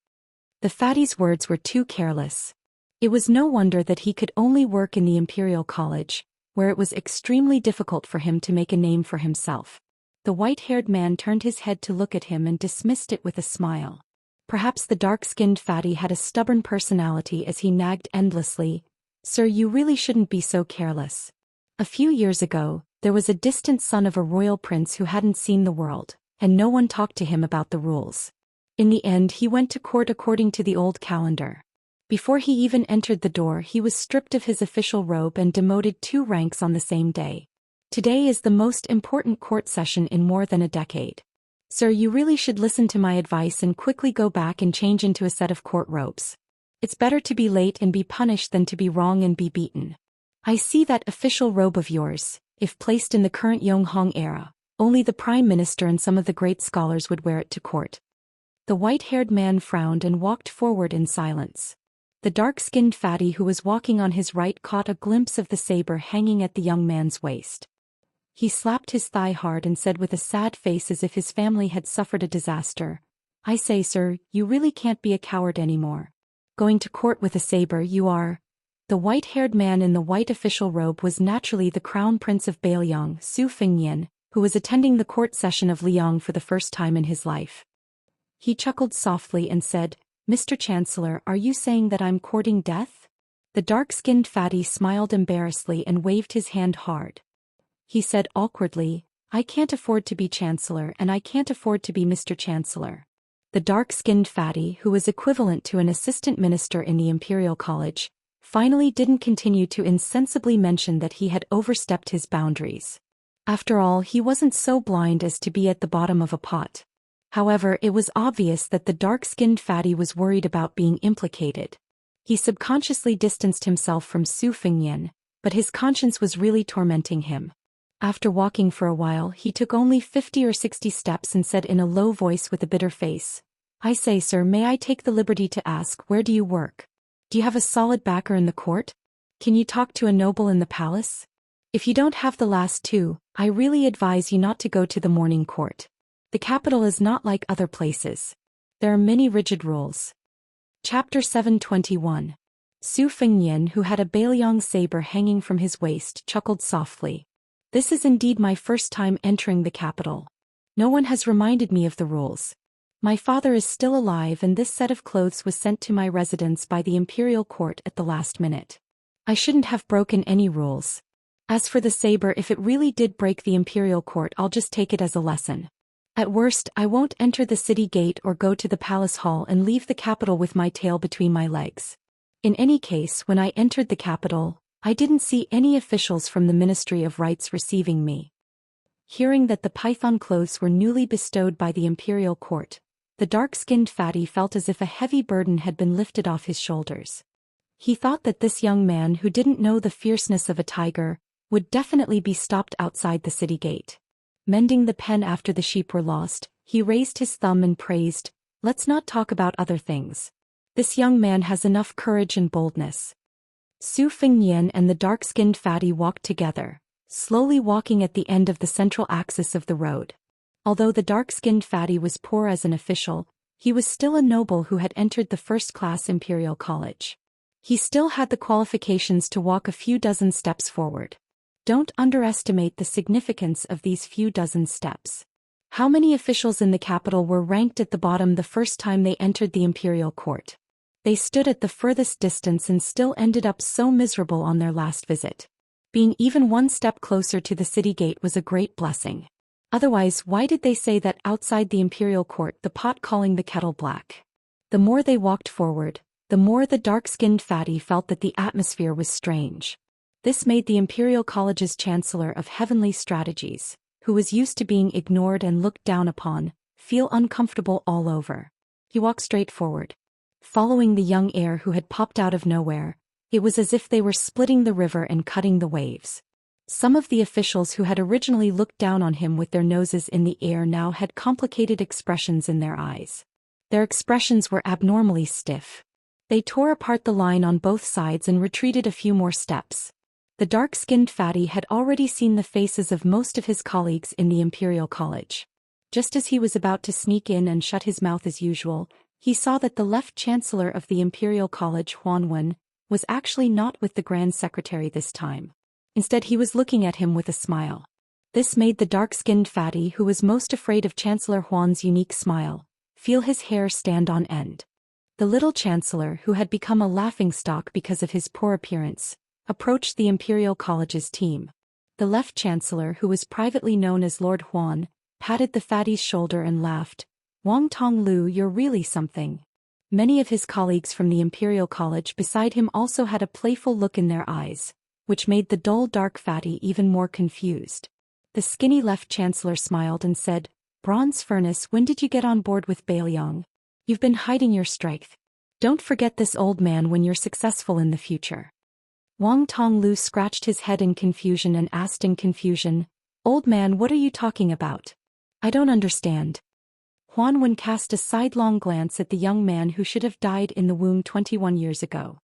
The fatty's words were too careless. It was no wonder that he could only work in the imperial college, where it was extremely difficult for him to make a name for himself. The white-haired man turned his head to look at him and dismissed it with a smile. Perhaps the dark-skinned fatty had a stubborn personality as he nagged endlessly, "Sir, you really shouldn't be so careless. A few years ago, there was a distant son of a royal prince who hadn't seen the world, and no one talked to him about the rules. In the end, he went to court according to the old calendar. Before he even entered the door, he was stripped of his official robe and demoted 2 ranks on the same day. Today is the most important court session in more than a decade. Sir, you really should listen to my advice and quickly go back and change into a set of court robes. It's better to be late and be punished than to be wrong and be beaten. I see that official robe of yours. If placed in the current Yonghong era, only the prime minister and some of the great scholars would wear it to court." The white-haired man frowned and walked forward in silence. The dark-skinned fatty who was walking on his right caught a glimpse of the saber hanging at the young man's waist. He slapped his thigh hard and said with a sad face as if his family had suffered a disaster, "I say, sir, you really can't be a coward anymore. Going to court with a saber, you are—" The white-haired man in the white official robe was naturally the crown prince of Bailiang, Zhou Xian, who was attending the court session of Liang for the first time in his life. He chuckled softly and said, "Mr. Chancellor, are you saying that I'm courting death?" The dark-skinned fatty smiled embarrassedly and waved his hand hard. He said awkwardly, "I can't afford to be Chancellor and I can't afford to be Mr. Chancellor." The dark-skinned fatty, who was equivalent to an assistant minister in the Imperial College, finally didn't continue to insensibly mention that he had overstepped his boundaries. After all, he wasn't so blind as to be at the bottom of a pot. However, it was obvious that the dark-skinned fatty was worried about being implicated. He subconsciously distanced himself from Zhou Xian, but his conscience was really tormenting him. After walking for a while, he took only 50 or 60 steps and said in a low voice with a bitter face, "I say, sir, may I take the liberty to ask, where do you work? Do you have a solid backer in the court? Can you talk to a noble in the palace? If you don't have the last 2, I really advise you not to go to the morning court. The capital is not like other places. There are many rigid rules." Chapter 721. Zhou Xian, who had a Bailiang saber hanging from his waist, chuckled softly. "This is indeed my first time entering the capital. No one has reminded me of the rules. My father is still alive and this set of clothes was sent to my residence by the imperial court at the last minute. I shouldn't have broken any rules. As for the saber, if it really did break the imperial court, I'll just take it as a lesson. At worst, I won't enter the city gate or go to the palace hall and leave the capital with my tail between my legs. In any case, when I entered the capital, I didn't see any officials from the Ministry of Rights receiving me." Hearing that the python clothes were newly bestowed by the imperial court, the dark-skinned fatty felt as if a heavy burden had been lifted off his shoulders. He thought that this young man who didn't know the fierceness of a tiger would definitely be stopped outside the city gate. Mending the pen after the sheep were lost, he raised his thumb and praised, "Let's not talk about other things. This young man has enough courage and boldness." Zhou Xian and the dark-skinned fatty walked together, slowly walking at the end of the central axis of the road. Although the dark-skinned fatty was poor as an official, He was still a noble who had entered the first-class Imperial College. He still had the qualifications to walk a few dozen steps forward. Don't underestimate the significance of these few dozen steps. How many officials in the capital were ranked at the bottom the first time they entered the imperial court? They stood at the furthest distance and still ended up so miserable on their last visit. Being even one step closer to the city gate was a great blessing. Otherwise, why did they say that outside the imperial court the pot calling the kettle black? The more they walked forward, the more the dark-skinned fatty felt that the atmosphere was strange. This made the Imperial College's Chancellor of Heavenly Strategies, who was used to being ignored and looked down upon, feel uncomfortable all over. He walked straight forward. Following the young heir who had popped out of nowhere, it was as if they were splitting the river and cutting the waves. Some of the officials who had originally looked down on him with their noses in the air now had complicated expressions in their eyes. Their expressions were abnormally stiff. They tore apart the line on both sides and retreated a few more steps. The dark-skinned fatty had already seen the faces of most of his colleagues in the Imperial College. Just as he was about to sneak in and shut his mouth as usual, he saw that the left chancellor of the Imperial College, Huanwen, was actually not with the Grand Secretary this time. Instead, he was looking at him with a smile. This made the dark-skinned fatty, who was most afraid of Chancellor Huan's unique smile, feel his hair stand on end. The little chancellor, who had become a laughingstock because of his poor appearance, approached the Imperial College's team. The left chancellor, who was privately known as Lord Huan, patted the fatty's shoulder and laughed. "Wang Tonglu, you're really something." Many of his colleagues from the Imperial College beside him also had a playful look in their eyes, which made the dull dark fatty even more confused. The skinny left chancellor smiled and said, "Bronze Furnace, when did you get on board with Bailiang? You've been hiding your strength. Don't forget this old man when you're successful in the future." Wang Tonglu scratched his head in confusion and asked in confusion, "Old man, what are you talking about? I don't understand." Huanwen cast a sidelong glance at the young man who should have died in the womb 21 years ago.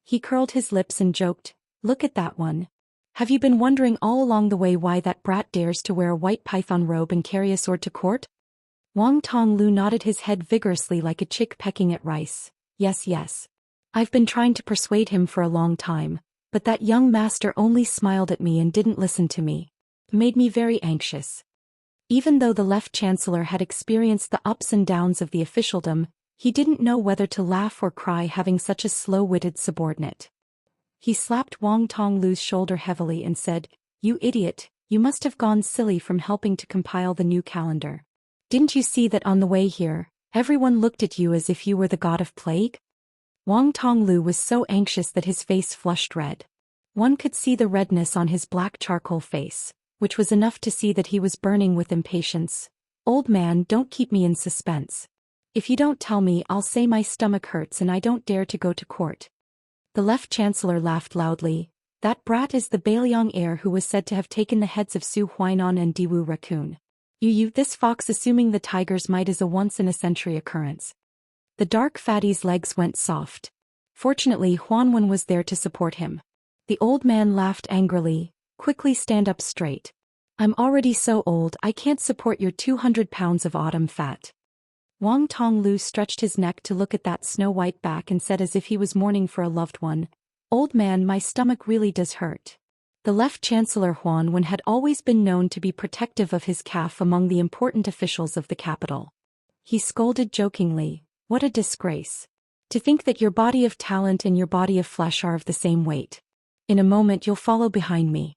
He curled his lips and joked, "Look at that one. Have you been wondering all along the way why that brat dares to wear a white python robe and carry a sword to court?" Wang Tonglu nodded his head vigorously like a chick pecking at rice. "Yes, yes. I've been trying to persuade him for a long time, but that young master only smiled at me and didn't listen to me. It made me very anxious." Even though the left chancellor had experienced the ups and downs of the officialdom, he didn't know whether to laugh or cry having such a slow-witted subordinate. He slapped Wang Tonglu's shoulder heavily and said, "You idiot, you must have gone silly from helping to compile the new calendar. Didn't you see that on the way here, everyone looked at you as if you were the god of plague?" Wang Tonglu was so anxious that his face flushed red. One could see the redness on his black charcoal face, which was enough to see that he was burning with impatience. "Old man, don't keep me in suspense. If you don't tell me, I'll say my stomach hurts and I don't dare to go to court." The left chancellor laughed loudly. "That brat is the Bailiang heir who was said to have taken the heads of Su Huainan and Diwu Raccoon. This fox assuming the tiger's might is a once-in-a-century occurrence." The dark fatty's legs went soft. Fortunately, Huanwen was there to support him. The old man laughed angrily. "Quickly stand up straight. I'm already so old I can't support your 200 pounds of autumn fat." Wang Tonglu stretched his neck to look at that snow-white back and said as if he was mourning for a loved one, "Old man, my stomach really does hurt." The left chancellor Huanwen had always been known to be protective of his cafe among the important officials of the capital. He scolded jokingly, "What a disgrace. To think that your body of talent and your body of flesh are of the same weight. In a moment you'll follow behind me."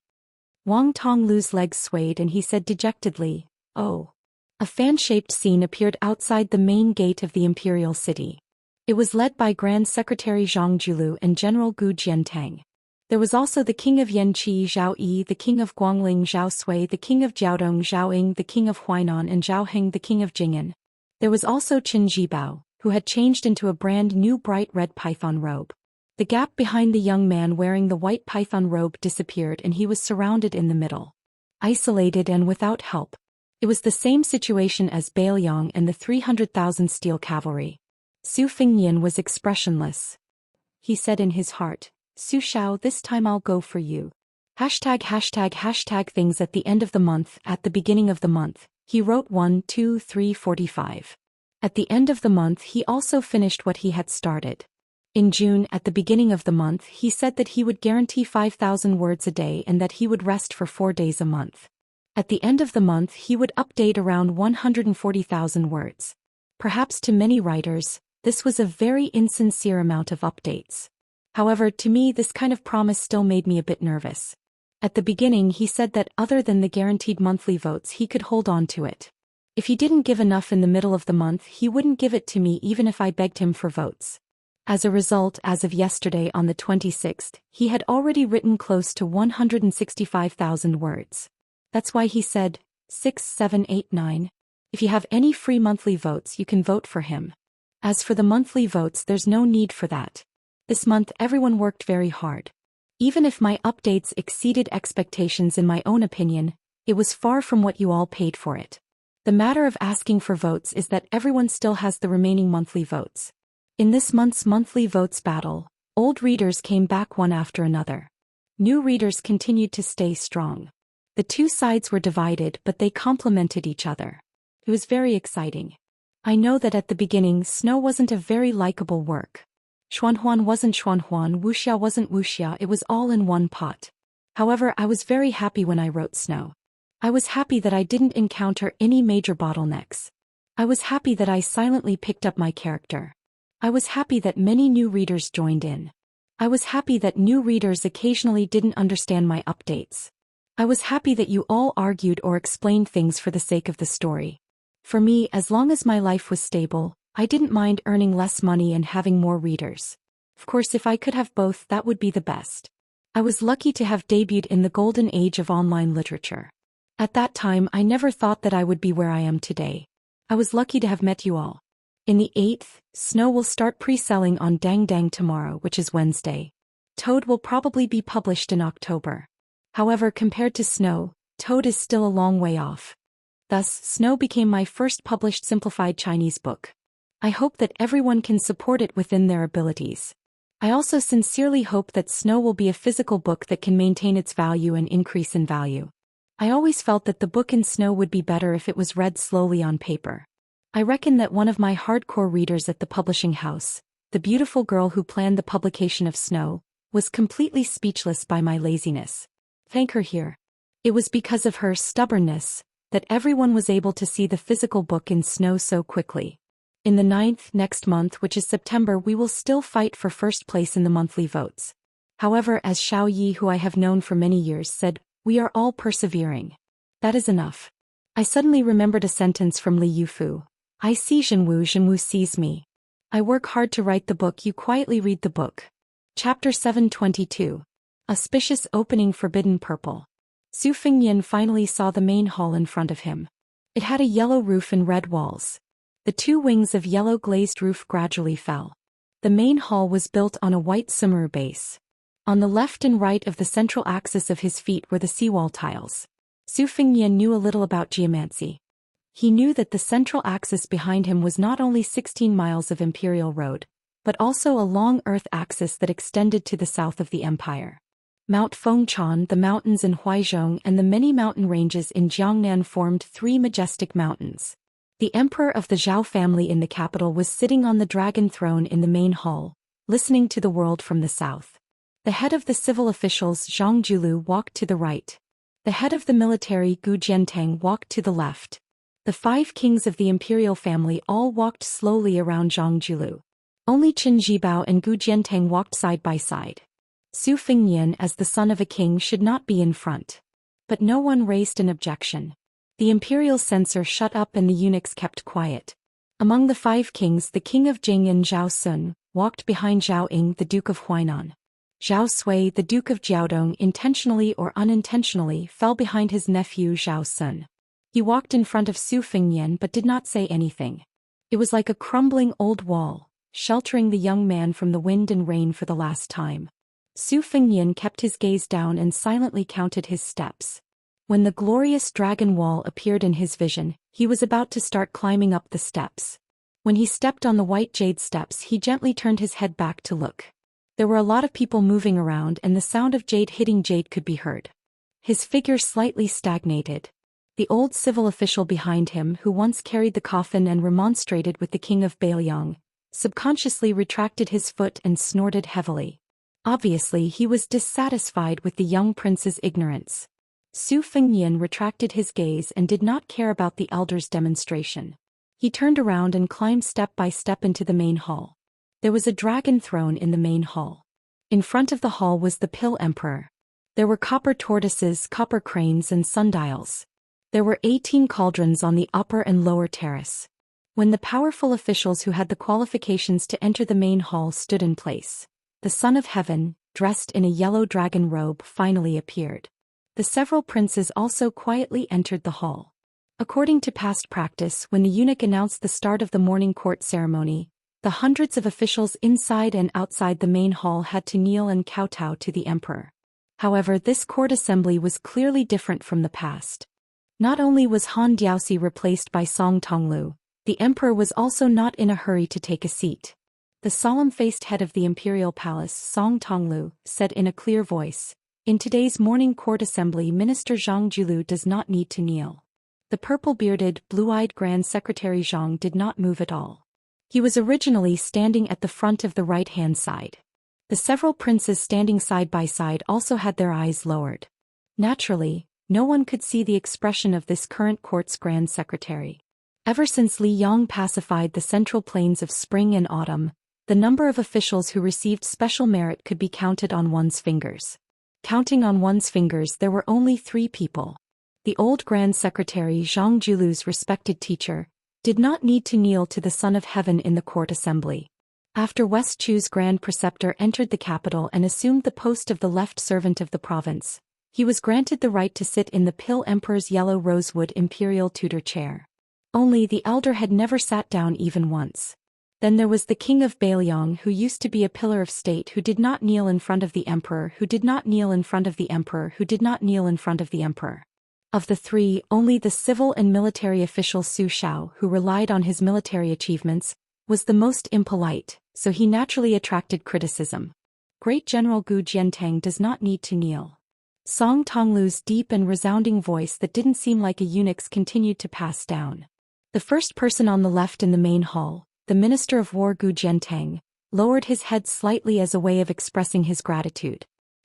Wang Tonglu's legs swayed and he said dejectedly, "Oh." A fan-shaped scene appeared outside the main gate of the imperial city. It was led by Grand Secretary Zhang Julu and General Gu Jiantang. There was also the king of Yanqi Zhao Yi, the king of Guangling Zhao Sui, the king of Jiaodong Zhao Ying, the king of Huainan and Zhao Heng, the king of Jing'an. There was also Qin Jibao, who had changed into a brand new bright red python robe. The gap behind the young man wearing the white python robe disappeared and he was surrounded in the middle. Isolated and without help. It was the same situation as Bailiang and the 300,000 steel cavalry. Su Fengnian was expressionless. He said in his heart, "Su Shao, this time I'll go for you." ##### things at the end of the month, at the beginning of the month. He wrote 1, 2, 3, 45. At the end of the month he also finished what he had started. In June, at the beginning of the month, he said that he would guarantee 5,000 words a day and that he would rest for 4 days a month. At the end of the month he would update around 140,000 words. Perhaps to many writers, this was a very insincere amount of updates. However, to me this kind of promise still made me a bit nervous. At the beginning he said that other than the guaranteed monthly votes he could hold on to it. If he didn't give enough in the middle of the month he wouldn't give it to me even if I begged him for votes. As a result, as of yesterday on the 26th, he had already written close to 165,000 words. That's why he said, 6, 7, 8, 9. If you have any free monthly votes you can vote for him. As for the monthly votes there's no need for that. This month everyone worked very hard. Even if my updates exceeded expectations in my own opinion, it was far from what you all paid for it. The matter of asking for votes is that everyone still has the remaining monthly votes. In this month's monthly votes battle, old readers came back one after another. New readers continued to stay strong. The two sides were divided but they complemented each other. It was very exciting. I know that at the beginning Snow wasn't a very likable work. Xuanhuan wasn't Xuanhuan, Wuxia wasn't Wuxia, it was all in one pot. However, I was very happy when I wrote Snow. I was happy that I didn't encounter any major bottlenecks. I was happy that I silently picked up my character. I was happy that many new readers joined in. I was happy that new readers occasionally didn't understand my updates. I was happy that you all argued or explained things for the sake of the story. For me, as long as my life was stable, I didn't mind earning less money and having more readers. Of course, if I could have both, that would be the best. I was lucky to have debuted in the golden age of online literature. At that time, I never thought that I would be where I am today. I was lucky to have met you all. In the 8th, Snow will start pre-selling on Dang Dang tomorrow, which is Wednesday. Toad will probably be published in October. However, compared to Snow, Toad is still a long way off. Thus, Snow became my first published simplified Chinese book. I hope that everyone can support it within their abilities. I also sincerely hope that Snow will be a physical book that can maintain its value and increase in value. I always felt that the book in Snow would be better if it was read slowly on paper. I reckon that one of my hardcore readers at the publishing house, the beautiful girl who planned the publication of Snow, was completely speechless by my laziness. Thank her here. It was because of her stubbornness that everyone was able to see the physical book in Snow so quickly. In the 9th, next month, which is September, we will still fight for first place in the monthly votes. However, as Xiao Yi, who I have known for many years, said, we are all persevering. That is enough. I suddenly remembered a sentence from Li Yufu. I see Zhenwu sees me. I work hard to write the book, you quietly read the book. Chapter 722. Auspicious opening. Forbidden Purple. Su Fengnian finally saw the main hall in front of him. It had a yellow roof and red walls. The two wings of yellow glazed roof gradually fell. The main hall was built on a white sumaru base. On the left and right of the central axis of his feet were the seawall tiles. Su Fengnian knew a little about geomancy. He knew that the central axis behind him was not only 16 miles of imperial road, but also a long earth axis that extended to the south of the empire. Mount Fengchan, the mountains in Huaizhong, and the many mountain ranges in Jiangnan formed 3 majestic mountains. The emperor of the Zhao family in the capital was sitting on the dragon throne in the main hall, listening to the world from the south. The head of the civil officials, Zhang Julu, walked to the right. The head of the military, Gu Jiantang, walked to the left. The 5 kings of the imperial family all walked slowly around Zhang Julu. Only Qin Jibao and Gu Jiantang walked side by side. Su Fengnian, as the son of a king, should not be in front. But no one raised an objection. The imperial censor shut up and the eunuchs kept quiet. Among the 5 kings, the king of Jing and Zhao Sun walked behind Zhao Ying, the duke of Huainan. Zhao Sui, the duke of Jiaodong, intentionally or unintentionally fell behind his nephew Zhao Sun. He walked in front of Su Fengnian but did not say anything. It was like a crumbling old wall, sheltering the young man from the wind and rain for the last time. Su Fengnian kept his gaze down and silently counted his steps. When the glorious dragon wall appeared in his vision, he was about to start climbing up the steps. When he stepped on the white jade steps, he gently turned his head back to look. There were a lot of people moving around and the sound of jade hitting jade could be heard. His figure slightly stagnated. The old civil official behind him who once carried the coffin and remonstrated with the king of Bailiang, subconsciously retracted his foot and snorted heavily. Obviously he was dissatisfied with the young prince's ignorance. Su Fengnian retracted his gaze and did not care about the elder's demonstration. He turned around and climbed step by step into the main hall. There was a dragon throne in the main hall. In front of the hall was the Pill Emperor. There were copper tortoises, copper cranes and sundials. There were 18 cauldrons on the upper and lower terrace. When the powerful officials who had the qualifications to enter the main hall stood in place, the Son of Heaven, dressed in a yellow dragon robe, finally appeared. The several princes also quietly entered the hall. According to past practice, when the eunuch announced the start of the morning court ceremony, the hundreds of officials inside and outside the main hall had to kneel and kowtow to the emperor. However, this court assembly was clearly different from the past. Not only was Han Diaoxi replaced by Song Tonglu, the emperor was also not in a hurry to take a seat. The solemn-faced head of the imperial palace, Song Tonglu, said in a clear voice, "In today's morning court assembly, Minister Zhang Julu does not need to kneel." The purple-bearded, blue-eyed Grand Secretary Zhang did not move at all. He was originally standing at the front of the right-hand side. The several princes standing side by side also had their eyes lowered. Naturally, no one could see the expression of this current court's Grand Secretary. Ever since Li Yong pacified the central plains of spring and autumn, the number of officials who received special merit could be counted on one's fingers. Counting on one's fingers, there were only 3 people. The old Grand Secretary Zhang Julu's respected teacher did not need to kneel to the Son of Heaven in the court assembly. After West Chu's Grand Preceptor entered the capital and assumed the post of the left servant of the province, he was granted the right to sit in the Pill Emperor's yellow rosewood imperial tutor chair. Only the elder had never sat down even once. Then there was the king of Bailiang, who used to be a pillar of state, who did not kneel in front of the emperor, who did not kneel in front of the emperor, who did not kneel in front of the emperor. Of the 3, only the civil and military official Su Xiao, who relied on his military achievements, was the most impolite, so he naturally attracted criticism. Great General Gu Jiantang does not need to kneel. Song Tonglu's deep and resounding voice that didn't seem like a eunuch's continued to pass down. The first person on the left in the main hall, the Minister of War Gu Jiantang, lowered his head slightly as a way of expressing his gratitude.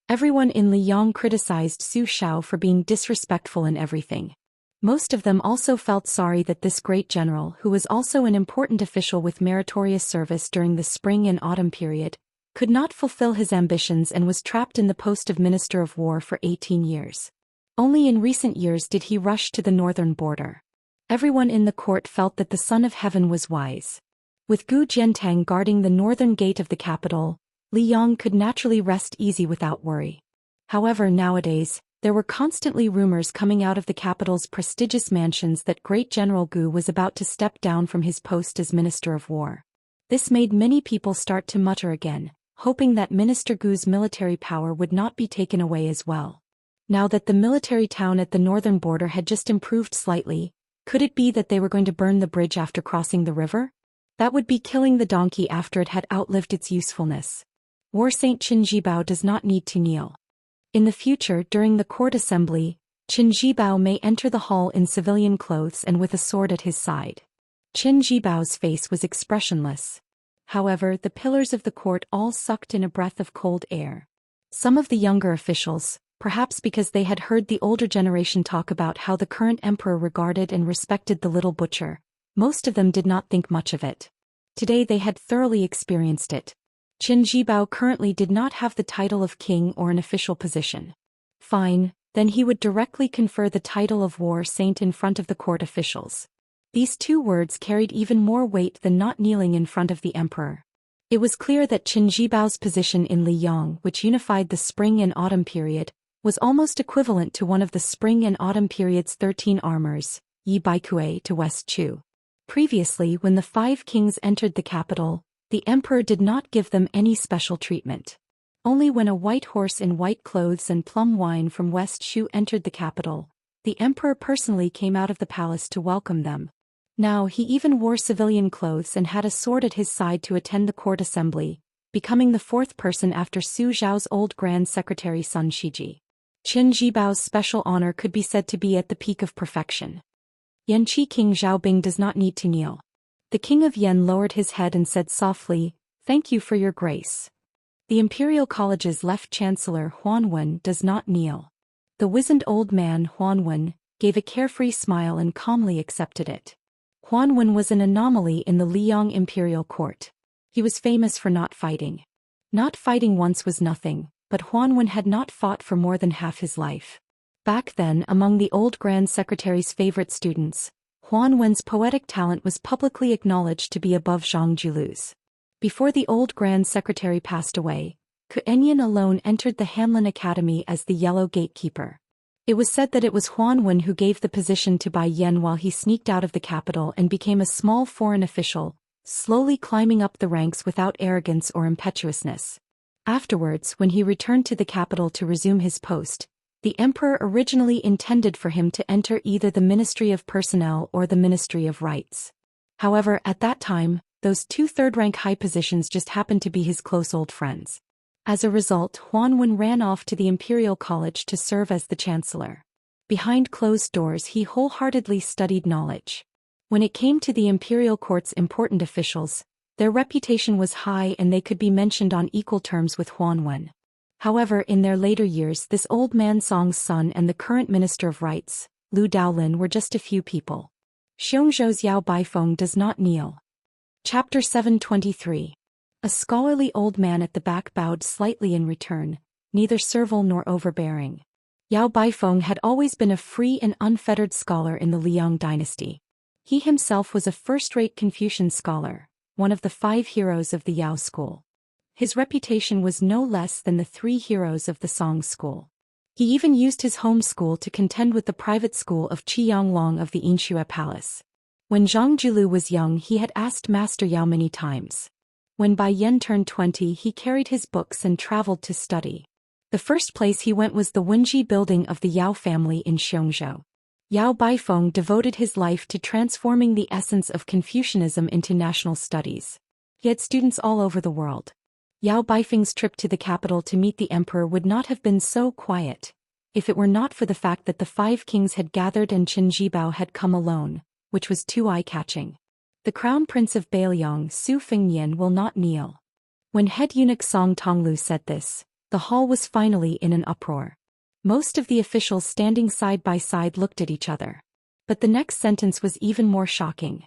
Everyone in Liyang criticized Su Xiao for being disrespectful in everything. Most of them also felt sorry that this great general, who was also an important official with meritorious service during the spring and autumn period, could not fulfill his ambitions and was trapped in the post of Minister of War for 18 years. Only in recent years did he rush to the northern border. Everyone in the court felt that the Son of Heaven was wise. With Gu Jiantang guarding the northern gate of the capital, Li Yong could naturally rest easy without worry. However, nowadays, there were constantly rumors coming out of the capital's prestigious mansions that great General Gu was about to step down from his post as Minister of War. This made many people start to mutter again, hoping that Minister Gu's military power would not be taken away as well. Now that the military town at the northern border had just improved slightly, could it be that they were going to burn the bridge after crossing the river? That would be killing the donkey after it had outlived its usefulness. War Saint Qin Jibao does not need to kneel. In the future, during the court assembly, Qin Jibao may enter the hall in civilian clothes and with a sword at his side. Qin Jibao's face was expressionless. However, the pillars of the court all sucked in a breath of cold air. Some of the younger officials, perhaps because they had heard the older generation talk about how the current emperor regarded and respected the little butcher, most of them did not think much of it. Today they had thoroughly experienced it. Qin Jibao currently did not have the title of king or an official position. Fine, then he would directly confer the title of War Saint in front of the court officials. These 2 words carried even more weight than not kneeling in front of the emperor. It was clear that Qin Jibao's position in Liyang, which unified the spring and autumn period, was almost equivalent to one of the spring and autumn period's 13 armors, Yi Baikue to West Chu. Previously, when the 5 kings entered the capital, the emperor did not give them any special treatment. Only when a white horse in white clothes and plum wine from West Chu entered the capital, the emperor personally came out of the palace to welcome them. Now he even wore civilian clothes and had a sword at his side to attend the court assembly, becoming the 4th person after Su Zhao's old Grand Secretary Sun Shiji. Qin Jibao's special honor could be said to be at the peak of perfection. Yanqi King Zhaobing does not need to kneel. The king of Yan lowered his head and said softly, "Thank you for your grace." The Imperial College's left chancellor Huanwen does not kneel. The wizened old man Huanwen gave a carefree smile and calmly accepted it. Huanwen was an anomaly in the Liang imperial court. He was famous for not fighting. Not fighting once was nothing, but Huanwen had not fought for more than half his life. Back then, among the old Grand Secretary's favorite students, Huanwen's poetic talent was publicly acknowledged to be above Zhang Julu's. Before the old Grand Secretary passed away, Kuenyan alone entered the Hanlin Academy as the Yellow Gatekeeper. It was said that it was Huanwen who gave the position to Bai Yan while he sneaked out of the capital and became a small foreign official, slowly climbing up the ranks without arrogance or impetuousness. Afterwards, when he returned to the capital to resume his post, the emperor originally intended for him to enter either the Ministry of Personnel or the Ministry of Rights. However, at that time, those two third-rank high positions just happened to be his close old friends. As a result, Huanwen ran off to the Imperial College to serve as the chancellor. Behind closed doors he wholeheartedly studied knowledge. When it came to the Imperial Court's important officials, their reputation was high and they could be mentioned on equal terms with Huanwen. However, in their later years this old man Song's son and the current Minister of Rights, Lu Daolin, were just a few people. Xiongzhou's Yao Baifeng does not kneel. Chapter 723. A scholarly old man at the back bowed slightly in return, neither servile nor overbearing. Yao Baifeng had always been a free and unfettered scholar in the Liang dynasty. He himself was a first-rate Confucian scholar, one of the 5 heroes of the Yao school. His reputation was no less than the 3 heroes of the Song school. He even used his home school to contend with the private school of Qianglong of the Inxue Palace. When Zhang Julu was young he had asked Master Yao many times. When Bai Yan turned 20 he carried his books and traveled to study. The first place he went was the Wenji building of the Yao family in Xiongzhou. Yao Baifeng devoted his life to transforming the essence of Confucianism into national studies. He had students all over the world. Yao Baifeng's trip to the capital to meet the emperor would not have been so quiet, if it were not for the fact that the 5 kings had gathered and Qin Jibao had come alone, which was too eye-catching. The crown prince of Beiliang, Su Fengnian, will not kneel. When head eunuch Song Tonglu said this, the hall was finally in an uproar. Most of the officials standing side by side looked at each other. But the next sentence was even more shocking.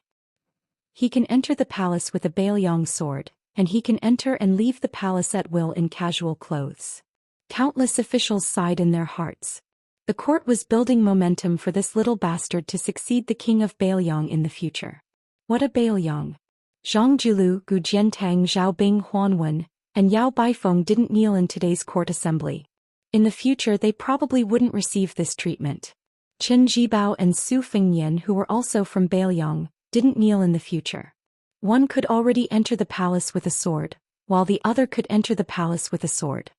He can enter the palace with a Beiliang sword, and he can enter and leave the palace at will in casual clothes. Countless officials sighed in their hearts. The court was building momentum for this little bastard to succeed the king of Beiliang in the future. What a Beiliang! Zhang Julu, Gu Jiantang, Zhaobing, Huanwen, and Yao Baifeng didn't kneel in today's court assembly. In the future they probably wouldn't receive this treatment. Qin Jibao and Su Fengnian, who were also from Beiliang, didn't kneel in the future. One could already enter the palace with a sword, while the other could enter the palace with a sword.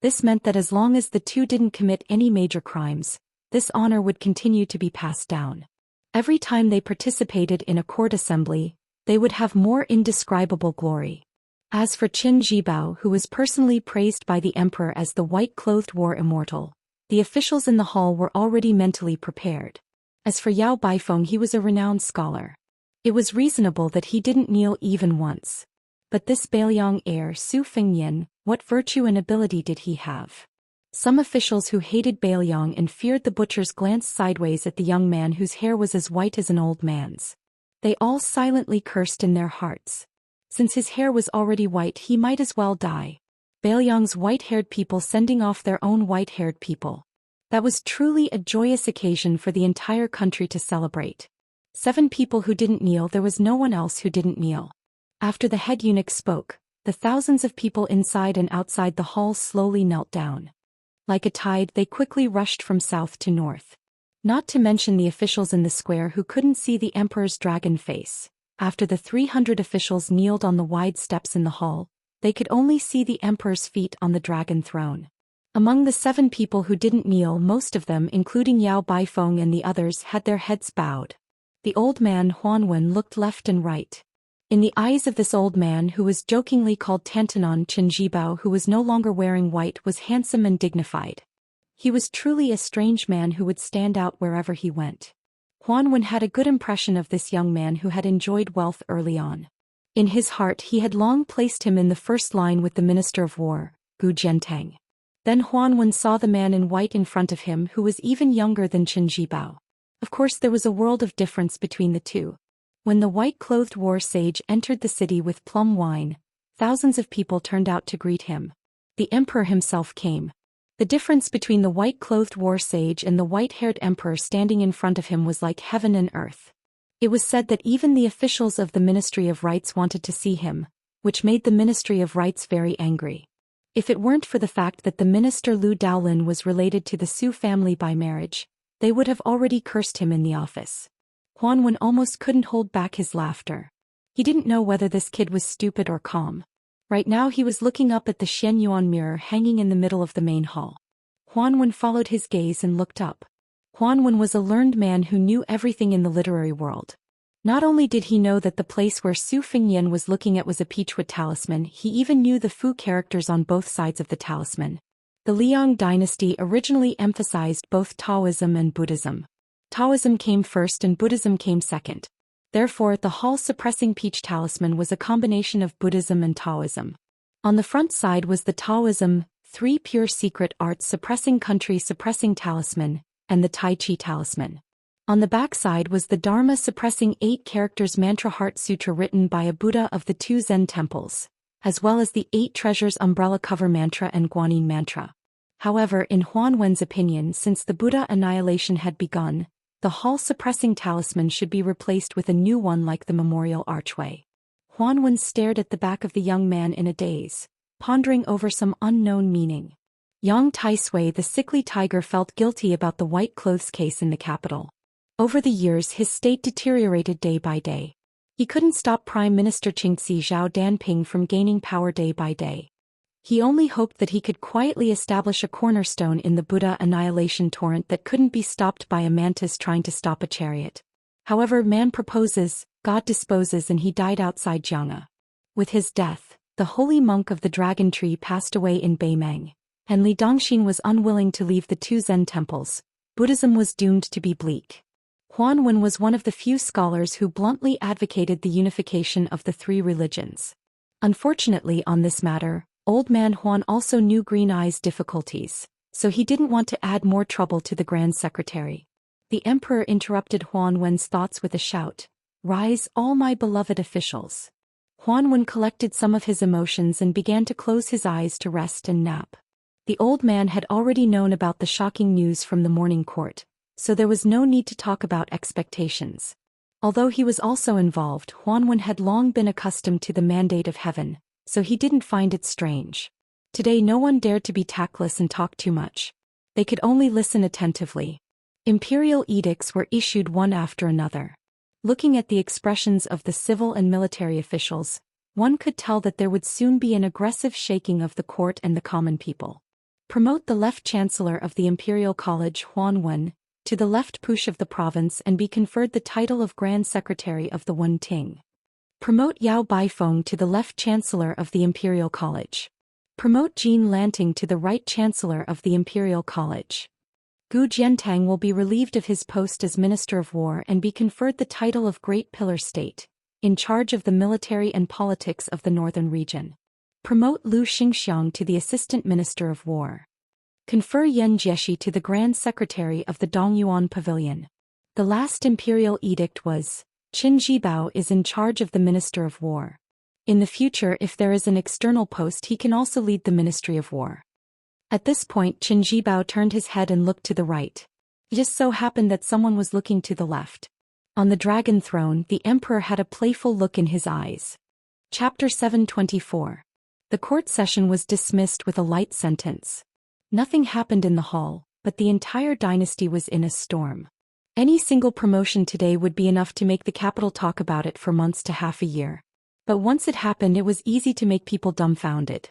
This meant that as long as the two didn't commit any major crimes, this honor would continue to be passed down. Every time they participated in a court assembly, they would have more indescribable glory. As for Qin Jibao, who was personally praised by the emperor as the white-clothed war immortal, the officials in the hall were already mentally prepared. As for Yao Baifeng, he was a renowned scholar. It was reasonable that he didn't kneel even once. But this Beiliang heir Su Fengnian, what virtue and ability did he have? Some officials who hated Beiliang and feared the butchers glanced sideways at the young man whose hair was as white as an old man's. They all silently cursed in their hearts. Since his hair was already white, he might as well die. Beiliang's white-haired people sending off their own white-haired people. That was truly a joyous occasion for the entire country to celebrate. 7 people who didn't kneel, there was no one else who didn't kneel. After the head eunuch spoke, the thousands of people inside and outside the hall slowly knelt down. Like a tide, they quickly rushed from south to north. Not to mention the officials in the square who couldn't see the emperor's dragon face. After the 300 officials kneeled on the wide steps in the hall, they could only see the emperor's feet on the dragon throne. Among the 7 people who didn't kneel, most of them, including Yao Baifeng and the others, had their heads bowed. The old man Huanwen looked left and right. In the eyes of this old man, who was jokingly called Tantanon, Qin Jibao, who was no longer wearing white, was handsome and dignified. He was truly a strange man who would stand out wherever he went. Huan Wen had a good impression of this young man who had enjoyed wealth early on. In his heart he had long placed him in the first line with the Minister of War, Gu Jiantang. Then Huan Wen saw the man in white in front of him who was even younger than Qin Jibao. Of course there was a world of difference between the two. When the white-clothed war sage entered the city with plum wine, thousands of people turned out to greet him. The emperor himself came. The difference between the white-clothed war sage and the white-haired emperor standing in front of him was like heaven and earth. It was said that even the officials of the Ministry of Rites wanted to see him, which made the Ministry of Rites very angry. If it weren't for the fact that the minister Lu Daolin was related to the Su family by marriage, they would have already cursed him in the office. Huan Wen almost couldn't hold back his laughter. He didn't know whether this kid was stupid or calm. Right now he was looking up at the Xianyuan mirror hanging in the middle of the main hall. Huan Wen followed his gaze and looked up. Huan Wen was a learned man who knew everything in the literary world. Not only did he know that the place where Su Fingyan was looking at was a peachwood talisman, he even knew the Fu characters on both sides of the talisman. The Liang dynasty originally emphasized both Taoism and Buddhism. Taoism came first and Buddhism came second. Therefore, the hall-suppressing peach talisman was a combination of Buddhism and Taoism. On the front side was the Taoism, 3 pure secret arts suppressing country suppressing talisman, and the Tai Chi talisman. On the back side was the Dharma suppressing 8 characters mantra heart sutra written by a Buddha of the 2 Zen temples, as well as the 8 treasures umbrella cover mantra and Guanyin mantra. However, in Huan Wen's opinion, since the Buddha annihilation had begun, the hall-suppressing talisman should be replaced with a new one like the memorial archway. Huan Wen stared at the back of the young man in a daze, pondering over some unknown meaning. Yang Taisui, the sickly tiger, felt guilty about the white clothes case in the capital. Over the years his state deteriorated day by day. He couldn't stop Prime Minister Qingxi Zhao Danping from gaining power day by day. He only hoped that he could quietly establish a cornerstone in the Buddha annihilation torrent that couldn't be stopped by a mantis trying to stop a chariot. However, man proposes, God disposes, and he died outside Jiang'a. With his death, the holy monk of the dragon tree passed away in Beimeng, and Li Dongxin was unwilling to leave the 2 Zen temples. Buddhism was doomed to be bleak. Huan Wen was one of the few scholars who bluntly advocated the unification of the 3 religions. Unfortunately, on this matter, Old Man Huan also knew Green Eye's difficulties, so he didn't want to add more trouble to the Grand Secretary. The Emperor interrupted Huan Wen's thoughts with a shout, "Rise, all my beloved officials." Huan Wen collected some of his emotions and began to close his eyes to rest and nap. The old man had already known about the shocking news from the morning court, so there was no need to talk about expectations. Although he was also involved, Huan Wen had long been accustomed to the mandate of heaven, so he didn't find it strange. Today no one dared to be tactless and talk too much. They could only listen attentively. Imperial edicts were issued one after another. Looking at the expressions of the civil and military officials, one could tell that there would soon be an aggressive shaking of the court and the common people. Promote the left chancellor of the Imperial College Huan Wen to the left push of the province and be conferred the title of Grand Secretary of the Wen Ting. Promote Yao Baifeng to the left chancellor of the Imperial College. Promote Jean Lanting to the right chancellor of the Imperial College. Gu Jiantang will be relieved of his post as Minister of War and be conferred the title of Great Pillar State, in charge of the military and politics of the northern region. Promote Lu Xingxiang to the Assistant Minister of War. Confer Yan Jieshi to the Grand Secretary of the Dongyuan Pavilion. The last imperial edict was, Qin Jibao is in charge of the Minister of War. In the future, if there is an external post, he can also lead the Ministry of War. At this point, Qin Jibao turned his head and looked to the right. It just so happened that someone was looking to the left. On the dragon throne, the emperor had a playful look in his eyes. Chapter 724. The court session was dismissed with a light sentence. Nothing happened in the hall, but the entire dynasty was in a storm. Any single promotion today would be enough to make the capital talk about it for months to half a year. But once it happened, it was easy to make people dumbfounded.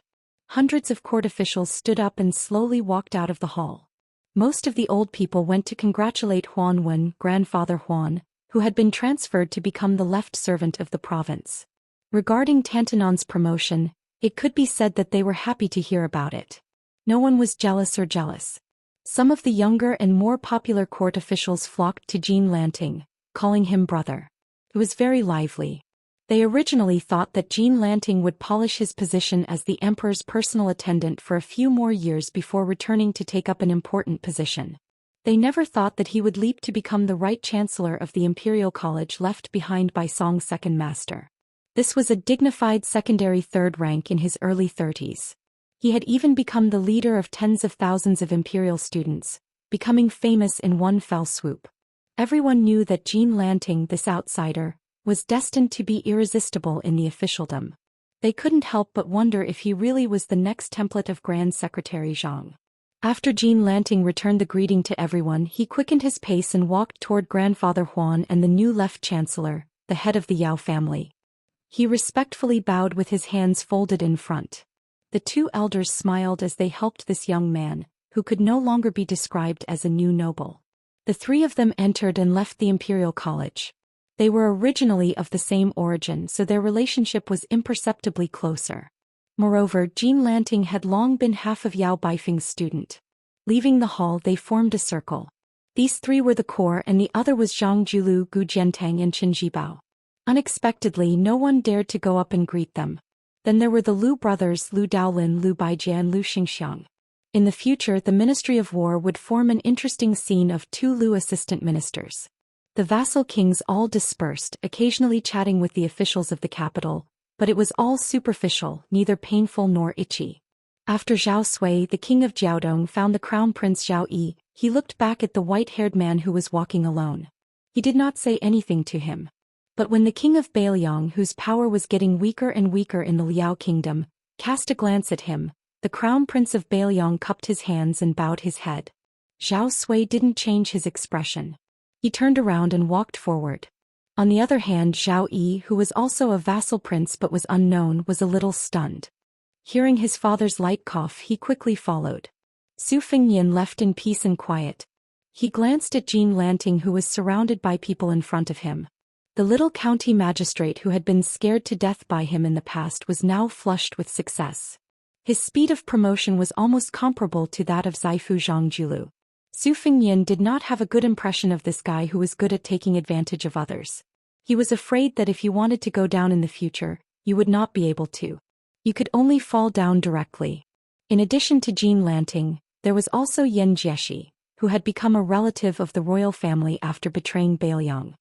Hundreds of court officials stood up and slowly walked out of the hall. Most of the old people went to congratulate Huan Wen, grandfather Huan, who had been transferred to become the left servant of the province. Regarding Tantanon's promotion, it could be said that they were happy to hear about it. No one was jealous. Some of the younger and more popular court officials flocked to Jean Lanting, calling him brother. It was very lively. They originally thought that Jean Lanting would polish his position as the emperor's personal attendant for a few more years before returning to take up an important position. They never thought that he would leap to become the right chancellor of the imperial college left behind by Song's second master. This was a dignified secondary third rank in his early 30s. He had even become the leader of tens of thousands of imperial students, becoming famous in one fell swoop. Everyone knew that Jean Lanting, this outsider, was destined to be irresistible in the officialdom. They couldn't help but wonder if he really was the next template of Grand Secretary Zhang. After Jean Lanting returned the greeting to everyone, he quickened his pace and walked toward Grandfather Huan and the new left chancellor, the head of the Yao family. He respectfully bowed with his hands folded in front. The two elders smiled as they helped this young man, who could no longer be described as a new noble. The three of them entered and left the imperial college. They were originally of the same origin, so their relationship was imperceptibly closer. Moreover, Jean Lanting had long been half of Yao Baifeng's student. Leaving the hall, they formed a circle. These three were the core and the other was Zhang Julu, Gu Jiantang and Chen Jibao. Unexpectedly, no one dared to go up and greet them. Then there were the Lu brothers, Lu Daolin, Lu Baijie and Lu Xianxia. In the future, the Ministry of War would form an interesting scene of two Lu assistant ministers. The vassal kings all dispersed, occasionally chatting with the officials of the capital, but it was all superficial, neither painful nor itchy. After Zhao Sui, the king of Jiaodong, found the crown prince Zhao Yi, he looked back at the white-haired man who was walking alone. He did not say anything to him. But when the king of Bailiang, whose power was getting weaker and weaker in the Liao kingdom, cast a glance at him, the crown prince of Bailiang cupped his hands and bowed his head. Zhao Sui didn't change his expression. He turned around and walked forward. On the other hand, Zhao Yi, who was also a vassal prince but was unknown, was a little stunned. Hearing his father's light cough, he quickly followed. Su Fengnian left in peace and quiet. He glanced at Jean Lanting, who was surrounded by people in front of him. The little county magistrate who had been scared to death by him in the past was now flushed with success. His speed of promotion was almost comparable to that of Zaifu Zhangjulu. Su Fengnian did not have a good impression of this guy who was good at taking advantage of others. He was afraid that if you wanted to go down in the future, you would not be able to. You could only fall down directly. In addition to Jean Lanting, there was also Yan Jieshi, who had become a relative of the royal family after betraying Bailiang.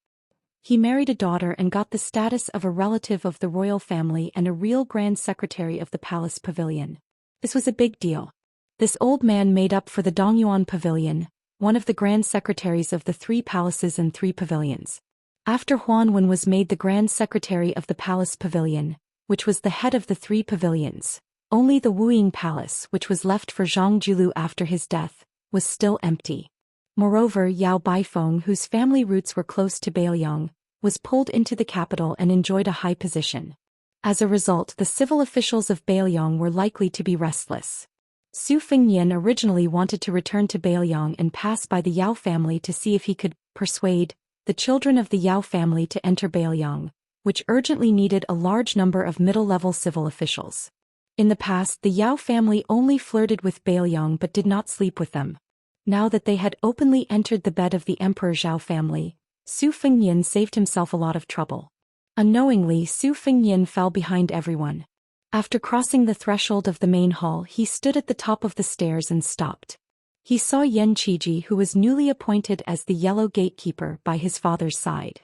He married a daughter and got the status of a relative of the royal family and a real grand secretary of the palace pavilion. This was a big deal. This old man made up for the Dongyuan pavilion, one of the grand secretaries of the three palaces and three pavilions. After Huanwen was made the grand secretary of the palace pavilion, which was the head of the three pavilions, only the Wuying palace, which was left for Zhang Julu after his death, was still empty. Moreover, Yao Baifeng, whose family roots were close to Bailiang, was pulled into the capital and enjoyed a high position. As a result, the civil officials of Bailiang were likely to be restless. Su Fengnian originally wanted to return to Bailiang and pass by the Yao family to see if he could persuade the children of the Yao family to enter Bailiang, which urgently needed a large number of middle-level civil officials. In the past, the Yao family only flirted with Bailiang but did not sleep with them. Now that they had openly entered the bed of the Emperor Zhao family, Su Fengnian saved himself a lot of trouble. Unknowingly, Su Fengnian fell behind everyone. After crossing the threshold of the main hall, he stood at the top of the stairs and stopped. He saw Yan Qiji, who was newly appointed as the yellow gatekeeper, by his father's side.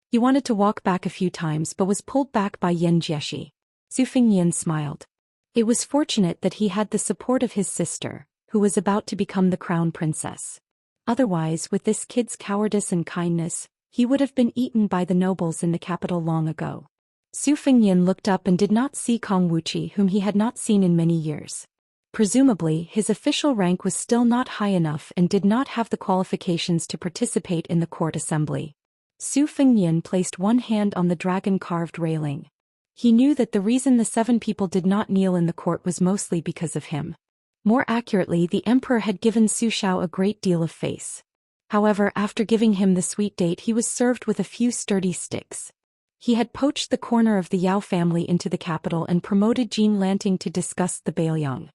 He wanted to walk back a few times but was pulled back by Yan Jieshi. Su Fengnian smiled. It was fortunate that he had the support of his sister, who was about to become the crown princess. Otherwise, with this kid's cowardice and kindness, he would have been eaten by the nobles in the capital long ago. Su Fengnian looked up and did not see Kong Wuqi, whom he had not seen in many years. Presumably, his official rank was still not high enough and did not have the qualifications to participate in the court assembly. Su Fengnian placed one hand on the dragon-carved railing. He knew that the reason the 7 people did not kneel in the court was mostly because of him. More accurately, the emperor had given Su Xiao a great deal of face. However, after giving him the sweet date, he was served with a few sturdy sticks. He had poached the corner of the Yao family into the capital and promoted Jean Lanting to discuss the Bailiang.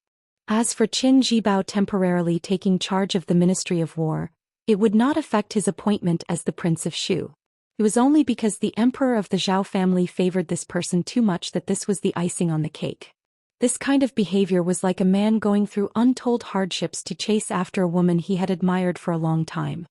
As for Qin Jibao temporarily taking charge of the Ministry of War, it would not affect his appointment as the Prince of Shu. It was only because the emperor of the Zhao family favored this person too much that this was the icing on the cake. This kind of behavior was like a man going through untold hardships to chase after a woman he had admired for a long time.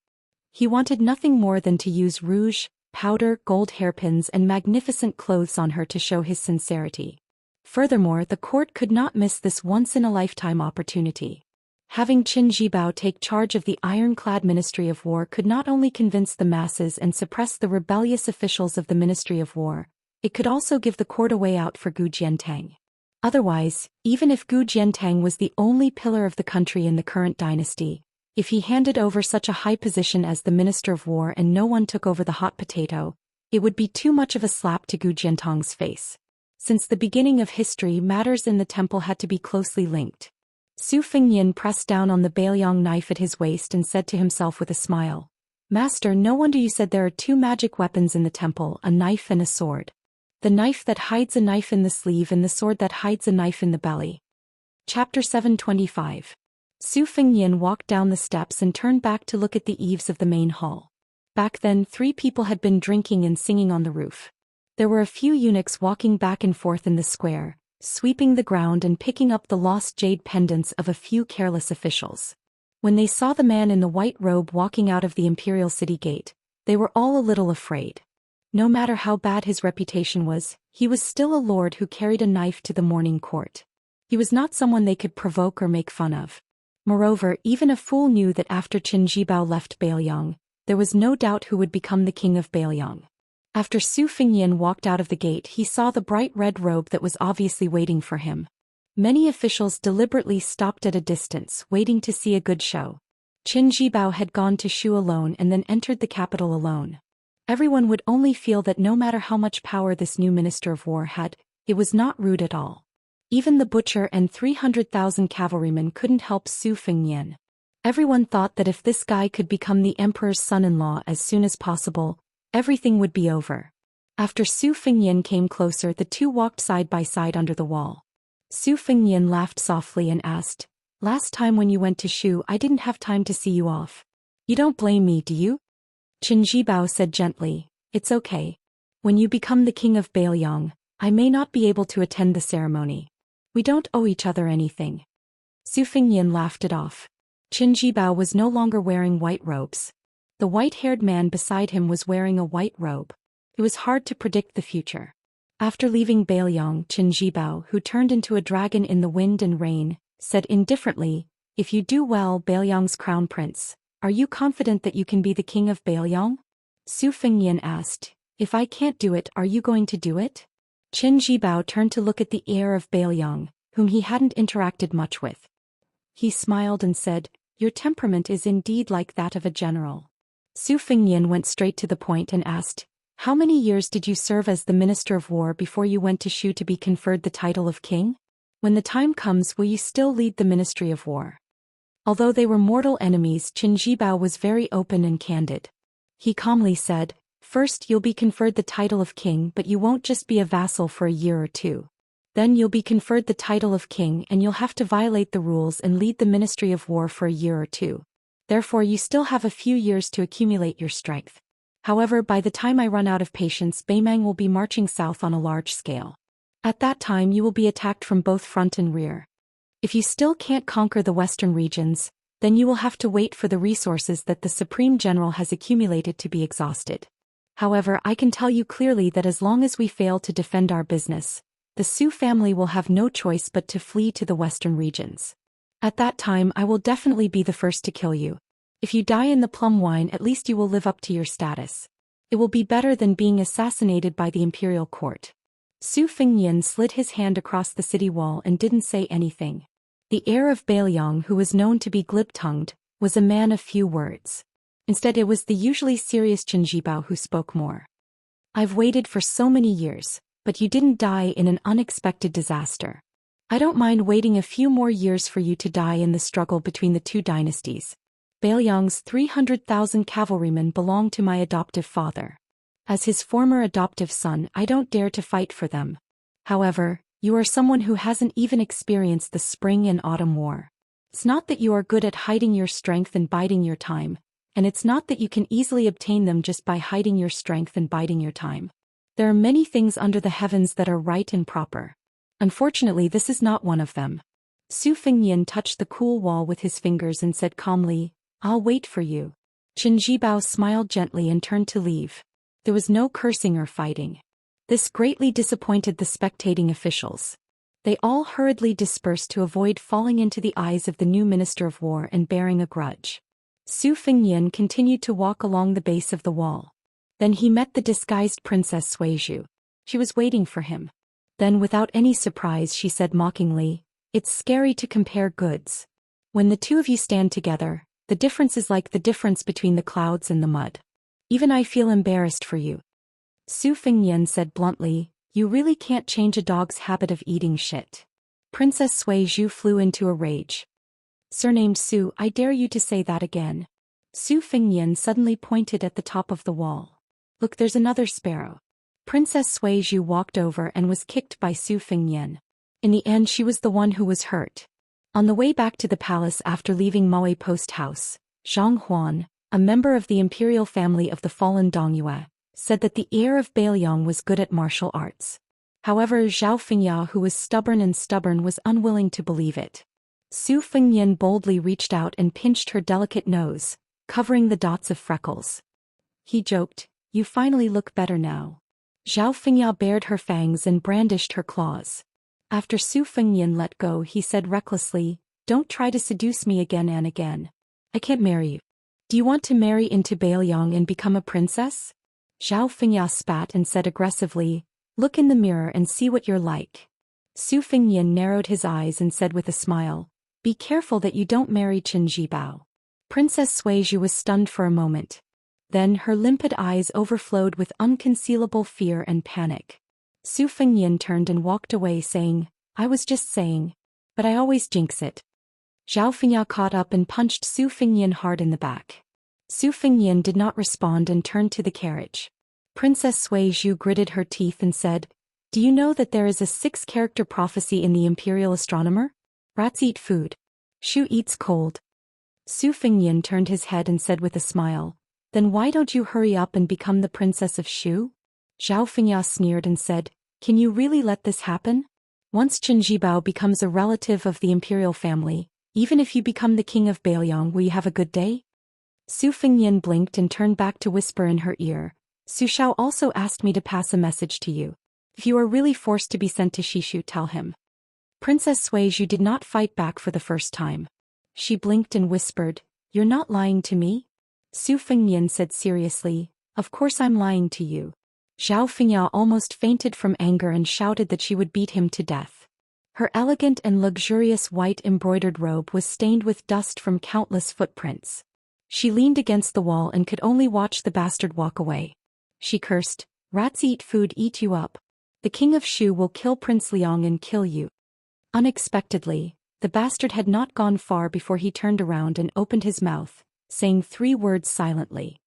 He wanted nothing more than to use rouge, powder, gold hairpins and magnificent clothes on her to show his sincerity. Furthermore, the court could not miss this once-in-a-lifetime opportunity. Having Qin Jibao take charge of the ironclad Ministry of War could not only convince the masses and suppress the rebellious officials of the Ministry of War, it could also give the court a way out for Gu Jiantang. Otherwise, even if Gu Jiantang was the only pillar of the country in the current dynasty, if he handed over such a high position as the Minister of War and no one took over the hot potato, it would be too much of a slap to Gu Jiantang's face. Since the beginning of history, matters in the temple had to be closely linked. Su Fengnian pressed down on the Bailiang knife at his waist and said to himself with a smile, "Master, no wonder you said there are two magic weapons in the temple, a knife and a sword. The knife that hides a knife in the sleeve and the sword that hides a knife in the belly." Chapter 725. Su Fengnian walked down the steps and turned back to look at the eaves of the main hall. Back then, 3 people had been drinking and singing on the roof. There were a few eunuchs walking back and forth in the square, sweeping the ground and picking up the lost jade pendants of a few careless officials. When they saw the man in the white robe walking out of the imperial city gate, they were all a little afraid. No matter how bad his reputation was, he was still a lord who carried a knife to the morning court. He was not someone they could provoke or make fun of. Moreover, even a fool knew that after Qin Jibao left Bailiang, there was no doubt who would become the king of Bailiang. After Su Fengnian walked out of the gate, he saw the bright red robe that was obviously waiting for him. Many officials deliberately stopped at a distance, waiting to see a good show. Qin Jibao had gone to Shu alone and then entered the capital alone. Everyone would only feel that no matter how much power this new Minister of War had, it was not rude at all. Even the butcher and 300,000 cavalrymen couldn't help Su Fengnian. Everyone thought that if this guy could become the emperor's son-in-law as soon as possible, everything would be over. After Su Fengnian came closer, the two walked side by side under the wall. Su Fengnian laughed softly and asked, "Last time when you went to Shu, I didn't have time to see you off. You don't blame me, do you?" Qin Jibao said gently, "It's okay. When you become the king of Bailiang, I may not be able to attend the ceremony. We don't owe each other anything." Su Fengnian laughed it off. Qin Jibao was no longer wearing white robes. The white-haired man beside him was wearing a white robe. It was hard to predict the future. After leaving Bailiang, Qin Jibao, who turned into a dragon in the wind and rain, said indifferently, "If you do well, Bailiang's crown prince, are you confident that you can be the king of Bailiang?" Su Fengnian asked, "If I can't do it, are you going to do it?" Qin Jibao turned to look at the heir of Bailiang, whom he hadn't interacted much with. He smiled and said, "Your temperament is indeed like that of a general." Su Fengnian went straight to the point and asked, "How many years did you serve as the Minister of War before you went to Shu to be conferred the title of king? When the time comes, will you still lead the Ministry of War?" Although they were mortal enemies, Qin Jibao was very open and candid. He calmly said, "First you'll be conferred the title of king, but you won't just be a vassal for a year or two. Then you'll be conferred the title of king and you'll have to violate the rules and lead the Ministry of War for a year or two. Therefore you still have a few years to accumulate your strength. However, by the time I run out of patience, Beimang will be marching south on a large scale. At that time you will be attacked from both front and rear. If you still can't conquer the western regions, then you will have to wait for the resources that the Supreme General has accumulated to be exhausted. However, I can tell you clearly that as long as we fail to defend our business, the Su family will have no choice but to flee to the western regions. At that time I will definitely be the first to kill you. If you die in the plum wine, at least you will live up to your status. It will be better than being assassinated by the imperial court." Su Fengnian slid his hand across the city wall and didn't say anything. The heir of Bailiang, who was known to be glib-tongued, was a man of few words. Instead, it was the usually serious Qin Jibao who spoke more. "I've waited for so many years, but you didn't die in an unexpected disaster. I don't mind waiting a few more years for you to die in the struggle between the two dynasties. Bailiang's 300,000 cavalrymen belong to my adoptive father. As his former adoptive son, I don't dare to fight for them. However, You are someone who hasn't even experienced the spring and autumn war. It's not that you are good at hiding your strength and biding your time, and it's not that you can easily obtain them just by hiding your strength and biding your time. There are many things under the heavens that are right and proper. Unfortunately, this is not one of them. Su Fengnian touched the cool wall with his fingers and said calmly, I'll wait for you. Qin Jibao smiled gently and turned to leave. There was no cursing or fighting. This greatly disappointed the spectating officials. They all hurriedly dispersed to avoid falling into the eyes of the new Minister of War and bearing a grudge. Su Fengnian continued to walk along the base of the wall. Then he met the disguised Princess Suizhu. She was waiting for him. Then without any surprise she said mockingly, It's scary to compare goods. When the two of you stand together, the difference is like the difference between the clouds and the mud. Even I feel embarrassed for you. Su Fengnian said bluntly, You really can't change a dog's habit of eating shit. Princess Suizhu flew into a rage. Surnamed Su, I dare you to say that again. Su Fengnian suddenly pointed at the top of the wall. Look, there's another sparrow. Princess Suizhu walked over and was kicked by Su Fengnian. In the end she was the one who was hurt. On the way back to the palace after leaving Maui Post House, Zhang Huan, a member of the imperial family of the fallen Dongyue, said that the heir of Bailiang was good at martial arts. However, Zhao Fengya, who was stubborn, was unwilling to believe it. Su Fengnian boldly reached out and pinched her delicate nose, covering the dots of freckles. He joked, You finally look better now. Zhao Fengya bared her fangs and brandished her claws. After Su Fengnian let go, he said recklessly, Don't try to seduce me again and again. I can't marry you. Do you want to marry into Bailiang and become a princess? Zhao Fengya spat and said aggressively, Look in the mirror and see what you're like. Su Fengnian narrowed his eyes and said with a smile, Be careful that you don't marry Qin Jibao. Princess Suizhu was stunned for a moment. Then her limpid eyes overflowed with unconcealable fear and panic. Su Fengnian turned and walked away saying, I was just saying. But I always jinx it. Zhao Fengya caught up and punched Su Fengnian hard in the back. Su Fengnian did not respond and turned to the carriage. Princess Suizhu gritted her teeth and said, Do you know that there is a 6-character prophecy in the Imperial Astronomer? Rats eat food. Shu eats cold. Su Fengnian turned his head and said with a smile, Then why don't you hurry up and become the Princess of Shu? Zhao Fengya sneered and said, Can you really let this happen? Once Qin Jibao becomes a relative of the imperial family, even if you become the king of Bailiang, will you have a good day? Su Fengnian blinked and turned back to whisper in her ear, Su Xiao also asked me to pass a message to you. If you are really forced to be sent to Shishu, tell him. Princess Suizhu did not fight back for the first time. She blinked and whispered, You're not lying to me? Su Fengnian said seriously, Of course I'm lying to you. Zhao Fengya almost fainted from anger and shouted that she would beat him to death. Her elegant and luxurious white embroidered robe was stained with dust from countless footprints. She leaned against the wall and could only watch the bastard walk away. She cursed, Rats eat food, eat you up. The king of Shu will kill Prince Liang and kill you. Unexpectedly, the bastard had not gone far before he turned around and opened his mouth, saying 3 words silently.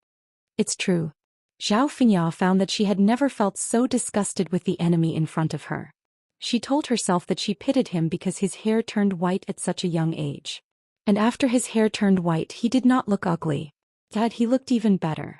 It's true. Zhao Fengya found that she had never felt so disgusted with the enemy in front of her. She told herself that she pitied him because his hair turned white at such a young age. And after his hair turned white, he did not look ugly. Dad, he looked even better.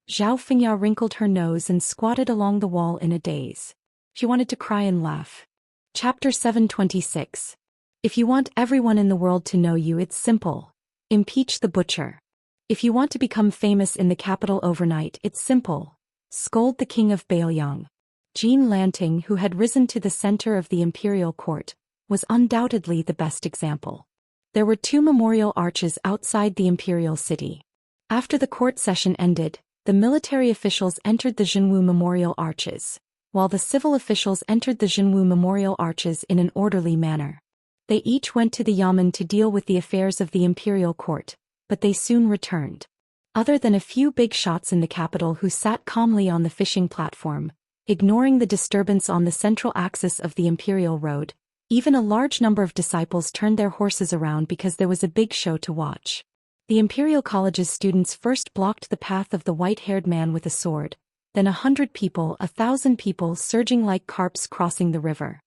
Zhao Fengya wrinkled her nose and squatted along the wall in a daze. She wanted to cry and laugh. Chapter 726. If you want everyone in the world to know you, it's simple. Impeach the butcher. If you want to become famous in the capital overnight, it's simple. Scold the king of Bailiang. Jean Lanting, who had risen to the center of the imperial court, was undoubtedly the best example. There were 2 memorial arches outside the imperial city. After the court session ended, the military officials entered the Zhenwu memorial arches, while the civil officials entered the Zhenwu memorial arches in an orderly manner. They each went to the yamen to deal with the affairs of the imperial court, but they soon returned. Other than a few big shots in the capital who sat calmly on the fishing platform, ignoring the disturbance on the central axis of the imperial road, even a large number of disciples turned their horses around because there was a big show to watch. The imperial college's students first blocked the path of the white-haired man with a sword, then 100 people, 1,000 people surging like carps crossing the river.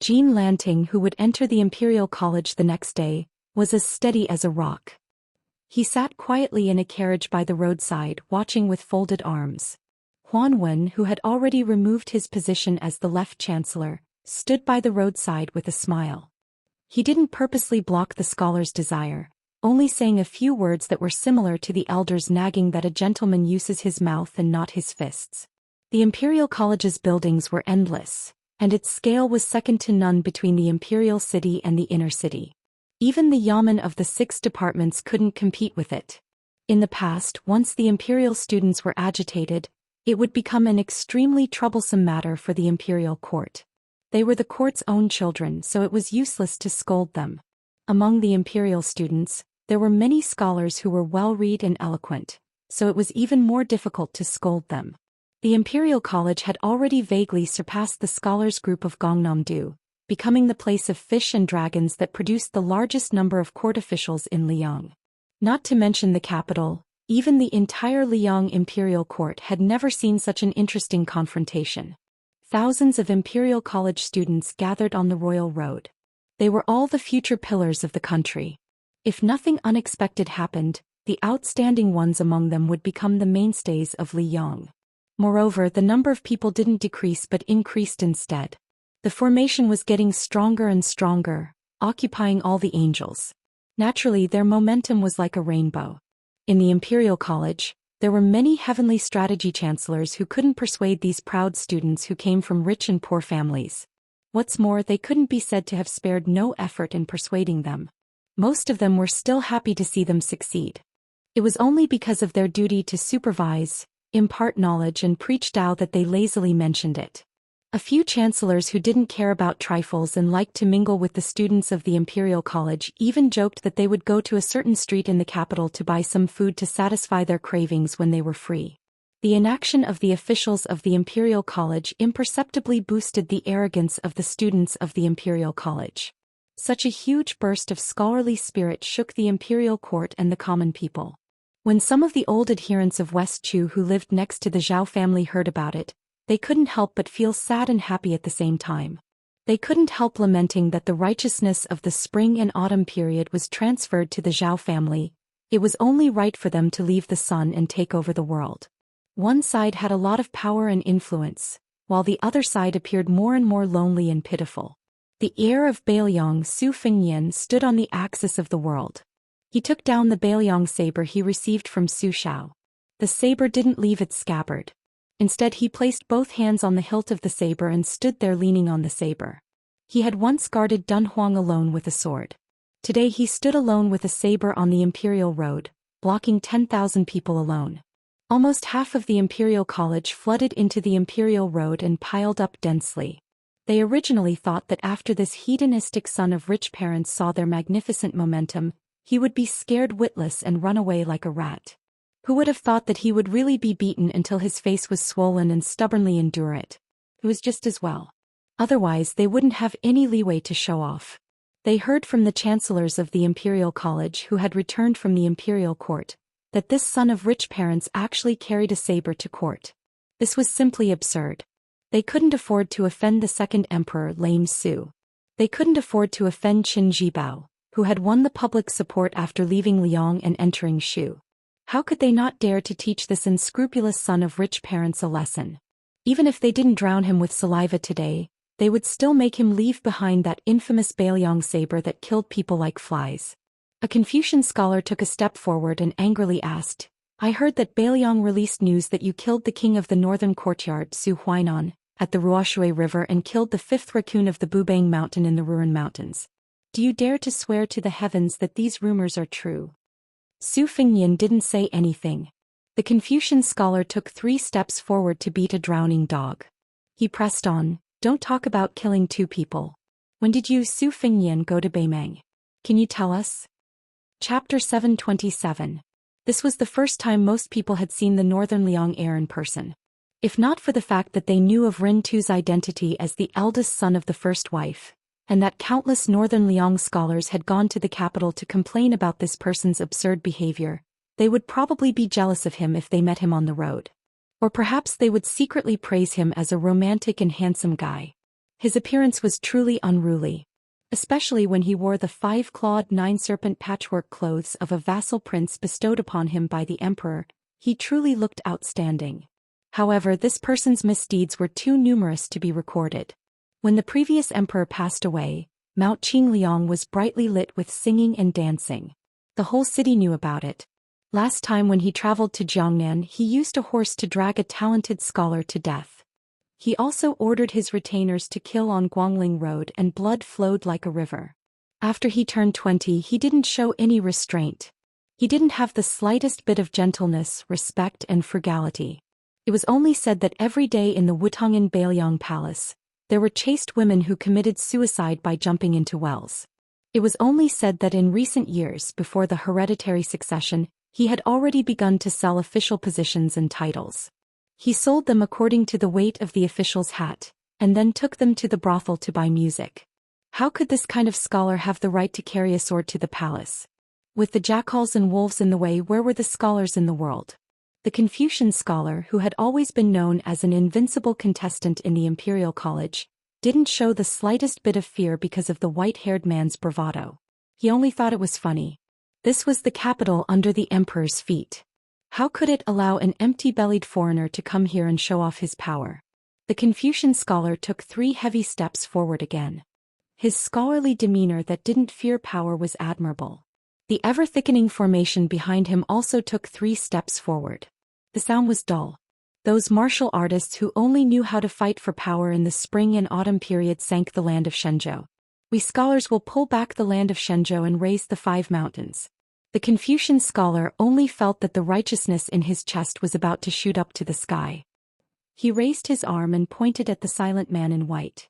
Jean Lanting, who would enter the Imperial College the next day, was as steady as a rock. He sat quietly in a carriage by the roadside, watching with folded arms. Huan Wen, who had already removed his position as the left chancellor, stood by the roadside with a smile. He didn't purposely block the scholar's desire, only saying a few words that were similar to the elders nagging that a gentleman uses his mouth and not his fists. The Imperial College's buildings were endless, and its scale was second to none between the Imperial City and the inner city. Even the yamen of the 6 departments couldn't compete with it. In the past, once the Imperial students were agitated, it would become an extremely troublesome matter for the Imperial court. They were the court's own children, so it was useless to scold them. Among the Imperial students, there were many scholars who were well-read and eloquent, so it was even more difficult to scold them. The Imperial College had already vaguely surpassed the scholars' group of Gangnam-do, becoming the place of fish and dragons that produced the largest number of court officials in Liang. Not to mention the capital, even the entire Liang Imperial Court had never seen such an interesting confrontation. Thousands of Imperial College students gathered on the Royal Road. They were all the future pillars of the country. If nothing unexpected happened, the outstanding ones among them would become the mainstays of Liang. Moreover, the number of people didn't decrease but increased instead. The formation was getting stronger and stronger, occupying all the angels. Naturally, their momentum was like a rainbow. In the Imperial College, there were many heavenly strategy chancellors who couldn't persuade these proud students who came from rich and poor families. What's more, they couldn't be said to have spared no effort in persuading them. Most of them were still happy to see them succeed. It was only because of their duty to supervise, impart knowledge and preach Tao that they lazily mentioned it. A few chancellors who didn't care about trifles and liked to mingle with the students of the Imperial College even joked that they would go to a certain street in the capital to buy some food to satisfy their cravings when they were free. The inaction of the officials of the Imperial College imperceptibly boosted the arrogance of the students of the Imperial College. Such a huge burst of scholarly spirit shook the Imperial Court and the common people. When some of the old adherents of West Chu who lived next to the Zhao family heard about it, they couldn't help but feel sad and happy at the same time. They couldn't help lamenting that the righteousness of the spring and autumn period was transferred to the Zhao family. It was only right for them to leave the sun and take over the world. One side had a lot of power and influence, while the other side appeared more and more lonely and pitiful. The heir of Bailiang, Su Fengyan, stood on the axis of the world. He took down the Bailiang saber he received from Su Xiao. The saber didn't leave its scabbard. Instead, he placed both hands on the hilt of the saber and stood there leaning on the saber. He had once guarded Dunhuang alone with a sword. Today he stood alone with a saber on the Imperial Road, blocking 10,000 people alone. Almost half of the Imperial College flooded into the Imperial Road and piled up densely. They originally thought that after this hedonistic son of rich parents saw their magnificent momentum, he would be scared witless and run away like a rat. Who would have thought that he would really be beaten until his face was swollen and stubbornly endure it? It was just as well. Otherwise, they wouldn't have any leeway to show off. They heard from the chancellors of the Imperial College who had returned from the Imperial Court, that this son of rich parents actually carried a saber to court. This was simply absurd. They couldn't afford to offend the second emperor Lame Su. They couldn't afford to offend Qin Jibao, who had won the public support after leaving Liang and entering Shu. How could they not dare to teach this unscrupulous son of rich parents a lesson? Even if they didn't drown him with saliva today, they would still make him leave behind that infamous Bailiang saber that killed people like flies. A Confucian scholar took a step forward and angrily asked, "I heard that Bailiang released news that you killed the king of the northern courtyard, Su Huainan, at the Ruoshui River and killed the 5th raccoon of the Bubang Mountain in the Ruan Mountains. Do you dare to swear to the heavens that these rumors are true?" Su Fengyan didn't say anything. The Confucian scholar took 3 steps forward to beat a drowning dog. He pressed on, "Don't talk about killing 2 people. When did you, Su Fengyan, go to Beimang? Can you tell us?" Chapter 727. This was the first time most people had seen the Northern Liang heir in person. If not for the fact that they knew of Ren Tu's identity as the eldest son of the first wife, and that countless Northern Liang scholars had gone to the capital to complain about this person's absurd behavior, they would probably be jealous of him if they met him on the road. Or perhaps they would secretly praise him as a romantic and handsome guy. His appearance was truly unruly. Especially when he wore the 5-clawed 9-serpent patchwork clothes of a vassal prince bestowed upon him by the emperor, he truly looked outstanding. However, this person's misdeeds were too numerous to be recorded. When the previous emperor passed away, Mount Qingliang was brightly lit with singing and dancing. The whole city knew about it. Last time when he traveled to Jiangnan, he used a horse to drag a talented scholar to death. He also ordered his retainers to kill on Guangling Road, and blood flowed like a river. After he turned 20, he didn't show any restraint. He didn't have the slightest bit of gentleness, respect, and frugality. It was only said that every day in the Wutong'an Bailiang Palace, there were chaste women who committed suicide by jumping into wells. It was only said that in recent years, before the hereditary succession, he had already begun to sell official positions and titles. He sold them according to the weight of the official's hat, and then took them to the brothel to buy music. How could this kind of scholar have the right to carry a sword to the palace? With the jackals and wolves in the way, where were the scholars in the world? The Confucian scholar, who had always been known as an invincible contestant in the Imperial College, didn't show the slightest bit of fear because of the white-haired man's bravado. He only thought it was funny. This was the capital under the emperor's feet. How could it allow an empty-bellied foreigner to come here and show off his power? The Confucian scholar took 3 heavy steps forward again. His scholarly demeanor that didn't fear power was admirable. The ever-thickening formation behind him also took 3 steps forward. The sound was dull. Those martial artists who only knew how to fight for power in the spring and autumn period sank the land of Shenzhou. We scholars will pull back the land of Shenzhou and raise the 5 mountains. The Confucian scholar only felt that the righteousness in his chest was about to shoot up to the sky. He raised his arm and pointed at the silent man in white.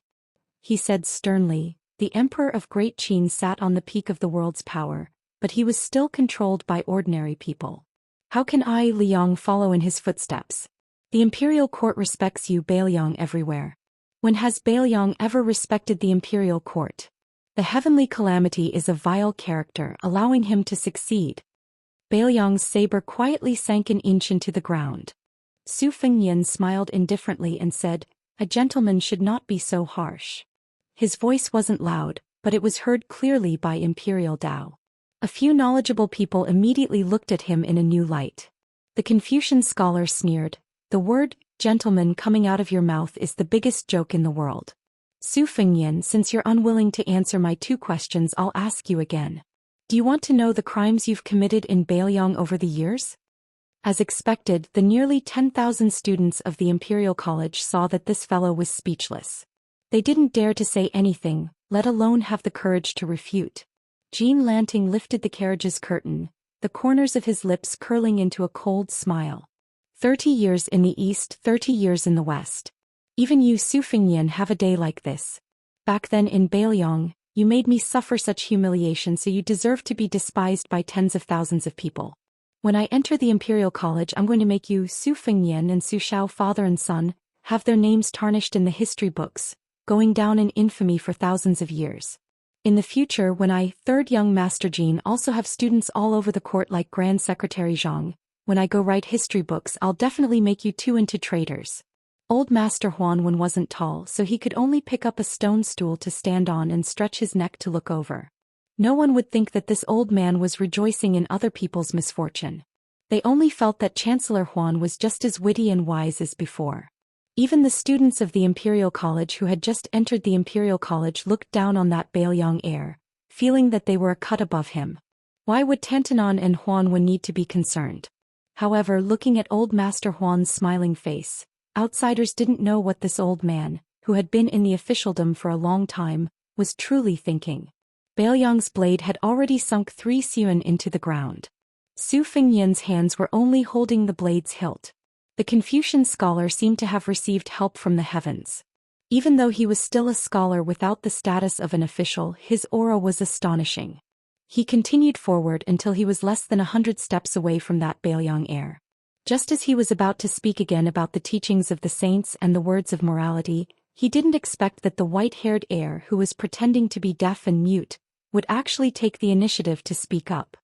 He said sternly, "The Emperor of Great Qin sat on the peak of the world's power, but he was still controlled by ordinary people. How can I, Liang, follow in his footsteps? The imperial court respects you, Bailiang, everywhere. When has Bailiang ever respected the imperial court? The heavenly calamity is a vile character, allowing him to succeed." Bailiang's saber quietly sank an inch into the ground. Su Fengnian smiled indifferently and said, "A gentleman should not be so harsh." His voice wasn't loud, but it was heard clearly by Imperial Dao. A few knowledgeable people immediately looked at him in a new light. The Confucian scholar sneered, "The word, gentleman, coming out of your mouth is the biggest joke in the world. Su Fengnian, since you're unwilling to answer my 2 questions, I'll ask you again. Do you want to know the crimes you've committed in Bailiang over the years?" As expected, the nearly 10,000 students of the Imperial College saw that this fellow was speechless. They didn't dare to say anything, let alone have the courage to refute. Jean Lanting lifted the carriage's curtain, the corners of his lips curling into a cold smile. 30 years in the east, 30 years in the west. Even you, Su Fengnian, have a day like this. Back then in Bailiang, you made me suffer such humiliation, so you deserve to be despised by tens of thousands of people. When I enter the Imperial College, I'm going to make you, Su Fengnian and Su Shao, father and son, have their names tarnished in the history books, going down in infamy for thousands of years. In the future, when I, third young Master Jean, also have students all over the court like Grand Secretary Zhang, when I go write history books, I'll definitely make you 2 into traitors. Old Master Huan wasn't tall, so he could only pick up a stone stool to stand on and stretch his neck to look over. No one would think that this old man was rejoicing in other people's misfortune. They only felt that Chancellor Huan was just as witty and wise as before. Even the students of the Imperial College who had just entered the Imperial College looked down on that Bailiang heir, feeling that they were a cut above him. Why would Tantanon and Huanwen need to be concerned? However, looking at old Master Huan's smiling face, outsiders didn't know what this old man, who had been in the officialdom for a long time, was truly thinking. Bailiang's blade had already sunk 3 suan into the ground. Su Fengnian's hands were only holding the blade's hilt. The Confucian scholar seemed to have received help from the heavens. Even though he was still a scholar without the status of an official, his aura was astonishing. He continued forward until he was less than 100 steps away from that Bailiang heir. Just as he was about to speak again about the teachings of the saints and the words of morality, he didn't expect that the white-haired heir who was pretending to be deaf and mute would actually take the initiative to speak up.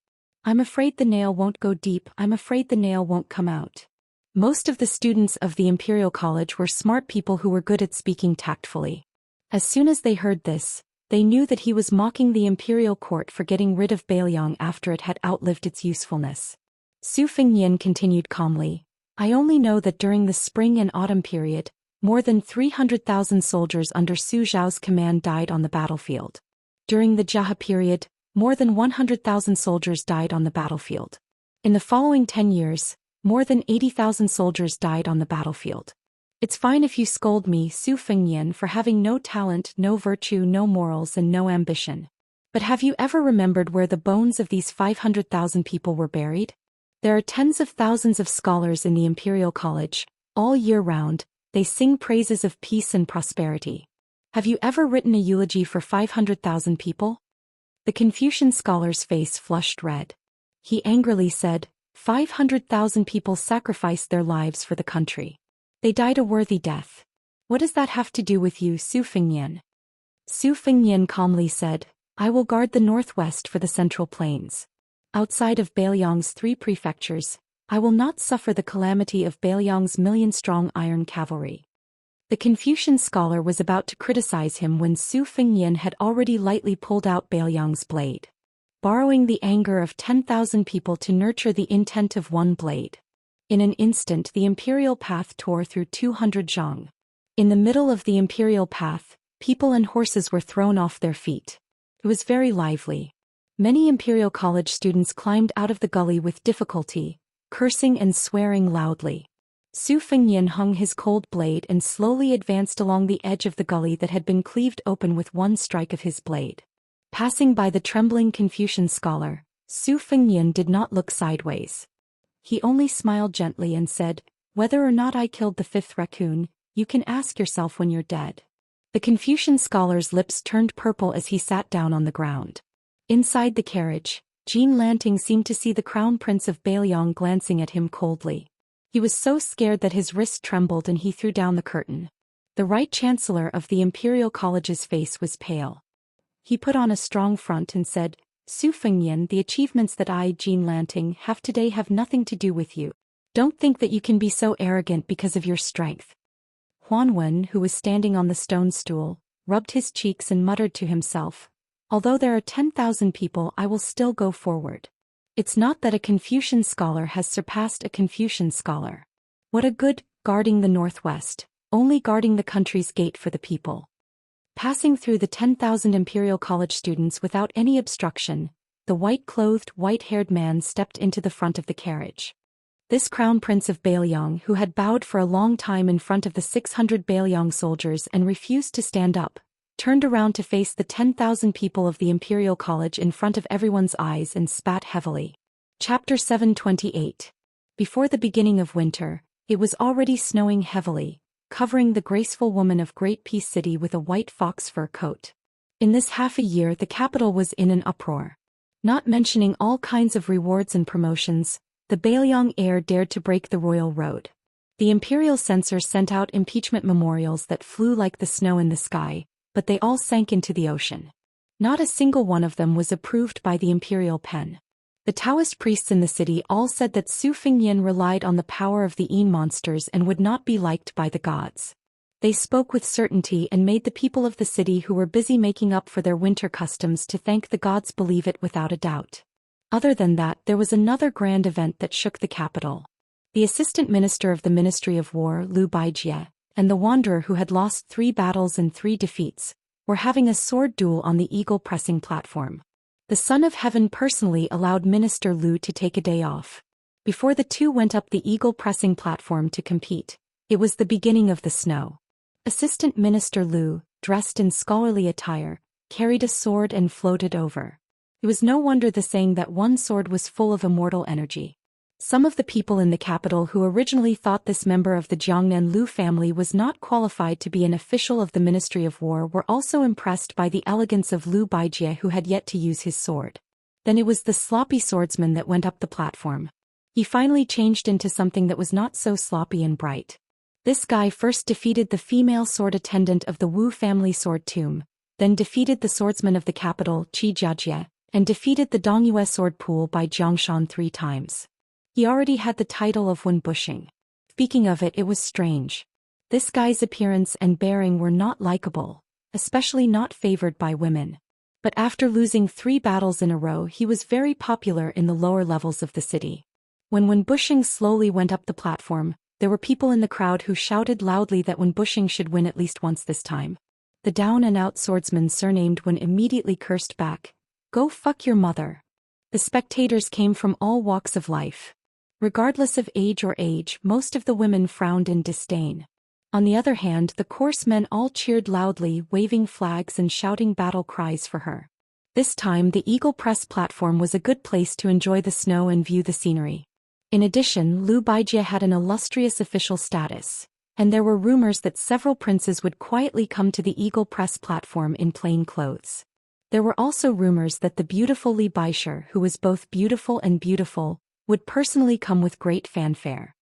"I'm afraid the nail won't go deep, I'm afraid the nail won't come out." Most of the students of the Imperial College were smart people who were good at speaking tactfully. As soon as they heard this, they knew that he was mocking the imperial court for getting rid of Beiliang after it had outlived its usefulness. Su Fengnian continued calmly, I only know that during the spring and autumn period, more than 300,000 soldiers under Su Zhao's command died on the battlefield. During the Jia period, more than 100,000 soldiers died on the battlefield. In the following 10 years, more than 80,000 soldiers died on the battlefield. It's fine if you scold me, Su Fengnian, for having no talent, no virtue, no morals, and no ambition. But have you ever remembered where the bones of these 500,000 people were buried? There are tens of thousands of scholars in the Imperial College. All year round, they sing praises of peace and prosperity. Have you ever written a eulogy for 500,000 people? The Confucian scholar's face flushed red. He angrily said, 500,000 people sacrificed their lives for the country. They died a worthy death. What does that have to do with you, Su Fengnian? Su Fengnian calmly said, I will guard the northwest for the Central Plains. Outside of Beiliang's 3 prefectures, I will not suffer the calamity of Beiliang's million-strong iron cavalry. The Confucian scholar was about to criticize him when Su Fengnian had already lightly pulled out Beiliang's blade, borrowing the anger of 10,000 people to nurture the intent of one blade. In an instant the imperial path tore through 200 zhang. In the middle of the imperial path, people and horses were thrown off their feet. It was very lively. Many Imperial College students climbed out of the gully with difficulty, cursing and swearing loudly. Su Fengnian hung his cold blade and slowly advanced along the edge of the gully that had been cleaved open with one strike of his blade. Passing by the trembling Confucian scholar, Su Fengnian did not look sideways. He only smiled gently and said, whether or not I killed the 5th raccoon, you can ask yourself when you're dead. The Confucian scholar's lips turned purple as he sat down on the ground. Inside the carriage, Jean Lanting seemed to see the Crown Prince of Beiliang glancing at him coldly. He was so scared that his wrist trembled and he threw down the curtain. The Right Chancellor of the Imperial College's face was pale. He put on a strong front and said, Su Fengnian, the achievements that I, Jean Lanting, have today have nothing to do with you. Don't think that you can be so arrogant because of your strength. Huan Wen, who was standing on the stone stool, rubbed his cheeks and muttered to himself, although there are 10,000 people, I will still go forward. It's not that a Confucian scholar has surpassed a Confucian scholar. What a good, guarding the northwest, only guarding the country's gate for the people. Passing through the 10,000 Imperial College students without any obstruction, the white-clothed, white-haired man stepped into the front of the carriage. This Crown Prince of Beiliang, who had bowed for a long time in front of the 600 Beiliang soldiers and refused to stand up, turned around to face the 10,000 people of the Imperial College in front of everyone's eyes and spat heavily. Chapter 728. Before the beginning of winter, it was already snowing heavily, covering the graceful woman of Great Peace City with a white fox fur coat. In this half a year the capital was in an uproar. Not mentioning all kinds of rewards and promotions, the Beiliang heir dared to break the royal road. The imperial censor sent out impeachment memorials that flew like the snow in the sky, but they all sank into the ocean. Not a single one of them was approved by the imperial pen. The Daoist priests in the city all said that Su Fengnian relied on the power of the Yin monsters and would not be liked by the gods. They spoke with certainty and made the people of the city who were busy making up for their winter customs to thank the gods believe it without a doubt. Other than that, there was another grand event that shook the capital. The assistant minister of the Ministry of War, Liu Baijie, and the wanderer who had lost 3 battles and 3 defeats, were having a sword duel on the eagle pressing platform. The Son of Heaven personally allowed Minister Liu to take a day off. Before the two went up the eagle pressing platform to compete, it was the beginning of the snow. Assistant Minister Liu, dressed in scholarly attire, carried a sword and floated over. It was no wonder the saying that one sword was full of immortal energy. Some of the people in the capital who originally thought this member of the Jiangnan Liu family was not qualified to be an official of the Ministry of War were also impressed by the elegance of Liu Baijie, who had yet to use his sword. Then it was the sloppy swordsman that went up the platform. He finally changed into something that was not so sloppy and bright. This guy first defeated the female sword attendant of the Wu family sword tomb, then defeated the swordsman of the capital, Qi Jiajie, and defeated the Dongyue sword pool by Jiangshan 3 times. He already had the title of Wen Bushing. Speaking of it, it was strange. This guy's appearance and bearing were not likable. especially not favored by women. But after losing 3 battles in a row, he was very popular in the lower levels of the city. When Bushing slowly went up the platform, there were people in the crowd who shouted loudly that Wen Bushing should win at least once this time. The down-and-out swordsman surnamed Wen immediately cursed back, "Go fuck your mother." The spectators came from all walks of life. Regardless of age, most of the women frowned in disdain. On the other hand, the coarse men all cheered loudly, waving flags and shouting battle cries for her. This time the Eagle Press platform was a good place to enjoy the snow and view the scenery. In addition, Liu Baijie had an illustrious official status, and there were rumors that several princes would quietly come to the Eagle Press platform in plain clothes. There were also rumors that the beautiful Li Baisher, who was both beautiful and beautiful, would personally come with great fanfare.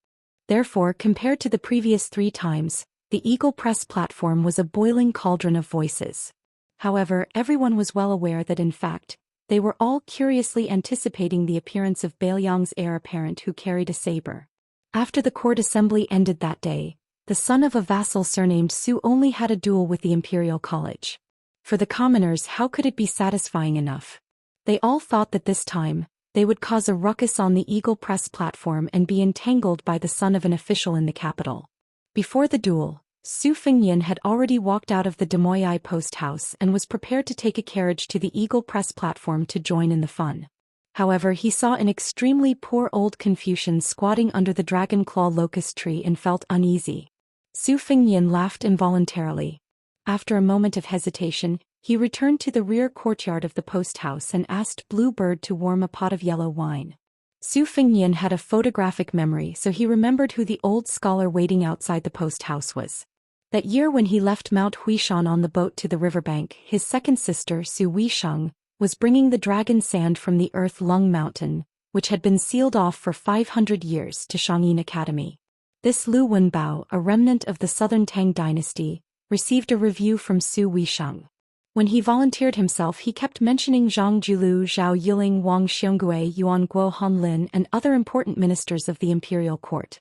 Therefore, compared to the previous 3 times, the Eagle Press platform was a boiling cauldron of voices. However, everyone was well aware that in fact, they were all curiously anticipating the appearance of Bailiang's heir apparent who carried a saber. After the court assembly ended that day, the son of a vassal surnamed Su only had a duel with the Imperial College. For the commoners, how could it be satisfying enough? They all thought that this time, they would cause a ruckus on the Eagle Press platform and be entangled by the son of an official in the capital. Before the duel, Su Fengyan had already walked out of the Demoyai post house and was prepared to take a carriage to the Eagle Press platform to join in the fun. However, he saw an extremely poor old Confucian squatting under the dragon claw locust tree and felt uneasy. Su Fengyan laughed involuntarily. After a moment of hesitation, he returned to the rear courtyard of the post house and asked Blue Bird to warm a pot of yellow wine. Su Fengyan had a photographic memory, so he remembered who the old scholar waiting outside the post house was. That year when he left Mount Huishan on the boat to the riverbank, his second sister, Su Weisheng, was bringing the dragon sand from the Earth Lung Mountain, which had been sealed off for 500 years, to Shangyin Academy. This Lu Wenbao, a remnant of the southern Tang dynasty, received a review from Su Weisheng. When he volunteered himself, he kept mentioning Zhang Julu, Zhao Yiling, Wang Xiongui, Yuan Guo Hanlin, and other important ministers of the imperial court.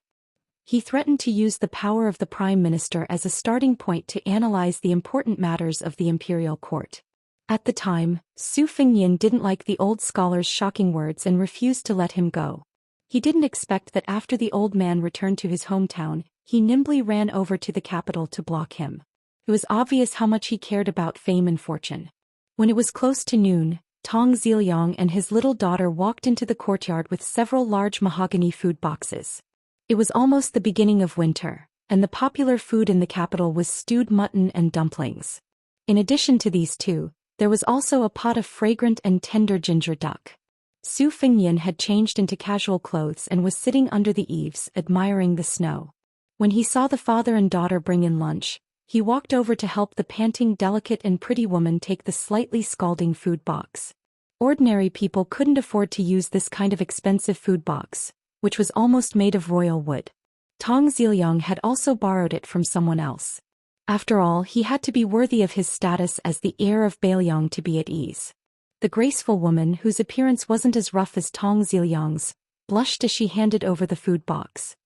He threatened to use the power of the prime minister as a starting point to analyze the important matters of the imperial court. At the time, Su Fengyan didn't like the old scholar's shocking words and refused to let him go. He didn't expect that after the old man returned to his hometown, he nimbly ran over to the capital to block him. It was obvious how much he cared about fame and fortune. When it was close to noon, Tong Ziliang and his little daughter walked into the courtyard with several large mahogany food boxes. It was almost the beginning of winter, and the popular food in the capital was stewed mutton and dumplings. In addition to these two, there was also a pot of fragrant and tender ginger duck. Su Fengyan had changed into casual clothes and was sitting under the eaves, admiring the snow. When he saw the father and daughter bring in lunch, he walked over to help the panting, delicate and pretty woman take the slightly scalding food box. Ordinary people couldn't afford to use this kind of expensive food box, which was almost made of royal wood. Tong Ziliang had also borrowed it from someone else. After all, he had to be worthy of his status as the heir of Bailiang to be at ease. The graceful woman, whose appearance wasn't as rough as Tong Ziliang's, blushed as she handed over the food box.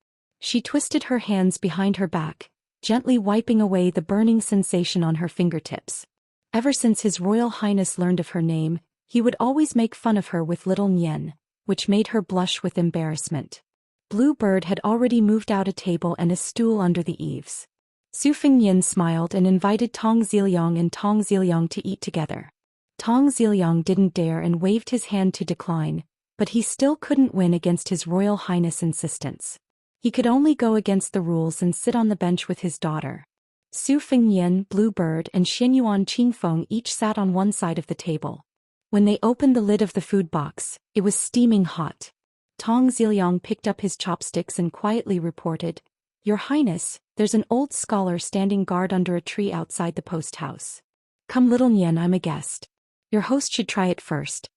She twisted her hands behind her back, gently wiping away the burning sensation on her fingertips. Ever since His Royal Highness learned of her name, he would always make fun of her with little Nian, which made her blush with embarrassment. Blue Bird had already moved out a table and a stool under the eaves. Su Fengyan smiled and invited Tong Ziliang and Tong Ziliang to eat together. Tong Ziliang didn't dare and waved his hand to decline, but he still couldn't win against His Royal Highness' insistence. He could only go against the rules and sit on the bench with his daughter. Su Fengyan, Blue Bird, and Xianyuan Qingfeng each sat on one side of the table. When they opened the lid of the food box, it was steaming hot. Tong Ziliang picked up his chopsticks and quietly reported, "Your Highness, there's an old scholar standing guard under a tree outside the post house. Come little Nian, I'm a guest. Your host should try it first."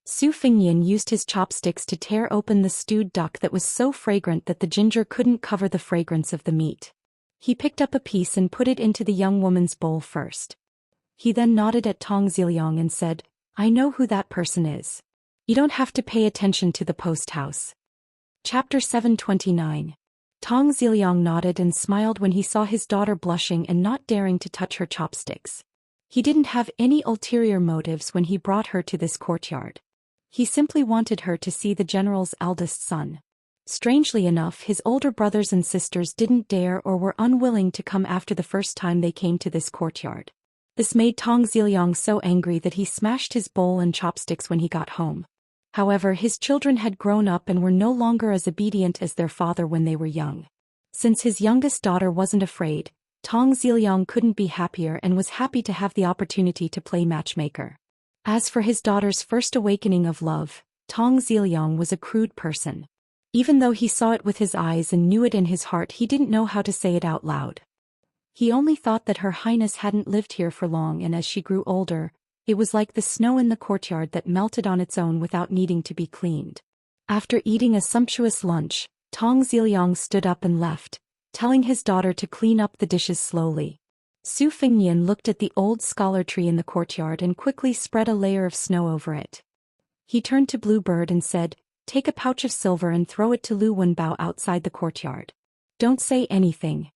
Su Fengyan used his chopsticks to tear open the stewed duck that was so fragrant that the ginger couldn't cover the fragrance of the meat. He picked up a piece and put it into the young woman's bowl first. He then nodded at Tong Ziliang and said, "I know who that person is. You don't have to pay attention to the post house." Chapter 729. Tong Ziliang nodded and smiled when he saw his daughter blushing and not daring to touch her chopsticks. He didn't have any ulterior motives when he brought her to this courtyard. He simply wanted her to see the general's eldest son. Strangely enough, his older brothers and sisters didn't dare or were unwilling to come after the first time they came to this courtyard. This made Tong Ziliang so angry that he smashed his bowl and chopsticks when he got home. However, his children had grown up and were no longer as obedient as their father when they were young. Since his youngest daughter wasn't afraid, Tong Ziliang couldn't be happier and was happy to have the opportunity to play matchmaker. As for his daughter's first awakening of love, Tong Ziliang was a crude person. Even though he saw it with his eyes and knew it in his heart, he didn't know how to say it out loud. He only thought that Her Highness hadn't lived here for long, and as she grew older, it was like the snow in the courtyard that melted on its own without needing to be cleaned. After eating a sumptuous lunch, Tong Ziliang stood up and left, telling his daughter to clean up the dishes slowly. Su Fengnian looked at the old scholar tree in the courtyard and quickly spread a layer of snow over it. He turned to Bluebird and said, "Take a pouch of silver and throw it to Lu Wenbao outside the courtyard. Don't say anything."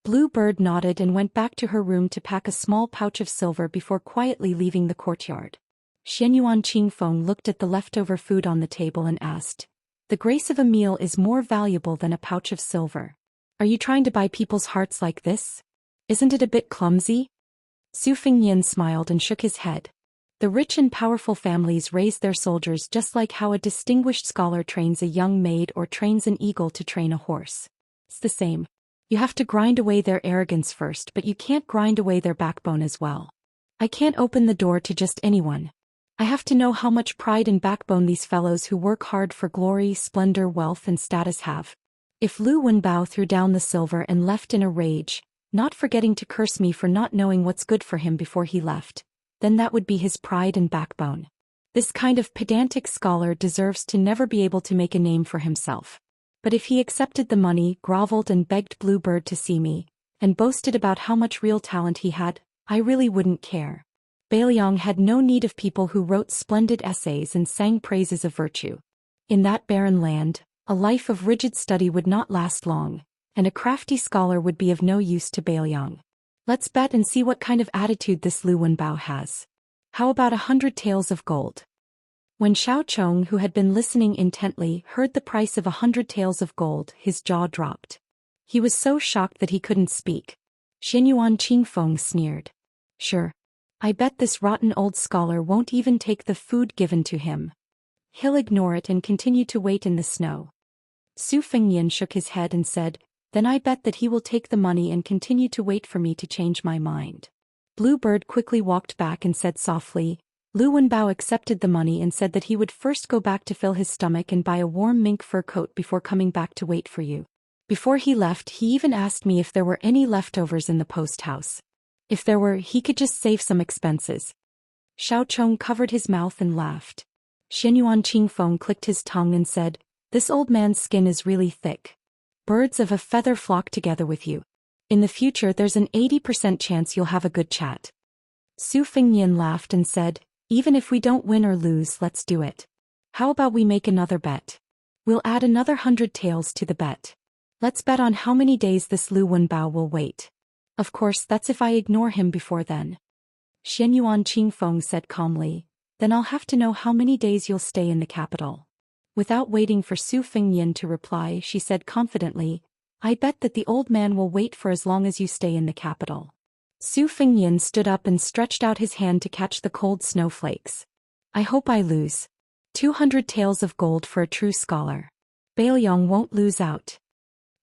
Bluebird nodded and went back to her room to pack a small pouch of silver before quietly leaving the courtyard. Xianyuan Qingfeng looked at the leftover food on the table and asked, "The grace of a meal is more valuable than a pouch of silver. Are you trying to buy people's hearts like this? Isn't it a bit clumsy?" Su Fengnian smiled and shook his head. The rich and powerful families raise their soldiers just like how a distinguished scholar trains a young maid or trains an eagle to train a horse. It's the same. You have to grind away their arrogance first, but you can't grind away their backbone as well. I can't open the door to just anyone. I have to know how much pride and backbone these fellows who work hard for glory, splendor, wealth, and status have. If Lu Wenbao threw down the silver and left in a rage, not forgetting to curse me for not knowing what's good for him before he left, then that would be his pride and backbone. This kind of pedantic scholar deserves to never be able to make a name for himself. But if he accepted the money, groveled and begged Bluebird to see me, and boasted about how much real talent he had, I really wouldn't care. Beiliang had no need of people who wrote splendid essays and sang praises of virtue. In that barren land, a life of rigid study would not last long, and a crafty scholar would be of no use to Beiliang. Let's bet and see what kind of attitude this Lu Wenbao has. How about 100 taels of gold? When Xiao Chong, who had been listening intently, heard the price of 100 taels of gold, his jaw dropped. He was so shocked that he couldn't speak. Xianyuan Qingfeng sneered. "Sure. I bet this rotten old scholar won't even take the food given to him. He'll ignore it and continue to wait in the snow." Su Fengnian shook his head and said, "Then I bet that he will take the money and continue to wait for me to change my mind." Bluebird quickly walked back and said softly, "Lu Wenbao accepted the money and said that he would first go back to fill his stomach and buy a warm mink fur coat before coming back to wait for you. Before he left, he even asked me if there were any leftovers in the post house. If there were, he could just save some expenses." Xiao Chong covered his mouth and laughed. Xianyuan Qingfeng clicked his tongue and said, "This old man's skin is really thick. Birds of a feather flock together with you. In the future there's an 80% chance you'll have a good chat." Su Fengnian laughed and said, "Even if we don't win or lose, let's do it. How about we make another bet? We'll add another 100 taels to the bet. Let's bet on how many days this Lu Wenbao will wait. Of course, that's if I ignore him before then." Xianyuan Qingfeng said calmly, "Then I'll have to know how many days you'll stay in the capital." Without waiting for Su Fengnian to reply, she said confidently, "I bet that the old man will wait for as long as you stay in the capital." Su Fengnian stood up and stretched out his hand to catch the cold snowflakes. "I hope I lose. 200 taels of gold for a true scholar. Beiliang won't lose out."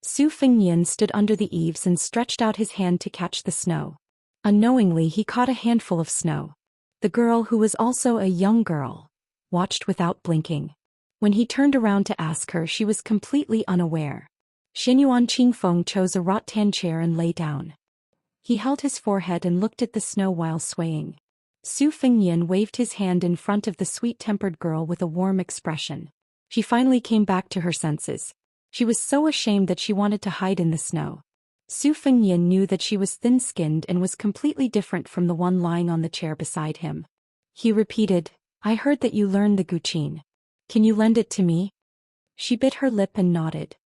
Su Fengnian stood under the eaves and stretched out his hand to catch the snow. Unknowingly, he caught a handful of snow. The girl, who was also a young girl, watched without blinking. When he turned around to ask her, she was completely unaware. Xianyuan Qingfeng chose a rattan chair and lay down. He held his forehead and looked at the snow while swaying. Su Fengnian waved his hand in front of the sweet-tempered girl with a warm expression. She finally came back to her senses. She was so ashamed that she wanted to hide in the snow. Su Fengnian knew that she was thin-skinned and was completely different from the one lying on the chair beside him. He repeated, "I heard that you learned the Guqin. Can you lend it to me?" She bit her lip and nodded.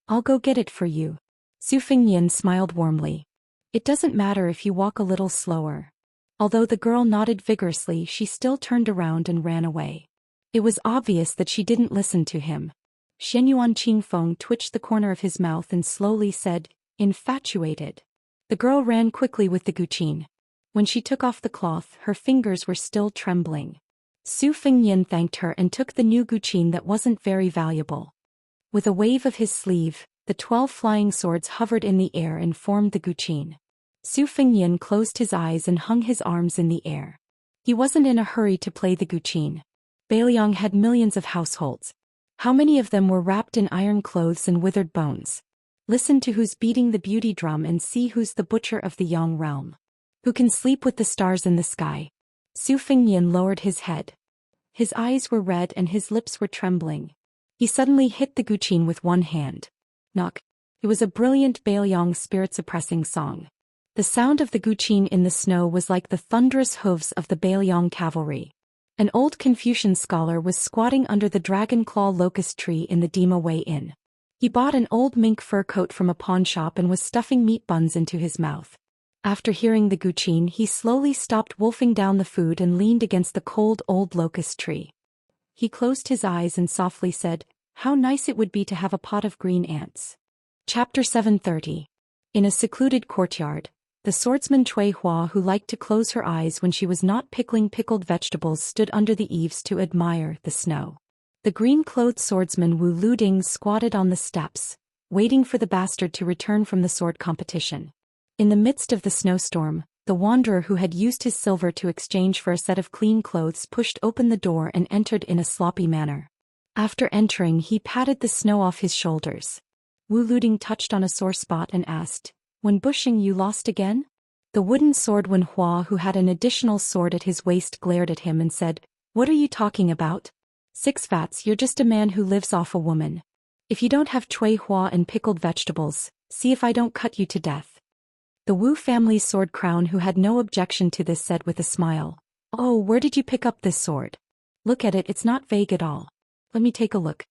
"I'll go get it for you." Su Fengnian smiled warmly. "It doesn't matter if you walk a little slower. Although the girl nodded vigorously, she still turned around and ran away. It was obvious that she didn't listen to him. Xianyuan Qingfeng twitched the corner of his mouth and slowly said, "Infatuated." The girl ran quickly with the guqin. When she took off the cloth, her fingers were still trembling. Su Fengyan thanked her and took the new guqin that wasn't very valuable. With a wave of his sleeve, the 12 flying swords hovered in the air and formed the guqin. Su Fengyan closed his eyes and hung his arms in the air. He wasn't in a hurry to play the guqin. Beiliang had millions of households. How many of them were wrapped in iron clothes and withered bones? Listen to who's beating the beauty drum and see who's the butcher of the Yang realm. Who can sleep with the stars in the sky? Su Fengyan lowered his head. His eyes were red and his lips were trembling. He suddenly hit the guqin with one hand. Knock. It was a brilliant Beiliang spirit-suppressing song. The sound of the guqin in the snow was like the thunderous hooves of the Beiliang cavalry. An old Confucian scholar was squatting under the dragon claw locust tree in the Dima Wei Inn. He bought an old mink fur coat from a pawn shop and was stuffing meat buns into his mouth. After hearing the guqin, he slowly stopped wolfing down the food and leaned against the cold old locust tree. He closed his eyes and softly said, "How nice it would be to have a pot of green ants." Chapter 730. In a secluded courtyard, the swordsman Cui Hua, who liked to close her eyes when she was not pickling pickled vegetables, stood under the eaves to admire the snow. The green-clothed swordsman Wu Luding squatted on the steps, waiting for the bastard to return from the sword competition. In the midst of the snowstorm, the wanderer who had used his silver to exchange for a set of clean clothes pushed open the door and entered in a sloppy manner. After entering, he patted the snow off his shoulders. Wu Luding touched on a sore spot and asked, "When bushing you lost again?" The wooden sword Wen Hua, who had an additional sword at his waist, glared at him and said, "What are you talking about? 6 fats, you're just a man who lives off a woman. If you don't have Cui Hua and pickled vegetables, see if I don't cut you to death." The Wu family's sword crown, who had no objection to this, said with a smile, "Oh, where did you pick up this sword? Look at it, it's not vague at all. Let me take a look."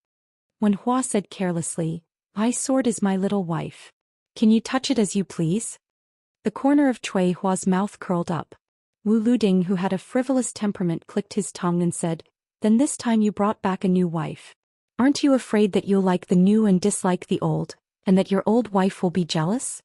Wen Hua said carelessly, "My sword is my little wife. Can you touch it as you please?" The corner of Cui Hua's mouth curled up. Wu Luding, who had a frivolous temperament, clicked his tongue and said, "Then this time you brought back a new wife. Aren't you afraid that you'll like the new and dislike the old, and that your old wife will be jealous?"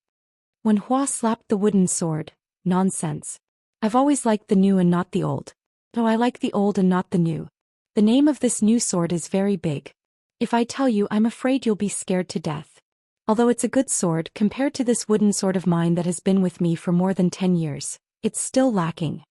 Wen Hua slapped the wooden sword. "Nonsense. I've always liked the new and not the old. No, I like the old and not the new. The name of this new sword is very big. If I tell you, I'm afraid you'll be scared to death. Although it's a good sword, compared to this wooden sword of mine that has been with me for more than 10 years, it's still lacking."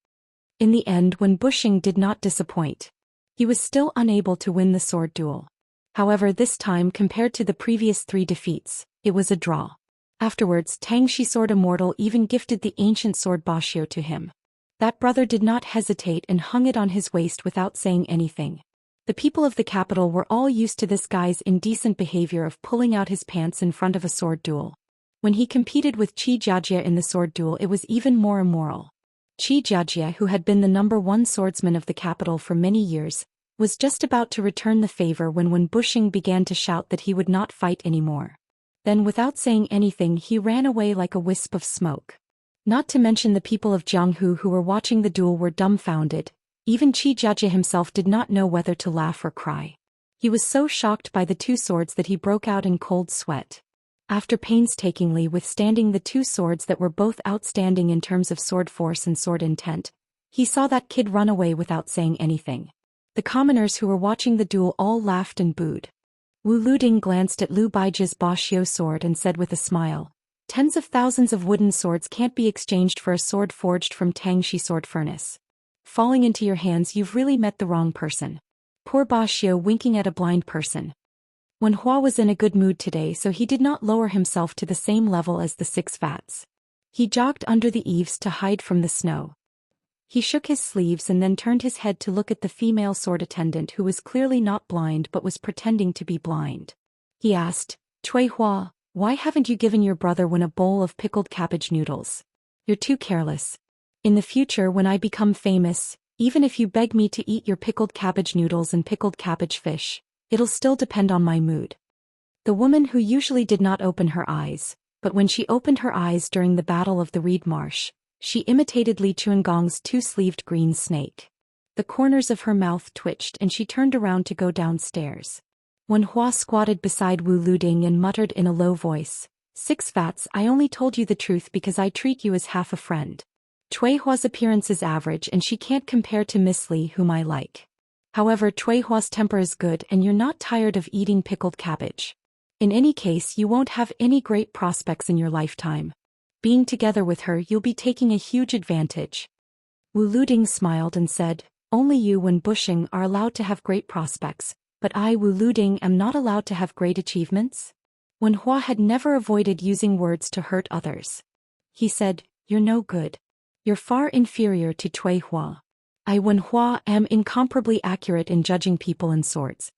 In the end, Wen Bushing did not disappoint. He was still unable to win the sword duel. However, this time, compared to the previous 3 defeats, it was a draw. Afterwards, Tangxi Sword Immortal even gifted the ancient sword Bashio to him. That brother did not hesitate and hung it on his waist without saying anything. The people of the capital were all used to this guy's indecent behavior of pulling out his pants in front of a sword duel. When he competed with Qi Jiajie in the sword duel, it was even more immoral. Qi Jiajie, who had been the #1 swordsman of the capital for many years, was just about to return the favor when Bushing began to shout that he would not fight anymore. Then, without saying anything, he ran away like a wisp of smoke. Not to mention the people of Jianghu who were watching the duel were dumbfounded. Even Qi Jiajie himself did not know whether to laugh or cry. He was so shocked by the 2 swords that he broke out in cold sweat. After painstakingly withstanding the 2 swords that were both outstanding in terms of sword force and sword intent, he saw that kid run away without saying anything. The commoners who were watching the duel all laughed and booed. Wu Luding glanced at Liu Baijia's Bashio sword and said with a smile, "Tens of thousands of wooden swords can't be exchanged for a sword forged from Tangxi sword furnace. Falling into your hands, you've really met the wrong person." Poor Bashio, winking at a blind person. Wen Hua was in a good mood today, so he did not lower himself to the same level as the 6 fats. He jogged under the eaves to hide from the snow. He shook his sleeves and then turned his head to look at the female sword attendant, who was clearly not blind but was pretending to be blind. He asked, "Cui Hua, why haven't you given your brother Wen a bowl of pickled cabbage noodles? You're too careless. In the future, when I become famous, even if you beg me to eat your pickled cabbage noodles and pickled cabbage fish, it'll still depend on my mood." The woman, who usually did not open her eyes, but when she opened her eyes during the Battle of the Reed Marsh, She imitated Li Chuangong's two-sleeved green snake. The corners of her mouth twitched and she turned around to go downstairs. Wen Hua squatted beside Wu Luding and muttered in a low voice, "Six Fats, I only told you the truth because I treat you as half a friend. Cui Hua's appearance is average and she can't compare to Miss Li, whom I like. However, Cui Hua's temper is good and you're not tired of eating pickled cabbage. In any case, you won't have any great prospects in your lifetime. Being together with her, you'll be taking a huge advantage." Wu Luding smiled and said, "Only you, Wen Bushing, are allowed to have great prospects, but I, Wu Luding, am not allowed to have great achievements?" Wen Hua had never avoided using words to hurt others. He said, "You're no good. You're far inferior to Cui Hua. I, Wen Hua, am incomparably accurate in judging people and swords."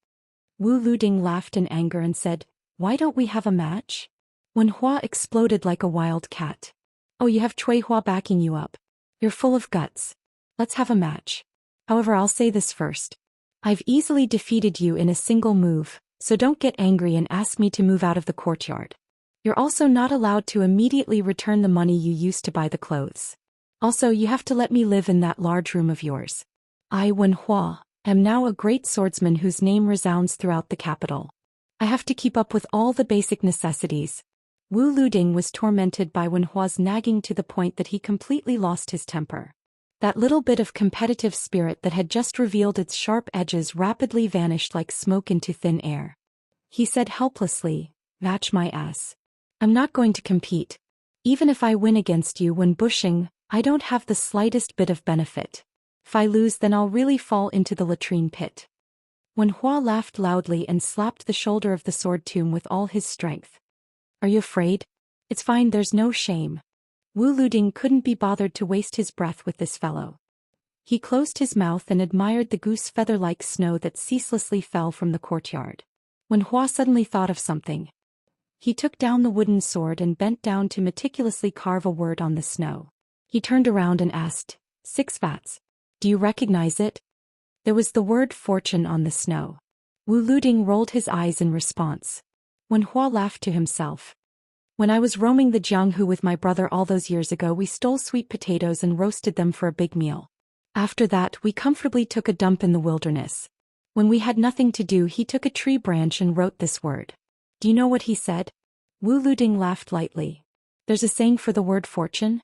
Wu Luding laughed in anger and said, "Why don't we have a match?" Wen Hua exploded like a wild cat. "Oh, you have Cui Hua backing you up. You're full of guts. Let's have a match. However, I'll say this first. I've easily defeated you in a single move, so don't get angry and ask me to move out of the courtyard. You're also not allowed to immediately return the money you used to buy the clothes. Also, you have to let me live in that large room of yours. I, Wen Hua, am now a great swordsman whose name resounds throughout the capital. I have to keep up with all the basic necessities." Wu Luding was tormented by Wen Hua's nagging to the point that he completely lost his temper. That little bit of competitive spirit that had just revealed its sharp edges rapidly vanished like smoke into thin air. He said helplessly, "Match my ass. I'm not going to compete. Even if I win against you, Wen Bushing, I don't have the slightest bit of benefit. If I lose, then I'll really fall into the latrine pit." Wen Hua laughed loudly and slapped the shoulder of the sword tomb with all his strength. "Are you afraid? It's fine, there's no shame." Wu Luding couldn't be bothered to waste his breath with this fellow. He closed his mouth and admired the goose feather-like snow that ceaselessly fell from the courtyard. Wen Hua suddenly thought of something. He took down the wooden sword and bent down to meticulously carve a word on the snow. He turned around and asked, "Six Fats, do you recognize it?" There was the word fortune on the snow. Wu Luding rolled his eyes in response. Wen Hua laughed to himself. "When I was roaming the Jianghu with my brother all those years ago, we stole sweet potatoes and roasted them for a big meal. After that, we comfortably took a dump in the wilderness. When we had nothing to do, he took a tree branch and wrote this word. Do you know what he said?" Wu Luding laughed lightly. "There's a saying for the word fortune."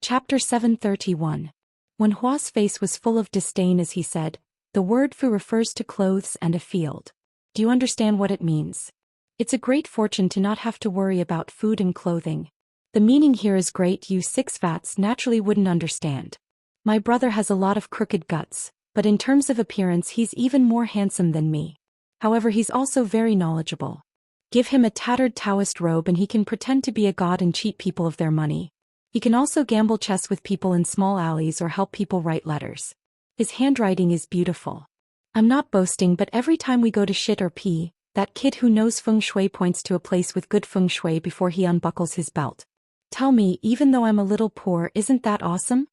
Chapter 731. Wen Hua's face was full of disdain as he said, "The word fu refers to clothes and a field. Do you understand what it means? It's a great fortune to not have to worry about food and clothing. The meaning here is great. You Six Fats naturally wouldn't understand. My brother has a lot of crooked guts, but in terms of appearance he's even more handsome than me. However, he's also very knowledgeable. Give him a tattered Taoist robe and he can pretend to be a god and cheat people of their money. He can also gamble chess with people in small alleys or help people write letters. His handwriting is beautiful. I'm not boasting, but every time we go to shit or pee, that kid who knows feng shui points to a place with good feng shui before he unbuckles his belt. Tell me, even though I'm a little poor, isn't that awesome?"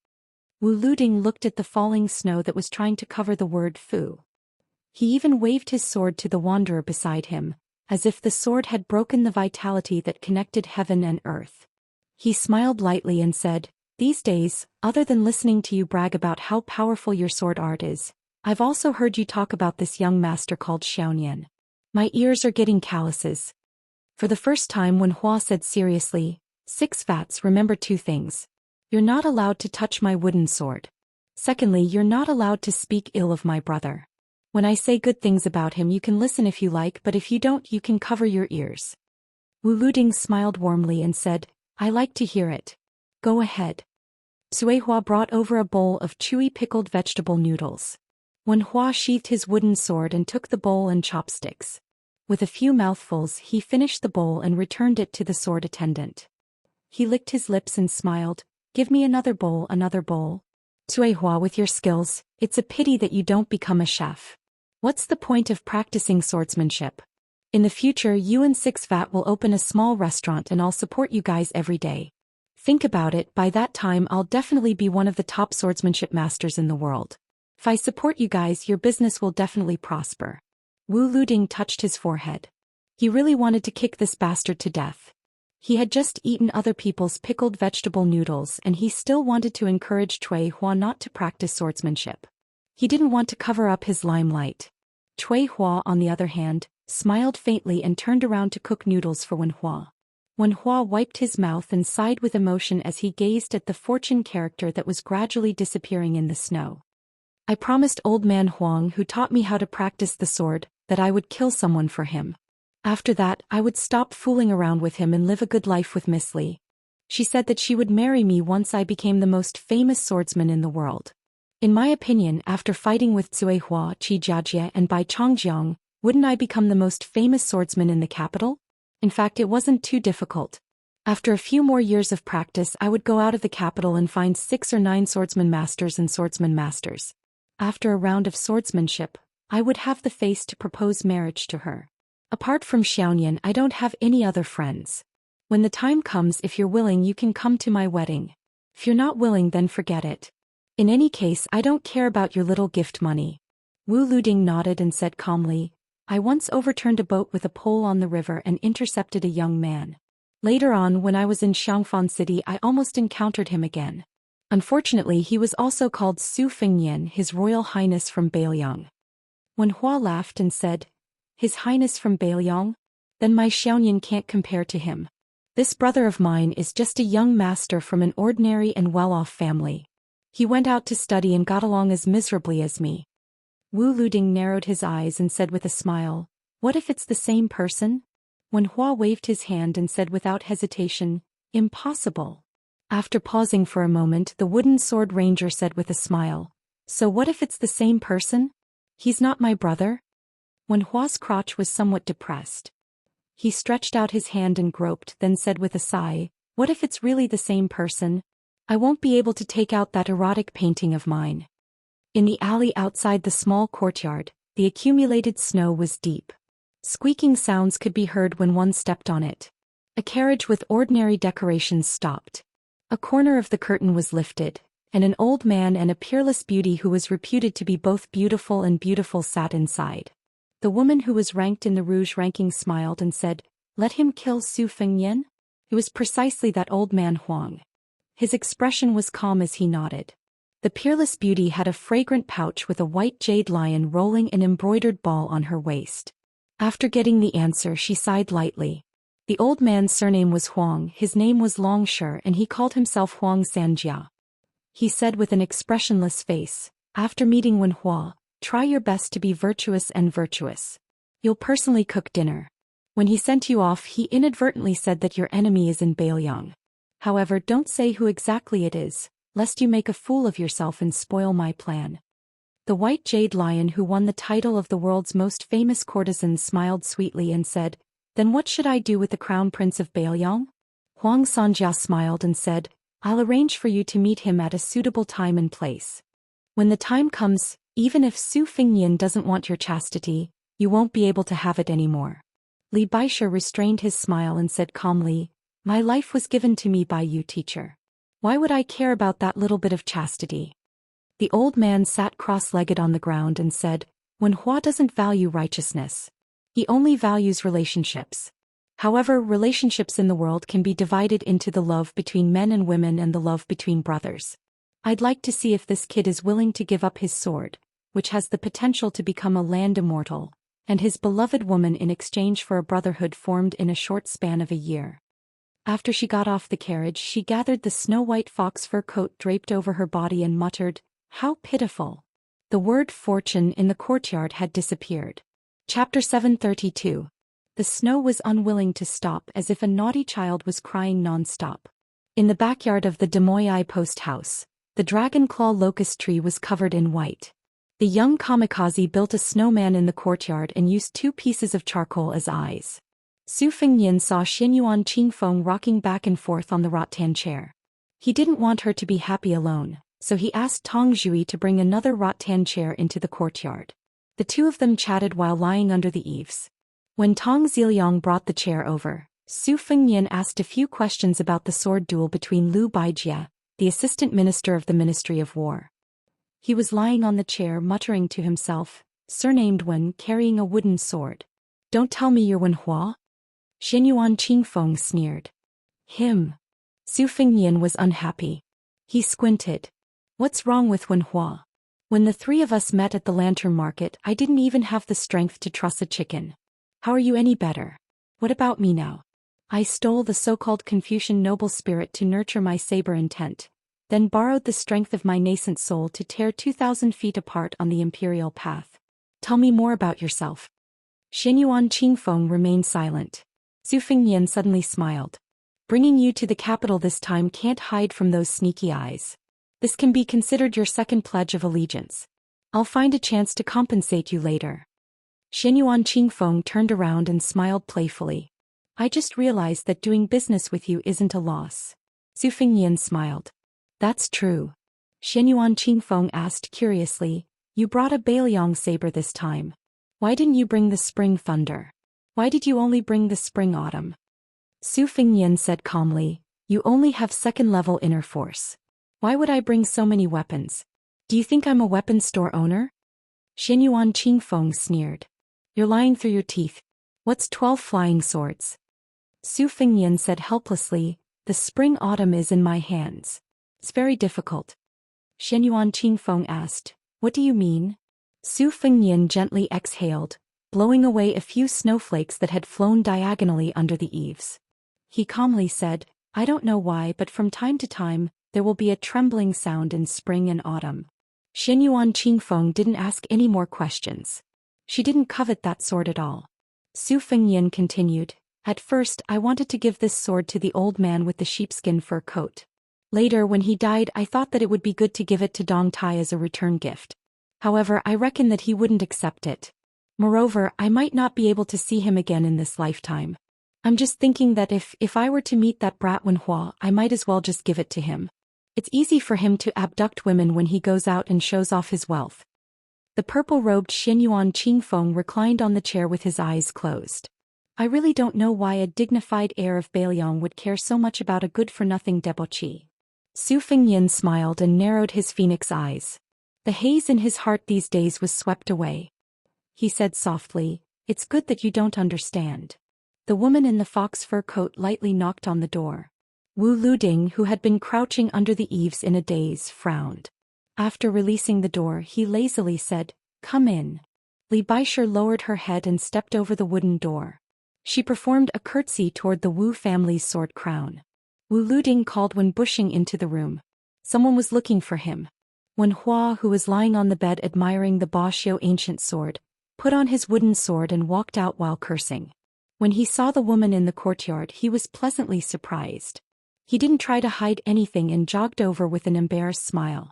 Wu Luding looked at the falling snow that was trying to cover the word fu. He even waved his sword to the wanderer beside him, as if the sword had broken the vitality that connected heaven and earth. He smiled lightly and said, "These days, other than listening to you brag about how powerful your sword art is, I've also heard you talk about this young master called Xianxia. My ears are getting calluses." For the first time, Wen Hua said seriously, "Six Fats, remember two things. You're not allowed to touch my wooden sword. Secondly, you're not allowed to speak ill of my brother. When I say good things about him, you can listen if you like, but if you don't, you can cover your ears." Wu Luding smiled warmly and said, "I like to hear it. Go ahead." Cui Hua brought over a bowl of chewy pickled vegetable noodles. Wen Hua sheathed his wooden sword and took the bowl and chopsticks. With a few mouthfuls, he finished the bowl and returned it to the sword attendant. He licked his lips and smiled, "Give me another bowl, another bowl. Cui Hua, with your skills, it's a pity that you don't become a chef. What's the point of practicing swordsmanship? In the future, you and Six Fat will open a small restaurant and I'll support you guys every day. Think about it, by that time I'll definitely be one of the top swordsmanship masters in the world. If I support you guys, your business will definitely prosper." Wu Luding touched his forehead. He really wanted to kick this bastard to death. He had just eaten other people's pickled vegetable noodles and he still wanted to encourage Cui Hua not to practice swordsmanship. He didn't want to cover up his limelight. Cui Hua, on the other hand, smiled faintly and turned around to cook noodles for Wen Hua. Wen Hua wiped his mouth and sighed with emotion as he gazed at the fortune character that was gradually disappearing in the snow. I promised old man Huang, who taught me how to practice the sword, that I would kill someone for him. After that, I would stop fooling around with him and live a good life with Miss Li. She said that she would marry me once I became the most famous swordsman in the world. In my opinion, after fighting with Zui Hua, Qi Jiajie and Bai Chongjiang, wouldn't I become the most famous swordsman in the capital? In fact, it wasn't too difficult. After a few more years of practice, I would go out of the capital and find 6 or 9 swordsman masters and swordsman masters. After a round of swordsmanship, I would have the face to propose marriage to her. Apart from Xianyan, I don't have any other friends. When the time comes, if you're willing, you can come to my wedding. If you're not willing, then forget it. In any case, I don't care about your little gift money. Wu Luding nodded and said calmly, I once overturned a boat with a pole on the river and intercepted a young man. Later on, when I was in Xiangfan City, I almost encountered him again. Unfortunately, he was also called Su Fengnian, His Royal Highness from Beiliang. Wen Hua laughed and said, His Highness from Beiliang? Then my Xianyan can't compare to him. This brother of mine is just a young master from an ordinary and well-off family. He went out to study and got along as miserably as me. Wu Luding narrowed his eyes and said with a smile, What if it's the same person? Wen Hua waved his hand and said without hesitation, Impossible. After pausing for a moment, the wooden sword ranger said with a smile, So what if it's the same person? He's not my brother? Wen Hua's crotch was somewhat depressed. He stretched out his hand and groped, then said with a sigh, What if it's really the same person? I won't be able to take out that erotic painting of mine. In the alley outside the small courtyard, the accumulated snow was deep. Squeaking sounds could be heard when one stepped on it. A carriage with ordinary decorations stopped. A corner of the curtain was lifted, and an old man and a peerless beauty who was reputed to be both beautiful and beautiful sat inside. The woman who was ranked in the Rouge ranking smiled and said, Let him kill Su Fengnian? It was precisely that old man Huang. His expression was calm as he nodded. The peerless beauty had a fragrant pouch with a white jade lion rolling an embroidered ball on her waist. After getting the answer, she sighed lightly. The old man's surname was Huang, his name was Longsher, and he called himself Huang Sanjia. He said with an expressionless face, After meeting Wen Hua, try your best to be virtuous and virtuous. You'll personally cook dinner. When he sent you off, he inadvertently said that your enemy is in Beiliang. However, don't say who exactly it is, lest you make a fool of yourself and spoil my plan. The white jade lion who won the title of the world's most famous courtesan smiled sweetly and said, Then what should I do with the crown prince of Beiliang? Huang Sanjia smiled and said, I'll arrange for you to meet him at a suitable time and place. When the time comes, even if Su Fengnian doesn't want your chastity, you won't be able to have it anymore. Li Baisha restrained his smile and said calmly, My life was given to me by you, teacher. Why would I care about that little bit of chastity? The old man sat cross-legged on the ground and said, Wen Hua doesn't value righteousness. He only values relationships. However, relationships in the world can be divided into the love between men and women and the love between brothers. I'd like to see if this kid is willing to give up his sword, which has the potential to become a land immortal, and his beloved woman in exchange for a brotherhood formed in a short span of a year. After she got off the carriage, she gathered the snow-white fox fur coat draped over her body and muttered, How pitiful. The word fortune in the courtyard had disappeared. Chapter 732. The snow was unwilling to stop, as if a naughty child was crying non-stop. In the backyard of the Demoyai post house, the dragon claw locust tree was covered in white. The young kamikaze built a snowman in the courtyard and used 2 pieces of charcoal as eyes. Su Fengnian saw Xinyuan Qingfeng rocking back and forth on the rattan chair. He didn't want her to be happy alone, so he asked Tong Zhui to bring another rattan chair into the courtyard. The two of them chatted while lying under the eaves. When Tong Ziliang brought the chair over, Su Fengnian asked a few questions about the sword duel between Liu Baijie, the assistant minister of the Ministry of War. He was lying on the chair muttering to himself, surnamed Wen, carrying a wooden sword. Don't tell me you're Wen Hua? Xinyuan Qingfeng sneered. Him. Su Fengnian was unhappy. He squinted. What's wrong with Wenhua? When the three of us met at the lantern market, I didn't even have the strength to truss a chicken. How are you any better? What about me now? I stole the so-called Confucian noble spirit to nurture my saber intent, then borrowed the strength of my nascent soul to tear 2,000 feet apart on the imperial path. Tell me more about yourself. Xianyuan Qingfeng remained silent. Su Fengnian suddenly smiled. Bringing you to the capital this time can't hide from those sneaky eyes. This can be considered your second pledge of allegiance. I'll find a chance to compensate you later. Xianyuan Qingfeng turned around and smiled playfully. I just realized that doing business with you isn't a loss. Su Fengnian smiled. That's true. Xianyuan Qingfeng asked curiously, you brought a Bailiang saber this time. Why didn't you bring the spring thunder? Why did you only bring the spring autumn? Su Fengnian said calmly, you only have second-level inner force. Why would I bring so many weapons? Do you think I'm a weapons store owner? Xianyuan Qingfeng sneered. You're lying through your teeth. What's 12 flying swords? Su Fengnian said helplessly, the spring-autumn is in my hands. It's very difficult. Xianyuan Qingfeng asked, what do you mean? Su Fengnian gently exhaled, blowing away a few snowflakes that had flown diagonally under the eaves. He calmly said, I don't know why, but from time to time, there will be a trembling sound in spring and autumn. Xianyuan Qingfeng didn't ask any more questions. She didn't covet that sword at all. Su Fengnian continued, at first I wanted to give this sword to the old man with the sheepskin fur coat. Later when he died I thought that it would be good to give it to Dong Tai as a return gift. However, I reckon that he wouldn't accept it. Moreover, I might not be able to see him again in this lifetime. I'm just thinking that if I were to meet that brat Wenhua, I might as well just give it to him. It's easy for him to abduct women when he goes out and shows off his wealth. The purple-robed Xianyuan Qingfeng reclined on the chair with his eyes closed. I really don't know why a dignified heir of Bailiang would care so much about a good-for-nothing debauchee. Su Fengnian smiled and narrowed his phoenix eyes. The haze in his heart these days was swept away. He said softly, it's good that you don't understand. The woman in the fox fur coat lightly knocked on the door. Wu Luding, who had been crouching under the eaves in a daze, frowned. After releasing the door, he lazily said, come in. Li Baisher lowered her head and stepped over the wooden door. She performed a curtsy toward the Wu family's sword crown. Wu Luding called when bushing into the room. Someone was looking for him. Wenhua, who was lying on the bed admiring the Ba Xiu ancient sword, put on his wooden sword and walked out while cursing. When he saw the woman in the courtyard, he was pleasantly surprised. He didn't try to hide anything and jogged over with an embarrassed smile.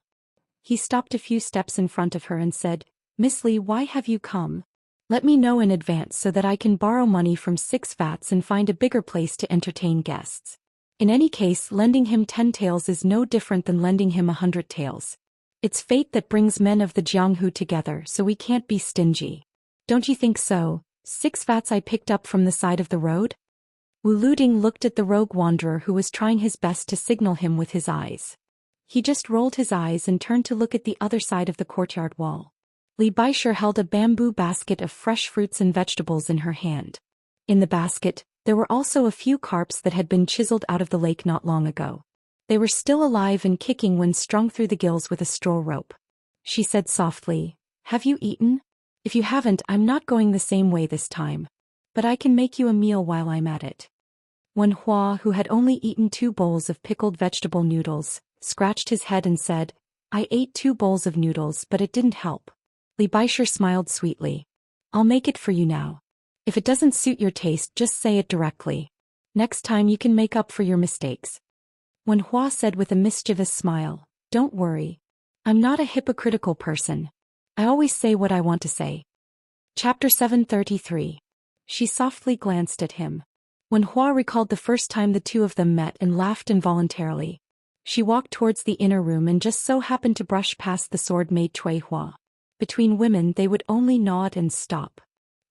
He stopped a few steps in front of her and said, Miss Li, why have you come? Let me know in advance so that I can borrow money from 6 vats and find a bigger place to entertain guests. In any case, lending him 10 taels is no different than lending him 100 taels. It's fate that brings men of the Jianghu together, so we can't be stingy. Don't you think so? 6 vats I picked up from the side of the road? Wu Luding looked at the rogue wanderer who was trying his best to signal him with his eyes. He just rolled his eyes and turned to look at the other side of the courtyard wall. Li Baisher held a bamboo basket of fresh fruits and vegetables in her hand. In the basket, there were also a few carps that had been chiseled out of the lake not long ago. They were still alive and kicking when strung through the gills with a straw rope. She said softly, have you eaten? If you haven't, I'm not going the same way this time. But I can make you a meal while I'm at it. Wenhua, who had only eaten 2 bowls of pickled vegetable noodles, scratched his head and said, I ate 2 bowls of noodles but it didn't help. Li Baisher smiled sweetly. I'll make it for you now. If it doesn't suit your taste, just say it directly. Next time you can make up for your mistakes. Wenhua said with a mischievous smile, don't worry. I'm not a hypocritical person. I always say what I want to say. Chapter 733. She softly glanced at him. Wenhua recalled the first time the two of them met and laughed involuntarily. She walked towards the inner room and just so happened to brush past the sword-maid Cui Hua. Between women they would only nod and stop.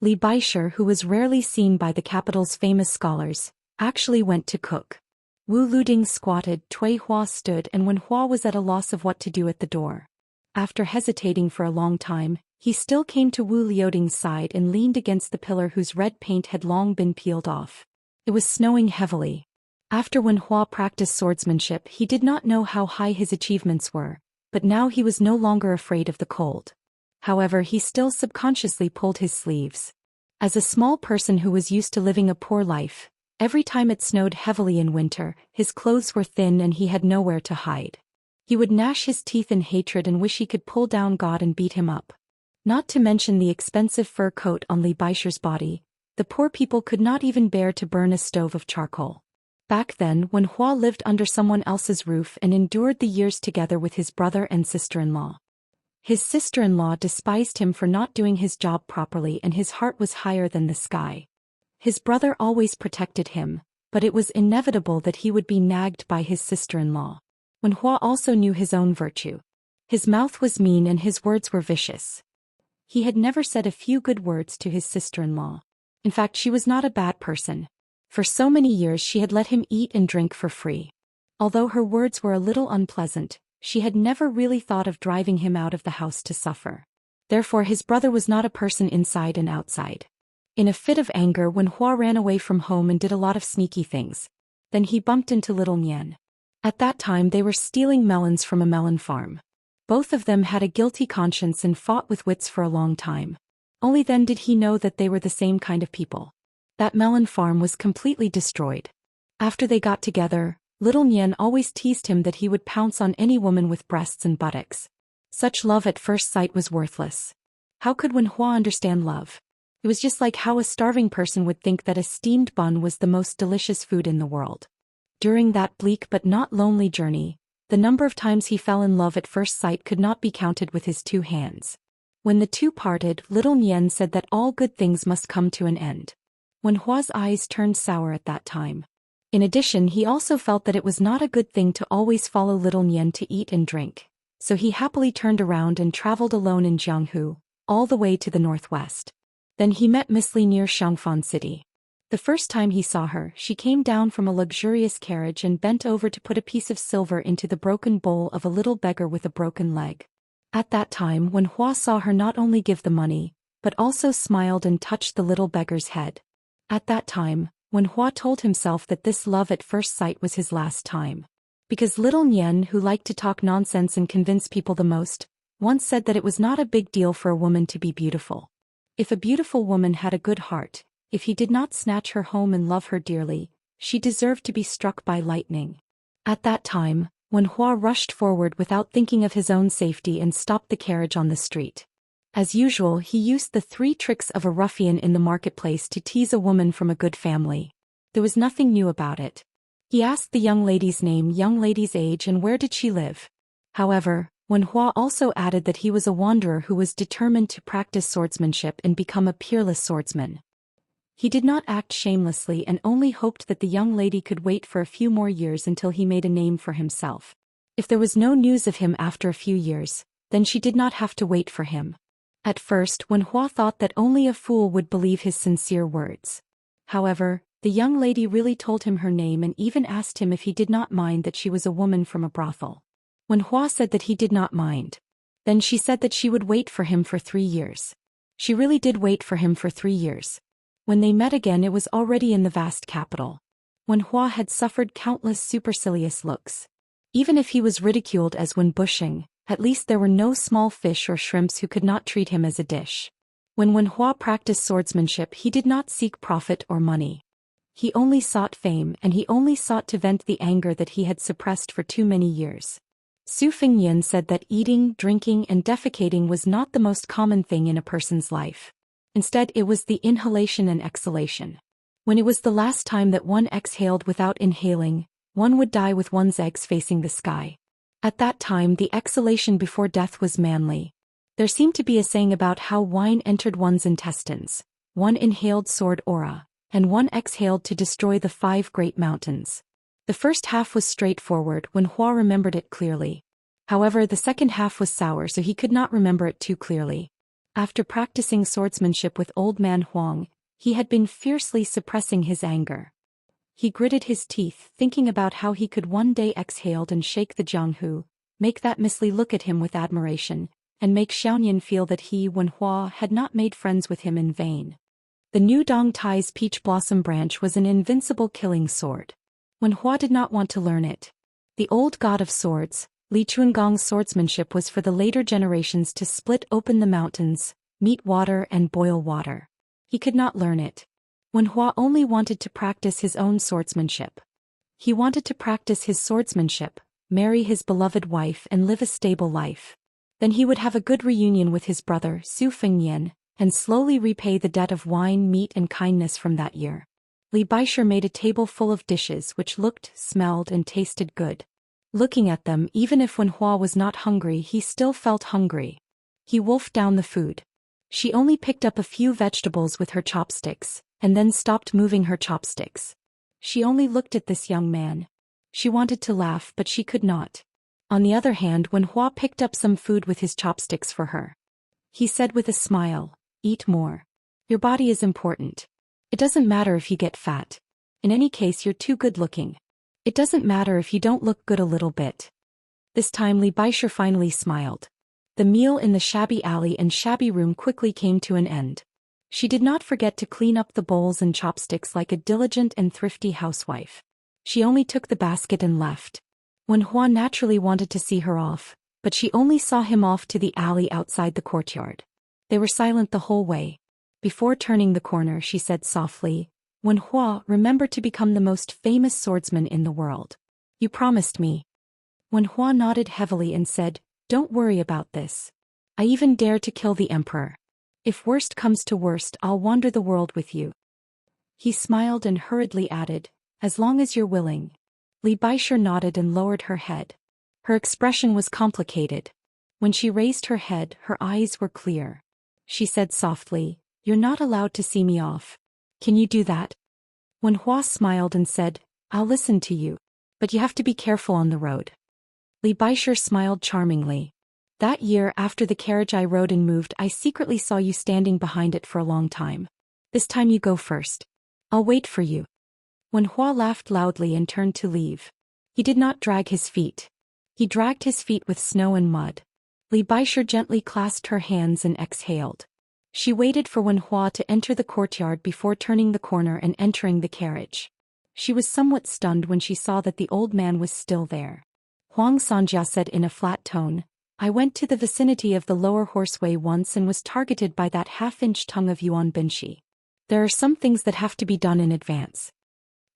Li Baisher, who was rarely seen by the capital's famous scholars, actually went to cook. Wu Luding squatted, Cui Hua stood, and Wenhua was at a loss of what to do at the door. After hesitating for a long time, he still came to Wu Liuding's side and leaned against the pillar whose red paint had long been peeled off. It was snowing heavily. After Wen Hua practiced swordsmanship, he did not know how high his achievements were, but now he was no longer afraid of the cold. However, he still subconsciously pulled his sleeves. As a small person who was used to living a poor life, every time it snowed heavily in winter, his clothes were thin and he had nowhere to hide. He would gnash his teeth in hatred and wish he could pull down God and beat him up. Not to mention the expensive fur coat on Li Baisher's body, the poor people could not even bear to burn a stove of charcoal. Back then, when Hua lived under someone else's roof and endured the years together with his brother and sister-in-law. His sister-in-law despised him for not doing his job properly and his heart was higher than the sky. His brother always protected him, but it was inevitable that he would be nagged by his sister-in-law. Wen Hua also knew his own virtue. His mouth was mean and his words were vicious. He had never said a few good words to his sister-in-law. In fact, she was not a bad person. For so many years she had let him eat and drink for free. Although her words were a little unpleasant, she had never really thought of driving him out of the house to suffer. Therefore his brother was not a person inside and outside. In a fit of anger, Wen Hua ran away from home and did a lot of sneaky things. Then he bumped into little Nian. At that time they were stealing melons from a melon farm. Both of them had a guilty conscience and fought with wits for a long time. Only then did he know that they were the same kind of people. That melon farm was completely destroyed. After they got together, little Nian always teased him that he would pounce on any woman with breasts and buttocks. Such love at first sight was worthless. How could Wen Hua understand love? It was just like how a starving person would think that a steamed bun was the most delicious food in the world. During that bleak but not lonely journey, the number of times he fell in love at first sight could not be counted with his 2 hands. When the two parted, little Nian said that all good things must come to an end. Wen Hua's eyes turned sour at that time. In addition, he also felt that it was not a good thing to always follow little Nian to eat and drink, so he happily turned around and traveled alone in Jianghu, all the way to the northwest. Then he met Miss Li near Xiangfan City. The first time he saw her, she came down from a luxurious carriage and bent over to put a piece of silver into the broken bowl of a little beggar with a broken leg. At that time, Wen Hua saw her not only give the money, but also smiled and touched the little beggar's head. At that time, Wen Hua told himself that this love at first sight was his last time. Because little Nian, who liked to talk nonsense and convince people the most, once said that it was not a big deal for a woman to be beautiful. If a beautiful woman had a good heart, if he did not snatch her home and love her dearly, she deserved to be struck by lightning. At that time, Wen Hua rushed forward without thinking of his own safety and stopped the carriage on the street. As usual, he used the 3 tricks of a ruffian in the marketplace to tease a woman from a good family. There was nothing new about it. He asked the young lady's name, young lady's age, and where did she live. However, Wen Hua also added that he was a wanderer who was determined to practice swordsmanship and become a peerless swordsman. He did not act shamelessly and only hoped that the young lady could wait for a few more years until he made a name for himself. If there was no news of him after a few years, then she did not have to wait for him. At first, Wen Hua thought that only a fool would believe his sincere words. However, the young lady really told him her name and even asked him if he did not mind that she was a woman from a brothel. Wen Hua said that he did not mind. Then she said that she would wait for him for 3 years. She really did wait for him for 3 years. When they met again, it was already in the vast capital. Wen Hua had suffered countless supercilious looks. Even if he was ridiculed as Wen Bushing, at least there were no small fish or shrimps who could not treat him as a dish. When Wen Hua practiced swordsmanship, he did not seek profit or money. He only sought fame, and he only sought to vent the anger that he had suppressed for too many years. Su Fengyan said that eating, drinking, and defecating was not the most common thing in a person's life. Instead, it was the inhalation and exhalation. When it was the last time that one exhaled without inhaling, one would die with one's eggs facing the sky. At that time, the exhalation before death was manly. There seemed to be a saying about how wine entered one's intestines. One inhaled sword aura, and one exhaled to destroy the 5 great mountains. The first half was straightforward when Hua remembered it clearly. However, the second half was sour, so he could not remember it too clearly. After practicing swordsmanship with old man Huang, he had been fiercely suppressing his anger. He gritted his teeth, thinking about how he could one day exhale and shake the Jianghu, make that Miss Li look at him with admiration, and make Xiaoyan feel that he, Wen Hua, had not made friends with him in vain. The new Dong Tai's peach blossom branch was an invincible killing sword. Hua did not want to learn it. The old god of swords, Li Chuangong's swordsmanship was for the later generations to split open the mountains, meet water and boil water. He could not learn it. Hua only wanted to practice his own swordsmanship. He wanted to practice his swordsmanship, marry his beloved wife and live a stable life. Then he would have a good reunion with his brother Su Fengnian, and slowly repay the debt of wine, meat and kindness from that year. Li Baisher made a table full of dishes which looked, smelled and tasted good. Looking at them, even if Hua was not hungry, he still felt hungry. He wolfed down the food. She only picked up a few vegetables with her chopsticks, and then stopped moving her chopsticks. She only looked at this young man. She wanted to laugh but she could not. On the other hand, Hua picked up some food with his chopsticks for her. He said with a smile, "Eat more. Your body is important. It doesn't matter if you get fat. In any case, you're too good looking. It doesn't matter if you don't look good a little bit." This time Li Baisher finally smiled. The meal in the shabby alley and shabby room quickly came to an end. She did not forget to clean up the bowls and chopsticks like a diligent and thrifty housewife. She only took the basket and left. Hua naturally wanted to see her off, but she only saw him off to the alley outside the courtyard. They were silent the whole way. Before turning the corner, she said softly, "Hua, remember to become the most famous swordsman in the world. You promised me." Hua nodded heavily and said, "Don't worry about this. I even dare to kill the emperor. If worst comes to worst, I'll wander the world with you." He smiled and hurriedly added, "As long as you're willing." Li Baisher nodded and lowered her head. Her expression was complicated. When she raised her head, her eyes were clear. She said softly, "You're not allowed to see me off. Can you do that?" Hua smiled and said, "I'll listen to you. But you have to be careful on the road." Li Baisher smiled charmingly. "That year after the carriage I rode and moved, I secretly saw you standing behind it for a long time. This time you go first. I'll wait for you." Hua laughed loudly and turned to leave. He did not drag his feet. He dragged his feet with snow and mud. Li Baisher gently clasped her hands and exhaled. She waited for Hua to enter the courtyard before turning the corner and entering the carriage. She was somewhat stunned when she saw that the old man was still there. Huang Sanjia said in a flat tone, "I went to the vicinity of the lower horseway once and was targeted by that half-inch tongue of Yuan Binshi. There are some things that have to be done in advance."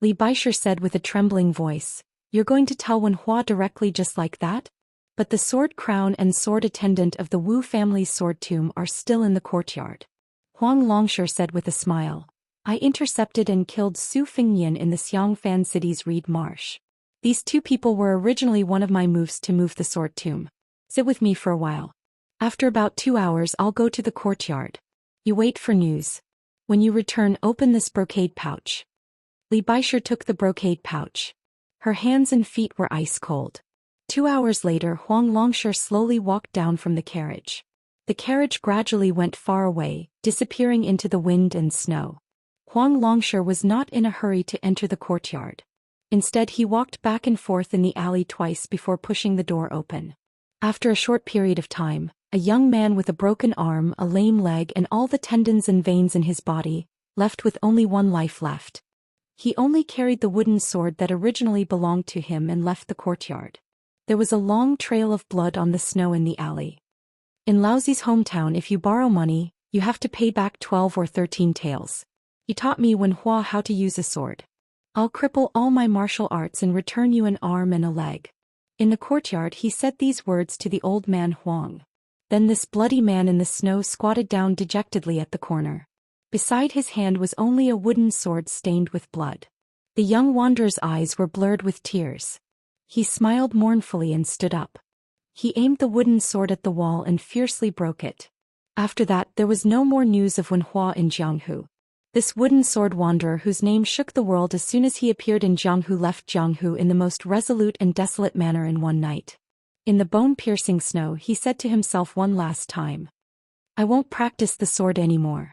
Li Baisher said with a trembling voice, "You're going to tell Hua directly just like that? But the sword crown and sword attendant of the Wu family's sword tomb are still in the courtyard." Huang Longsher said with a smile, "I intercepted and killed Su Fengnian in the Xiangfan city's Reed Marsh. These two people were originally one of my moves to move the sword tomb. Sit with me for a while. After about 2 hours I'll go to the courtyard. You wait for news. When you return, open this brocade pouch." Li Baisher took the brocade pouch. Her hands and feet were ice cold. 2 hours later, Huang Longsher slowly walked down from the carriage. The carriage gradually went far away, disappearing into the wind and snow. Huang Longsher was not in a hurry to enter the courtyard. Instead, he walked back and forth in the alley twice before pushing the door open. After a short period of time, a young man with a broken arm, a lame leg and all the tendons and veins in his body, left with only one life left. He only carried the wooden sword that originally belonged to him and left the courtyard. There was a long trail of blood on the snow in the alley. In Laozi's hometown, if you borrow money, you have to pay back 12 or 13 taels. He taught me Hua how to use a sword. I'll cripple all my martial arts and return you an arm and a leg. In the courtyard he said these words to the old man Huang. Then this bloody man in the snow squatted down dejectedly at the corner. Beside his hand was only a wooden sword stained with blood. The young wanderer's eyes were blurred with tears. He smiled mournfully and stood up. He aimed the wooden sword at the wall and fiercely broke it. After that there was no more news of Hua in Jianghu. This wooden sword wanderer whose name shook the world as soon as he appeared in Jianghu left Jianghu in the most resolute and desolate manner in one night. In the bone-piercing snow he said to himself one last time, "I won't practice the sword anymore.